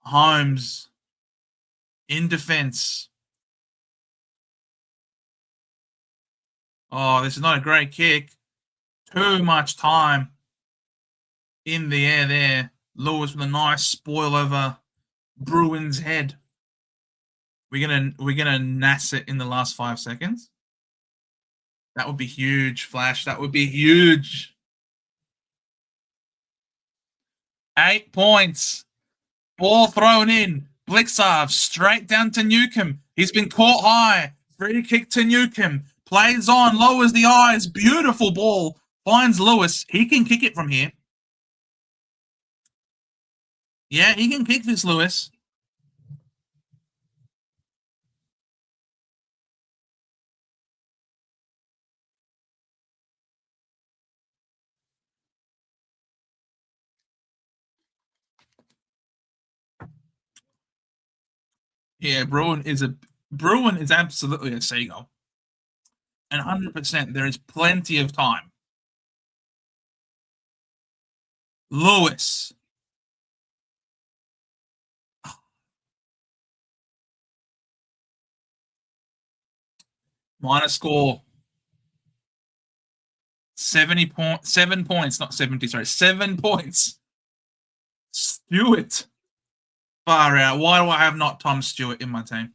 Holmes in defense. Oh, this is not a great kick. Too much time in the air there. Lewis with a nice spoil over Bruin's head. We're gonna nass it in the last 5 seconds. That would be huge, Flash. That would be huge. 8 points. Ball thrown in. Blixarv straight down to Newcomb. He's been caught high. Free kick to Newcomb. Plays on, lowers the eyes. Beautiful ball. Finds Lewis. He can kick it from here. Yeah, he can kick this, Lewis. Yeah, Bruin is absolutely a seagull. And 100%, there is plenty of time. Lewis. Minor score. 7 points, not 70, sorry, 7 points. Stewart. Far out. Why do I have not Tom Stewart in my team?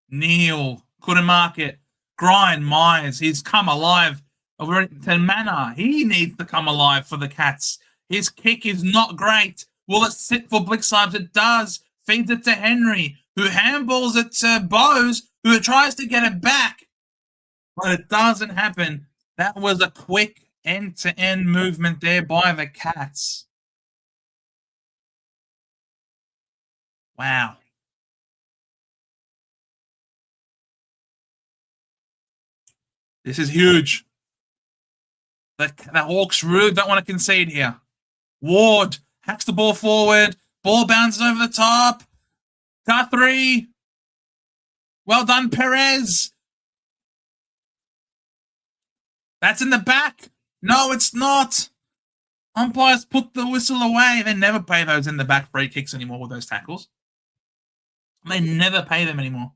Neil. Couldn't mark it. Grind. Myers. He's come alive. Manor. He needs to come alive for the Cats. His kick is not great. Will it sit for Blicksarves? It does. Feeds it to Henry, who handballs it to Bose, who tries to get it back. But it doesn't happen. That was a quick end-to-end movement there by the Cats. Wow. This is huge. The Hawks really don't want to concede here. Ward hacks the ball forward. Ball bounces over the top. Guthrie. Well done, Perez. That's in the back. No, it's not. Umpires put the whistle away. They never pay those in the back free kicks anymore with those tackles. They never pay them anymore.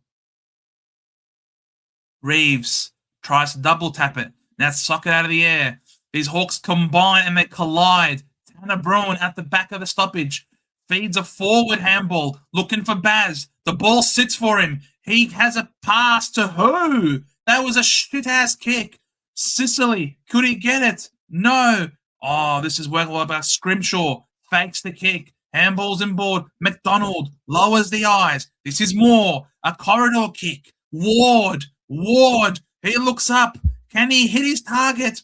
Reeves tries to double tap it. Now sock it out of the air. These Hawks combine and they collide. Tanner Bruin at the back of the stoppage. Feeds a forward handball. Looking for Baz. The ball sits for him. He has a pass to who? That was a shit-ass kick. Sicily. Could he get it? No. Oh, this is working all about Scrimshaw. Fakes the kick. Handballs inboard. McDonald lowers the eyes. This is more. A corridor kick. Ward. He looks up. Can he hit his target?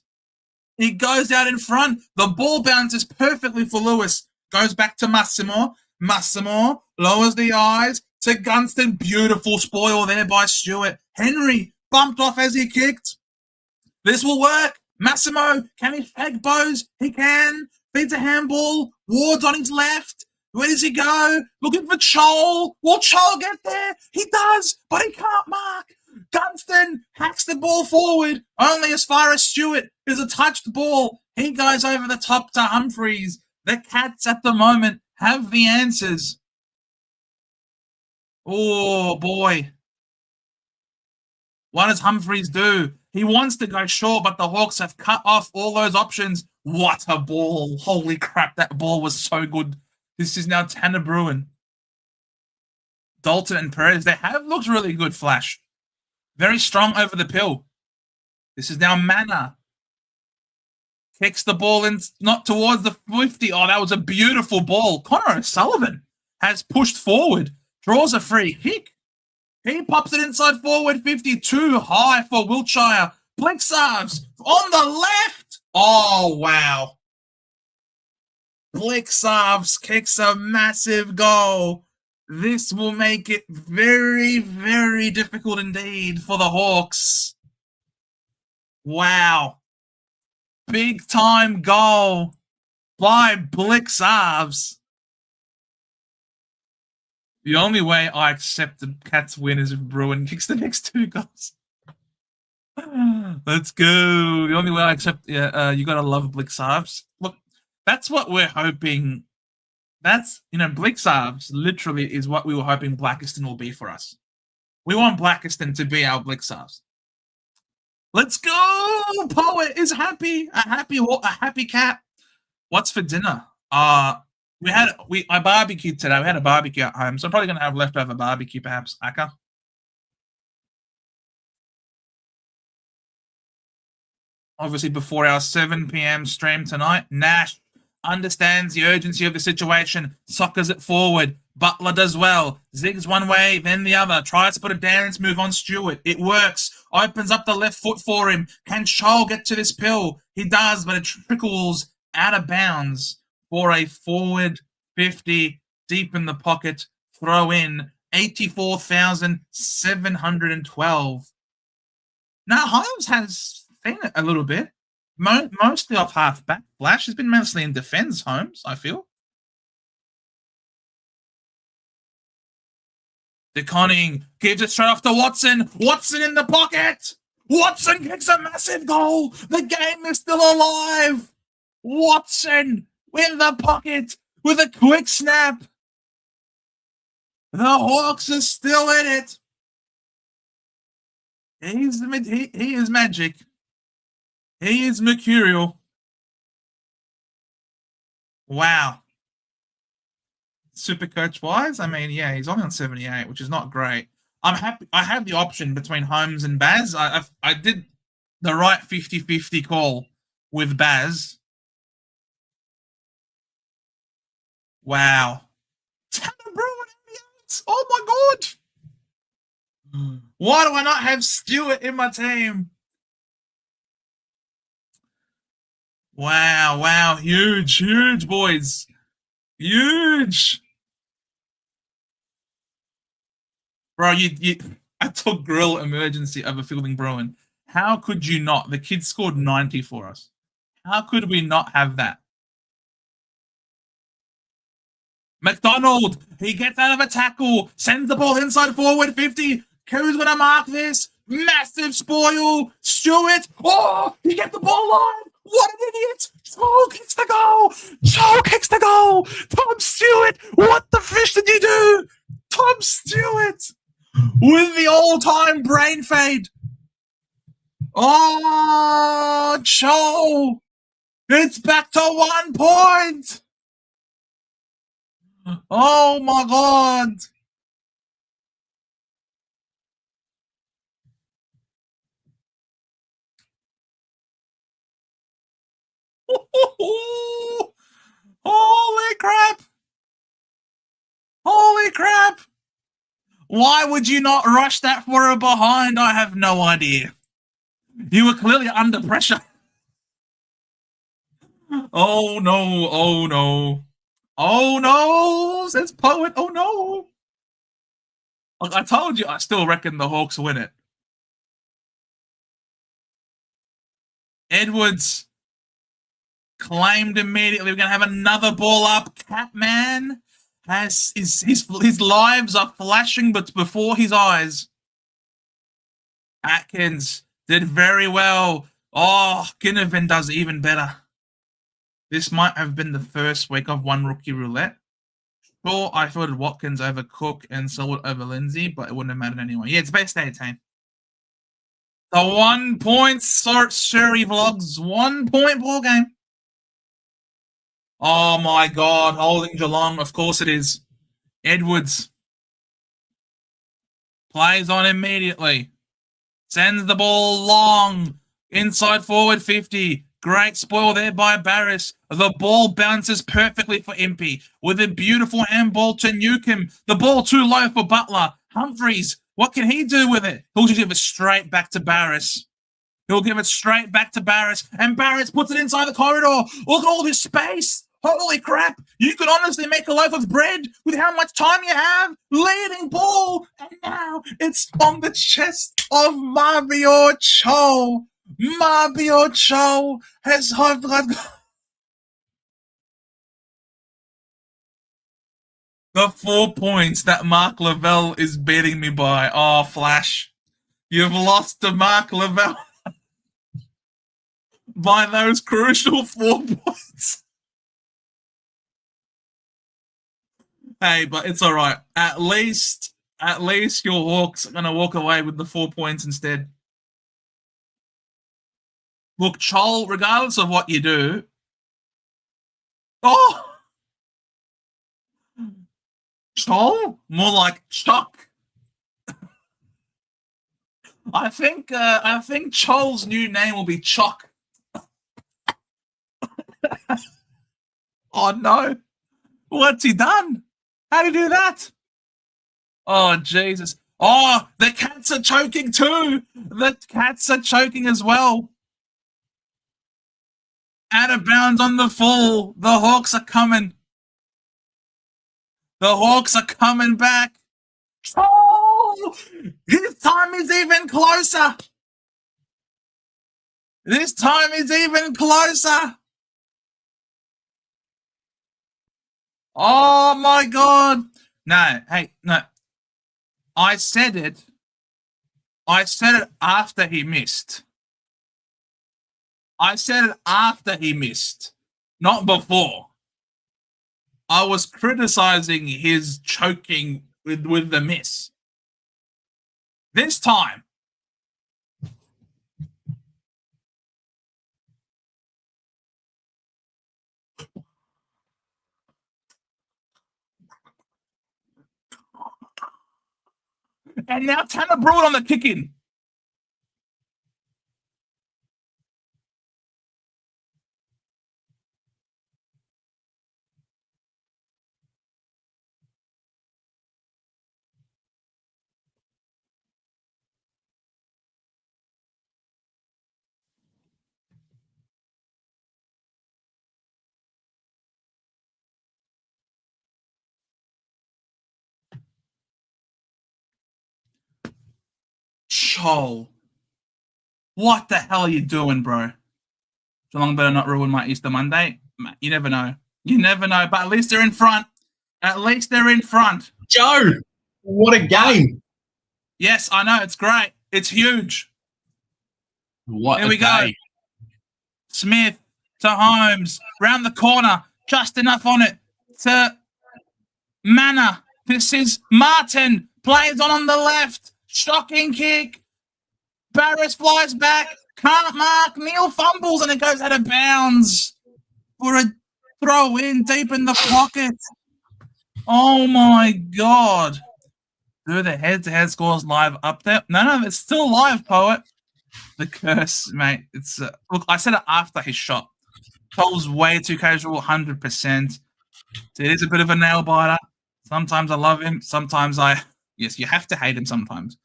He goes out in front. The ball bounces perfectly for Lewis. Goes back to Massimo. Massimo lowers the eyes to Gunston. Beautiful spoil there by Stewart. Henry bumped off as he kicked. This will work. Massimo, can he tag Bose? He can. Feeds a handball. Ward's on his left. Where does he go? Looking for Chol. Will Chol get there? He does, but he can't mark. Gunston hacks the ball forward, only as far as Stewart is a touched ball. He goes over the top to Humphreys. The Cats at the moment have the answers. Oh, boy. What does Humphreys do? He wants to go short, but the Hawks have cut off all those options. What a ball. Holy crap, that ball was so good. This is now Tanner Bruin. Dalton and Perez, they have looked really good, Flash. Very strong over the pill. This is now Manor. Kicks the ball in, not towards the 50. Oh, that was a beautiful ball. Connor O'Sullivan has pushed forward, draws a free kick. He pops it inside forward 50, too high for Wiltshire. Blicksarves on the left. Oh, wow. Blicksarves kicks a massive goal. This will make it very, very difficult indeed for the Hawks. Wow. Big time goal by Blicksarves. The only way I accept the Cats win is if Bruin kicks the next 2 goals. Let's go. The only way I accept, you gotta love Blicksarves. Look, that's what we're hoping. That's, Blicksarves literally is what we were hoping Blackiston will be for us. We want Blackiston to be our Blicksarves. Let's go! Poet is happy. A happy cat. What's for dinner? I barbecued today. We had a barbecue at home, so I'm probably gonna have leftover barbecue, perhaps. Aka. Obviously, before our 7 p.m. stream tonight, Nash understands the urgency of the situation, soccers it forward. Butler does well. Zigs one way, then the other. Tries to put a dance move on Stewart. It works. Opens up the left foot for him. Can Chol get to this pill? He does, but it trickles out of bounds. for a forward 50 deep in the pocket throw in 84,712. Now, Holmes has seen it a little bit, mostly off half back. Flash has been mostly in defence, Holmes, I feel. DeConning gives it straight off to Watson. Watson in the pocket. Watson kicks a massive goal. The game is still alive. Watson in the pocket with a quick snap. The Hawks are still in it. He is magic. He is mercurial. Wow. SuperCoach wise, I mean, yeah, he's only on 78, which is not great. I'm happy. I had the option between Holmes and Baz. I did the right 50-50 call with Baz. Wow. Tanner Bruin, oh my god. Why do I not have Stewart in my team? Wow, huge, boys. Huge. Bro, I took Grill emergency over fielding Bruin. How could you not? The kid scored 90 for us. How could we not have that? McDonald, he gets out of a tackle, sends the ball inside forward 50. Who's going to mark this? Massive spoil. Stewart. Oh, he gets the ball live. What an idiot. Joe kicks the goal. Tom Stewart, what the fish did you do? Tom Stewart with the all-time brain fade. Oh, Joe. It's back to 1 point. Oh, my God. Holy crap! Holy crap! Why would you not rush that for a behind? I have no idea. You were clearly under pressure. Oh no, oh no. Oh no, says Poet. Oh no. Like I told you, I still reckon the Hawks win it. Edwards claimed immediately. We're going to have another ball up. Catman has his lives are flashing, but before his eyes. Atkins did very well. Oh, Ginnivan does even better. This might have been the first week of one rookie roulette. Sure, I thought Watkins over Cook and Selwood over Lindsay, but it wouldn't have mattered anyway. Yeah, it's best 18. The 1 point Surrey Vlogs 1 point ball game. Oh my God, holding Geelong, of course it is. Edwards plays on immediately. Sends the ball long. Inside forward 50. Great spoil there by Barris. The ball bounces perfectly for Impey with a beautiful handball to Newcomb. The ball too low for Butler. Humphreys, what can he do with it? He'll just give it straight back to Barris. And Barris puts it inside the corridor. Look at all this space. Holy crap. You could honestly make a loaf of bread with how much time you have. Leading ball. And now it's on the chest of Mabior Cho. Mabior Cho has the 4 points that Mark Lavelle is beating me by. Oh, Flash. You've lost to Mark Lavelle by those crucial 4 points. Hey, but it's all right. At least your Hawks are going to walk away with the 4 points instead. Look, Chol, regardless of what you do. Oh! Chol? More like Chuck. I think Chol's new name will be Chuck. Oh no. What's he done? How did he do that? Oh, Jesus. Oh, the cats are choking too. The cats are choking as well. Out of bounds on the full. The Hawks are coming. The Hawks are coming back. Oh! His time is even closer. This time is even closer. Oh my God. No, hey, no. I said it after he missed. I said it after he missed, not before. I was criticizing his choking with the miss. This time, and now Tanner Brewer on the kick-in. Chol. What the hell are you doing, bro? Geelong better not ruin my Easter Monday. You never know. You never know, but at least they're in front. At least they're in front. Joe, what a game. Yes, I know. It's great. It's huge. What Here we go. Smith to Holmes. Round the corner. Just enough on it to Manor. This is Martin. Plays on the left. Shocking kick. Barris flies back. Can't mark. Neil fumbles and it goes out of bounds for a throw in deep in the pocket. Oh my God. Do the head-to-head scores live up there? No, it's still live, Poet. The curse, mate. It's look, I said it after his shot. Cole's way too casual, 100%. It is a bit of a nail biter. Sometimes I love him. Sometimes yes, you have to hate him sometimes.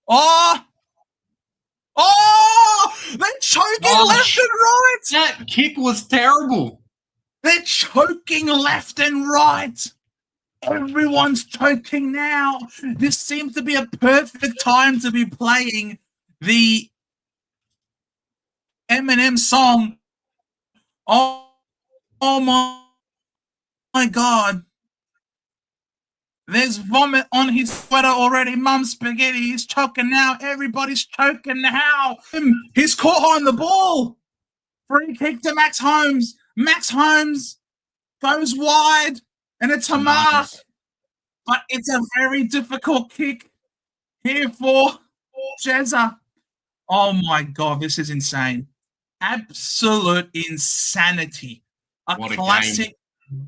Oh! They're choking left and right. That kick was terrible. They're choking left and right. Everyone's choking now. This seems to be a perfect time to be playing the Eminem song. Oh my God. There's vomit on his sweater already. Mum Spaghetti is choking now. Everybody's choking now. He's caught on the ball. Free kick to Max Holmes. Max Holmes goes wide, and it's a mark. But it's a very difficult kick here for Jezza. Oh my God, this is insane. Absolute insanity. What a classic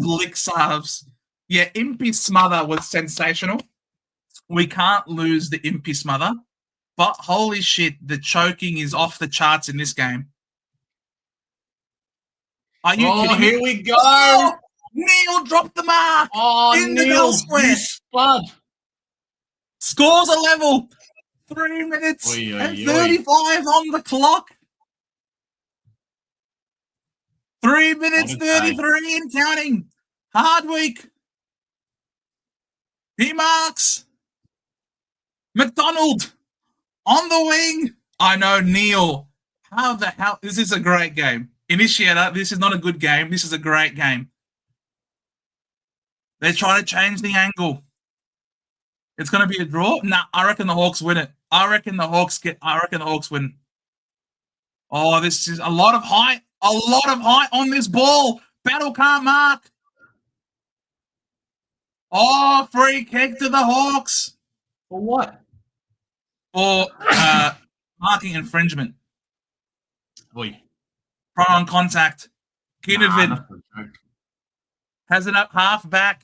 Blixarves. Yeah, Impy Smother was sensational. We can't lose the Impy Smother. But holy shit, the choking is off the charts in this game. Are you kidding me? Here we go. Oh, Neil dropped the mark. In the goal square. Spud. Scores a level. 3 minutes and 35 on the clock. 3 minutes 33 and counting. Hardwick. He marks. McDonald on the wing. I know, Neil. How the hell? This is a great game. Initiator, this is not a good game. This is a great game. They're trying to change the angle. It's going to be a draw? Nah, I reckon the Hawks win it. I reckon the Hawks win. Oh, this is a lot of height. A lot of height on this ball. Battle can't mark. Oh, free kick to the Hawks. For what? For marking infringement. Oi. Front on contact. Ginnivan has it up half back.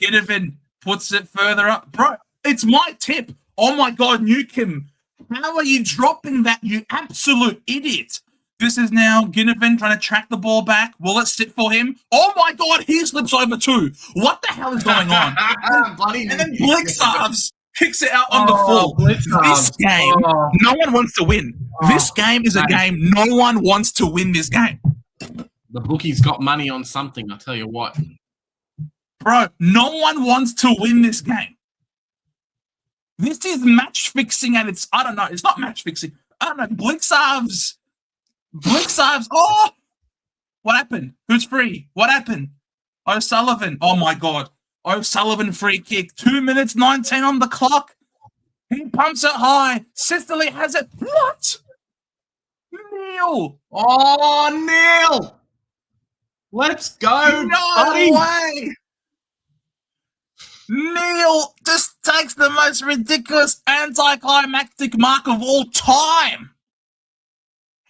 Ginnivan puts it further up. Bro, it's my tip. Oh my God, Newcomb. How are you dropping that, you absolute idiot? This is now Ginnivan trying to track the ball back. Will it sit for him? Oh my God, he slips over too. What the hell is going on? And then Blixarves kicks it out on the full. This game, no one wants to win. This game is a game no one wants to win this game. The bookie's got money on something, I tell you what. Bro, no one wants to win this game. This is match fixing and I don't know, it's not match fixing. I don't know, Blixarves. Oh, what happened? Who's free? What happened? O'Sullivan. Oh my God. O'Sullivan free kick. 2 minutes 19 on the clock. He pumps it high. Sicily has it. What? Neil. Oh, Neil. Let's go. No way. Neil just takes the most ridiculous anticlimactic mark of all time.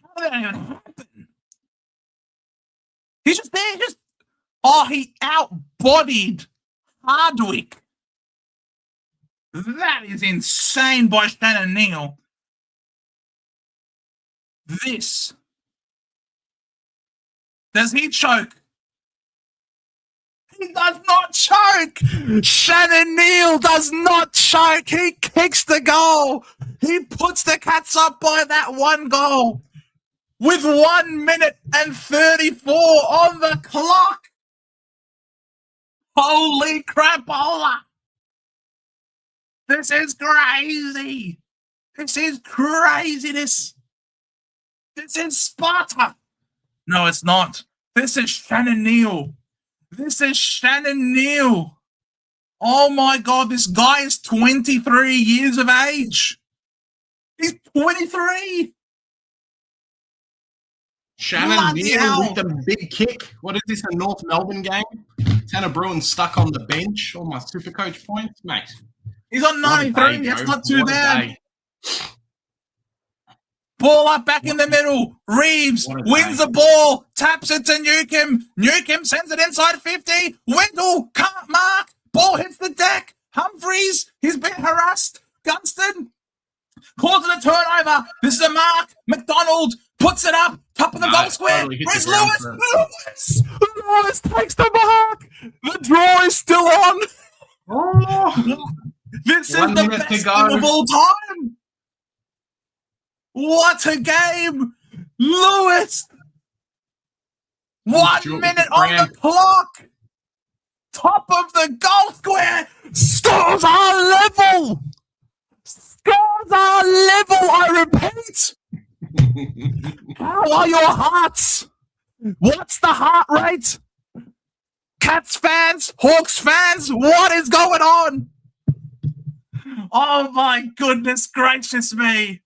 How did that even happen? He's just there. He outbodied Hardwick. That is insane by Shannon Neal. This. Does he choke? He does not choke. Shannon Neal does not choke. He kicks the goal. He puts the Cats up by that one goal with 1 minute and 34 on the clock. Holy crapola. This is crazy. This is craziness. This is Sparta. No, it's not. This is Shannon Neal. Oh my God, this guy is 23 years of age. He's 23. Shannon Neal with the big kick. What is this, a North Melbourne game? Tanner Bruin stuck on the bench. All my SuperCoach points, mate. He's on 93. That's not too bad. Ball up back in the middle. Reeves wins the ball. Taps it to Newcomb. Newcomb sends it inside 50. Wendell can't mark. Ball hits the deck. Humphreys, he's been harassed. Gunston calls it a turnover. This is a mark. McDonald puts it up. Top of the goal square. Where's Lewis? Lewis takes the mark. The draw is still on. Oh. This is the best game of all time. What a game! Lewis! 1 minute on the clock! Top of the goal square! Scores are level! Scores are level, I repeat! How are your hearts? What's the heart rate? Cats fans, Hawks fans, what is going on? Oh my goodness gracious me!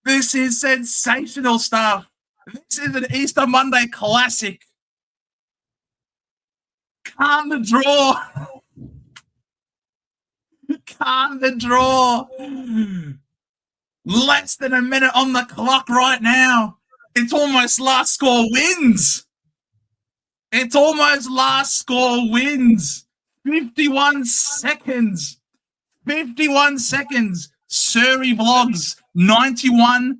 This is sensational stuff. This is an Easter Monday classic. Can't the draw. Can't the draw. Less than a minute on the clock right now. It's almost last score wins. It's almost last score wins. 51 seconds. 51 seconds. Surrey Vlogs, 91,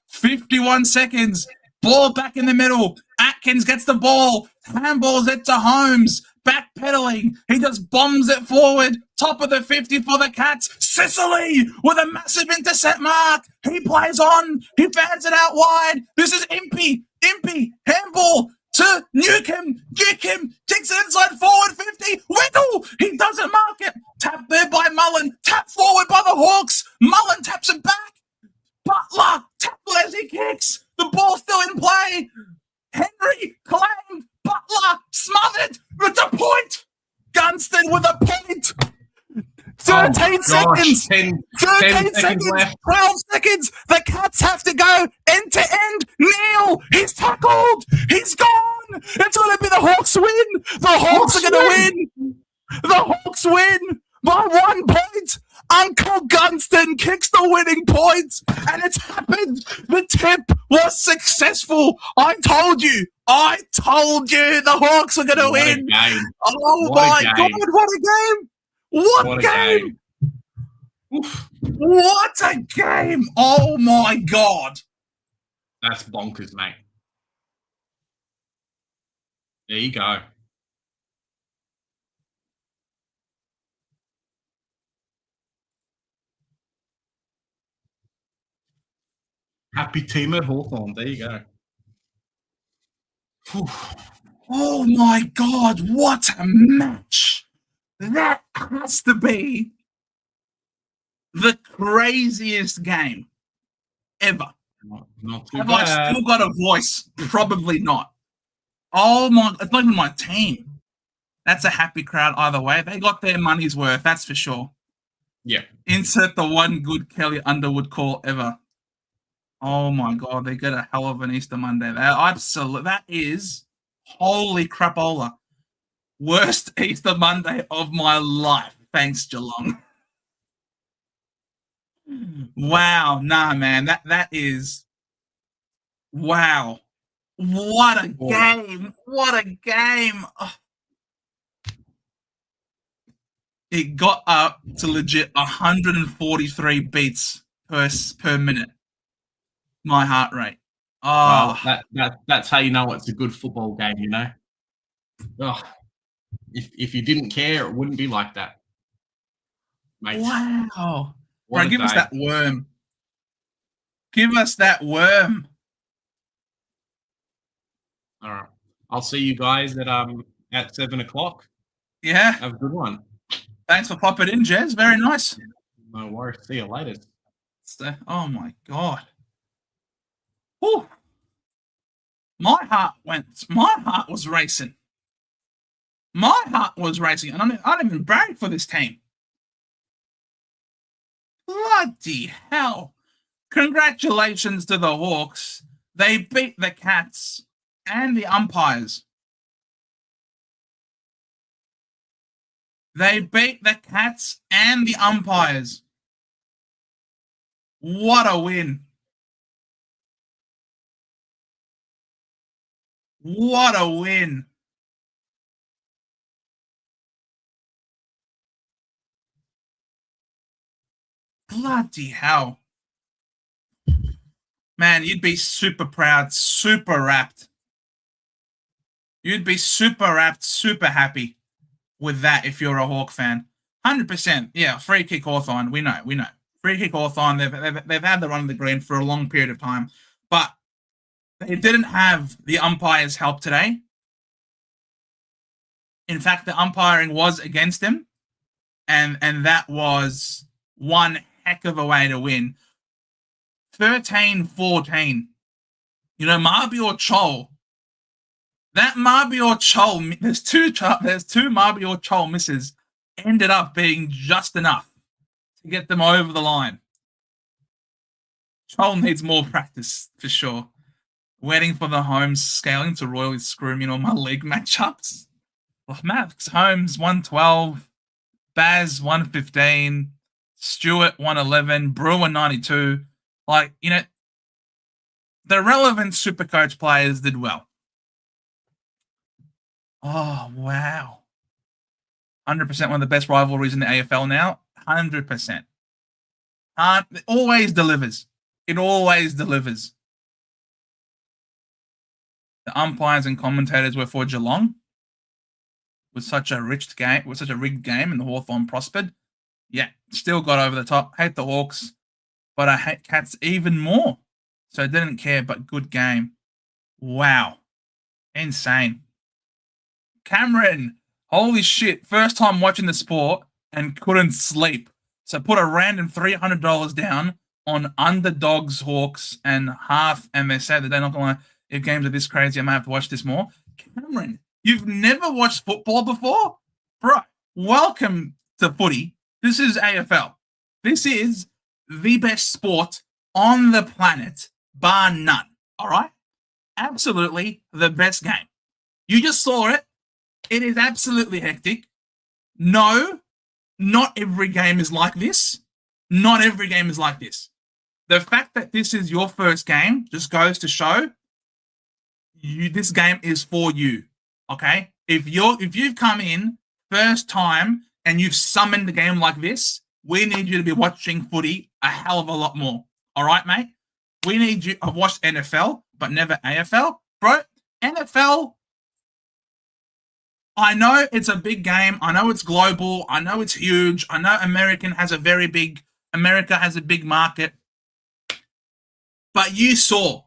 51 seconds. Ball back in the middle. Atkins gets the ball. Handballs it to Holmes. Backpedaling. He just bombs it forward. Top of the 50 for the Cats. Sicily with a massive intercept mark. He plays on. He fans it out wide. This is Impey. Handball to Newcomb. Newcomb kicks it inside forward 50. Wiggle. He doesn't mark it. Tap there by Mullen. Tap forward by the Hawks. Mullen taps it back. Butler tackle as he kicks. The ball's still in play. Henry claimed. Butler smothered with a point. Gunston with a point. 13 seconds. 13 seconds. Left. 12 seconds. The Cats have to go end to end. Neil, he's tackled. He's gone. It's going to be the Hawks win. The Hawks are going to win. The Hawks win by 1 point. Uncle Gunston kicks the winning point, and it's happened. The tip was successful. I told you. The Hawks are going to win. Oh my God! What a game! What a game! What a game! Oh my God! That's bonkers, mate. There you go. Happy team at Hawthorn. There you go. Whew. Oh my God, what a match! That has to be the craziest game ever. Not too Have bad. I still got a voice? Probably not. Oh my, it's not even my team. That's a happy crowd either way. They got their money's worth, that's for sure. Yeah. Insert the one good Kelly Underwood call ever. Oh my God, they get a hell of an Easter Monday. That is holy crapola. Worst Easter Monday of my life. Thanks, Geelong. Wow, nah, man, that is wow. What a game! What a game! Oh. It got up to legit 143 beats per minute. My heart rate. Oh, Well, that's how you know it's a good football game. You know. Oh, if you didn't care, it wouldn't be like that. Mate. Wow! What Bro, a give us day. that worm. Give us that worm. All right. I'll see you guys at 7 o'clock. Yeah. Have a good one. Thanks for popping in, Jez. Very nice. No worries. See you later. So, oh my God. Whew. My heart was racing. My heart was racing. And I didn't even brag for this team. Bloody hell. Congratulations to the Hawks. They beat the Cats and the umpires. They beat the Cats and the umpires. What a win. What a win. Bloody hell. Man, you'd be super proud, super wrapped. You'd be super wrapped, super happy with that if you're a Hawk fan. 100%. Yeah, free kick Hawthorn. We know. Free kick Hawthorn. They've had the run of the green for a long period of time. But they didn't have the umpires' help today. In fact, the umpiring was against them. And that was one heck of a way to win. 13-14. You know, Marbior Chol. That Marbior Chol, there's two Marbior Chol misses, ended up being just enough to get them over the line. Chol needs more practice, for sure. Waiting for the Holmes scaling to royally screw me in all my league matchups. Well, Max Holmes, 112. Baz, 115. Stewart, 111. Brewer, 92. Like, you know, the relevant SuperCoach players did well. Oh, wow. 100% one of the best rivalries in the AFL now. 100%. It always delivers. It always delivers. The umpires and commentators were for Geelong. With such a rigged game, and the Hawthorn prospered. Yeah, still got over the top. Hate the Hawks, but I hate Cats even more. So I didn't care, but good game. Wow. Insane. Cameron, holy shit. First time watching the sport and couldn't sleep. So put a random $300 down on underdogs, Hawks, and half. And they said that they're not going to, if games are this crazy, I might have to watch this more. Cameron, you've never watched football before? Bro, welcome to footy. This is AFL. This is the best sport on the planet, bar none. All right? Absolutely the best game. You just saw it. It is absolutely hectic. No, not every game is like this. Not every game is like this. The fact that this is your first game just goes to show this game is for you. Okay? If you've come in first time and you've summoned the game like this, we need you to be watching footy a hell of a lot more. All right, mate? We need you. I've watched NFL, but never AFL. Bro, NFL, I know it's a big game. I know it's global. I know it's huge. I know America has a big market. But you saw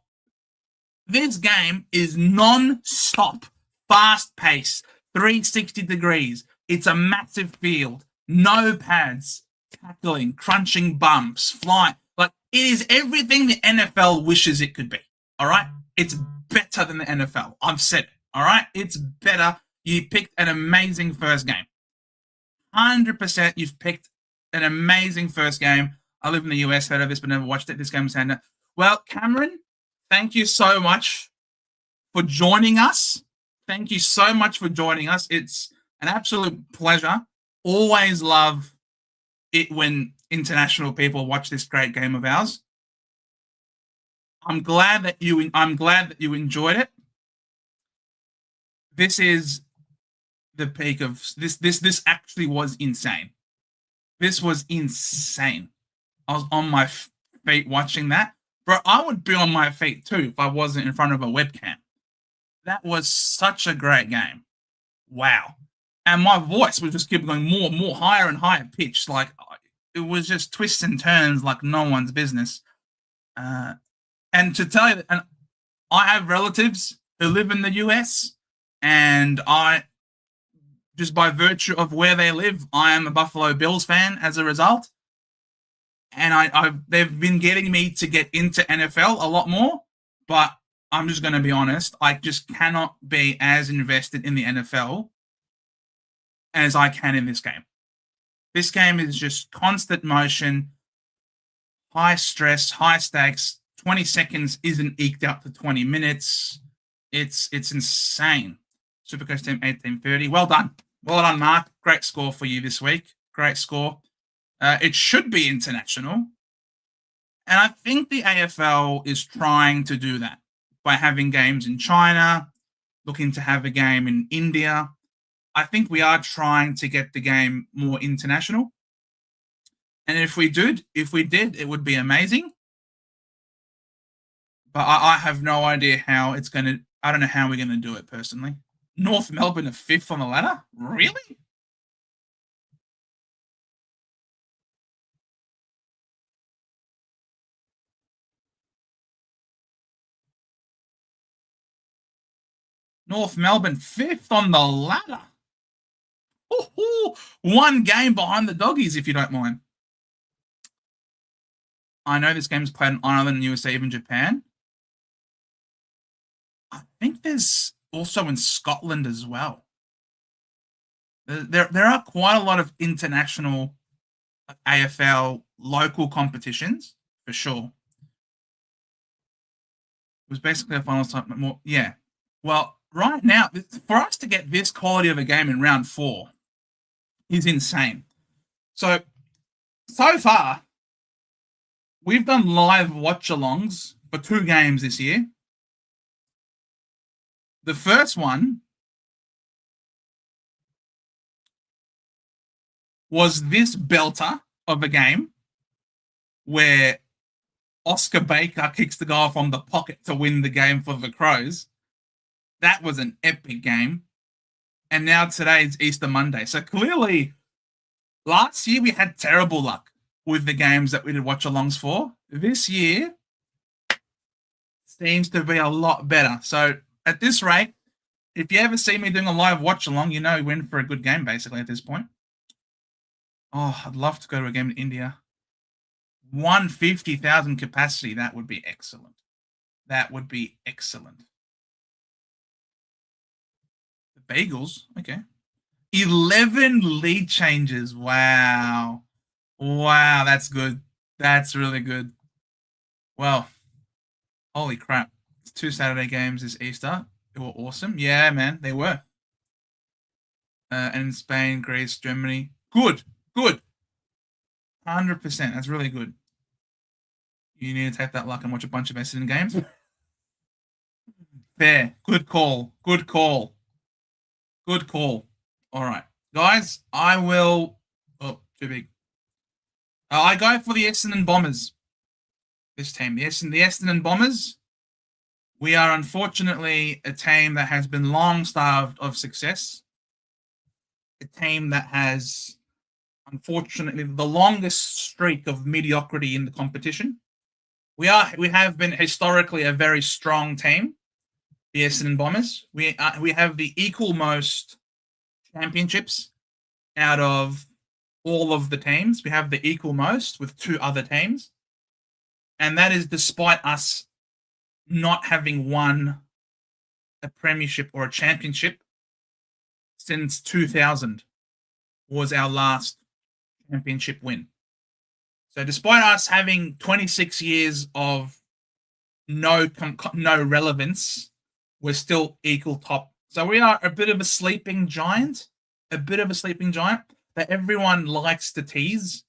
this game is non-stop, fast-paced, 360 degrees. It's a massive field, no pads, tackling, crunching bumps, flying. Like, it is everything the NFL wishes it could be. All right? It's better than the NFL. I've said it. All right? It's better. You picked an amazing first game. 100% you've picked an amazing first game. I live in the US, heard of this, but never watched it. This game was handed. Well, Cameron, thank you so much for joining us. Thank you so much for joining us. It's an absolute pleasure. Always love it when international people watch this great game of ours. I'm glad that you enjoyed it. This is the peak of this actually was insane. This was insane. I was on my feet watching that. Bro, I would be on my feet too if I wasn't in front of a webcam. That was such a great game. Wow. And my voice would just keep going more and more, higher and higher pitch. Like, it was just twists and turns like no one's business. And to tell you that, and I have relatives who live in the US, and just by virtue of where they live, I am a Buffalo Bills fan as a result. And they've been getting me to get into NFL a lot more, but I'm just going to be honest. I just cannot be as invested in the NFL as I can in this game. This game is just constant motion, high stress, high stakes. 20 seconds isn't eked out to 20 minutes. It's insane. SuperCoach team 1830. Well done. Well done, Mark. Great score for you this week. Great score. It should be international. And I think the AFL is trying to do that by having games in China, looking to have a game in India. I think we are trying to get the game more international. And if we did, it would be amazing. But I have no idea how it's going to, I don't know how we're going to do it personally. North Melbourne are 5th on the ladder? Really? North Melbourne 5th on the ladder. Ooh, one game behind the Doggies, if you don't mind. I know this game's played in Ireland, USA, even Japan. I think there's also in Scotland as well. There are quite a lot of international AFL local competitions, for sure. It was basically a final time more. Yeah. Well, right now, for us to get this quality of a game in round 4 is insane. So far, we've done live watch-alongs for 2 games this year. The first one was this belter of a game where Oscar Baker kicks the goal from the pocket to win the game for the Crows. That was an epic game. And now today's Easter Monday. So clearly, last year we had terrible luck with the games that we did watch-alongs for. This year seems to be a lot better. So at this rate, if you ever see me doing a live watch-along, you know we win for a good game, basically, at this point. Oh, I'd love to go to a game in India. 150,000 capacity. That would be excellent. That would be excellent. The Bagels. Okay. 11 lead changes. Wow. Wow, that's good. That's really good. Well, holy crap. It's 2 Saturday games this Easter. They were awesome. Yeah, man, they were. And in Spain, Greece, Germany. Good. 100%. That's really good. You need to take that luck and watch a bunch of Essendon games. Fair. Good call. All right. Guys, I will... Oh, too big. I go for the Essendon Bombers. This team. The Essendon Bombers. We are unfortunately a team that has been long starved of success. A team that has, unfortunately, the longest streak of mediocrity in the competition. We have been historically a very strong team, the Essendon Bombers. We have the equal most championships out of all of the teams. We have the equal most with 2 other teams, and that is despite us not having won a premiership or a championship since 2000 was our last championship win. So despite us having 26 years of no relevance, we're still equal top. So we are a bit of a sleeping giant, that everyone likes to tease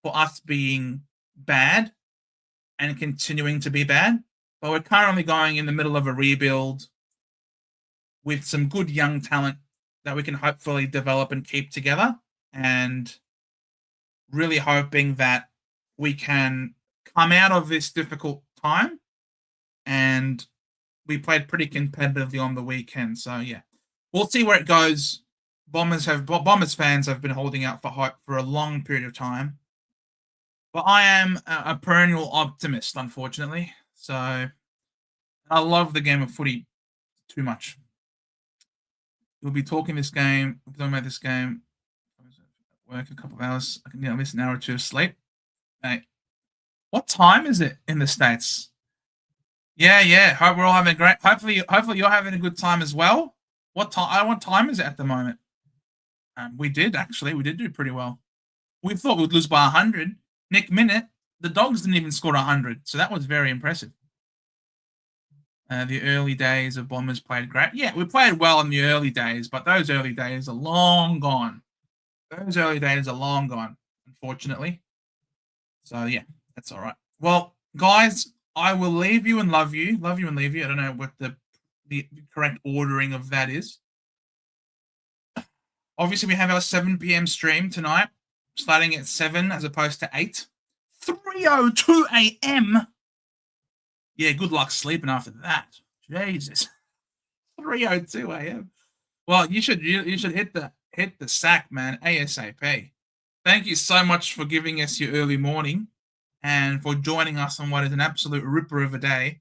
for us being bad and continuing to be bad. But we're currently going in the middle of a rebuild with some good young talent that we can hopefully develop and keep together, and really hoping that we can come out of this difficult time. And we played pretty competitively on the weekend. So, yeah, we'll see where it goes. Bombers fans have been holding out for hope for a long period of time. But I am a perennial optimist, unfortunately. So I love the game of footy too much. We'll be talking about this game. Work a couple of hours. I can miss an hour or 2 of sleep. Hey, what time is it in the States? Yeah. Hope we're all having a great. Hopefully you're having a good time as well. What time is it at the moment? We did do pretty well. We thought we'd lose by 100. Nick Minute, the Dogs didn't even score 100, so that was very impressive. The early days of Bombers played great. Yeah, we played well in the early days, but those early days are long gone. Unfortunately. So, yeah, that's all right. Well, guys, I will leave you and love you. Love you and leave you. I don't know what the correct ordering of that is. Obviously, we have our 7 p.m. stream tonight, starting at 7 as opposed to 8. 3:02 a.m. Yeah, good luck sleeping after that. Jesus. 3:02 a.m. Well, you should hit the sack, man, ASAP. Thank you so much for giving us your early morning and for joining us on what is an absolute ripper of a day.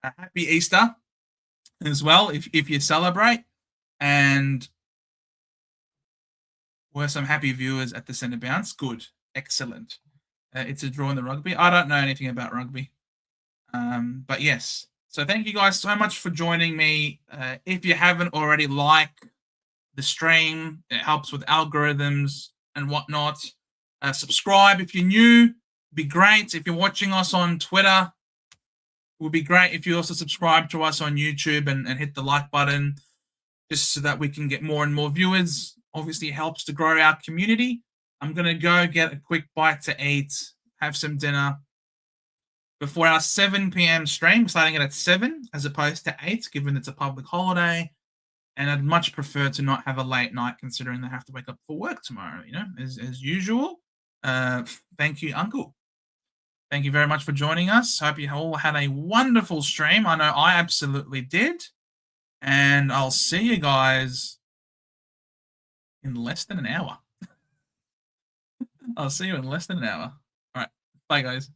Happy Easter as well, if you celebrate. And were some happy viewers at the centre bounce. Good. Excellent. It's a draw in the rugby. I don't know anything about rugby. But yes. So thank you guys so much for joining me. If you haven't already, like the stream. It helps with algorithms and whatnot. Subscribe if you're new. It'd be great. If you're watching us on Twitter, it would be great if you also subscribe to us on YouTube and hit the like button, just so that we can get more and more viewers. Obviously, it helps to grow our community. I'm going to go get a quick bite to eat, have some dinner before our 7 p.m. stream, starting it at 7 as opposed to 8, given it's a public holiday. And I'd much prefer to not have a late night, considering they have to wake up for work tomorrow, as usual. Thank you, Uncle. Thank you very much for joining us. Hope you all had a wonderful stream. I know I absolutely did. And I'll see you guys in less than an hour. I'll see you in less than an hour. All right. Bye, guys.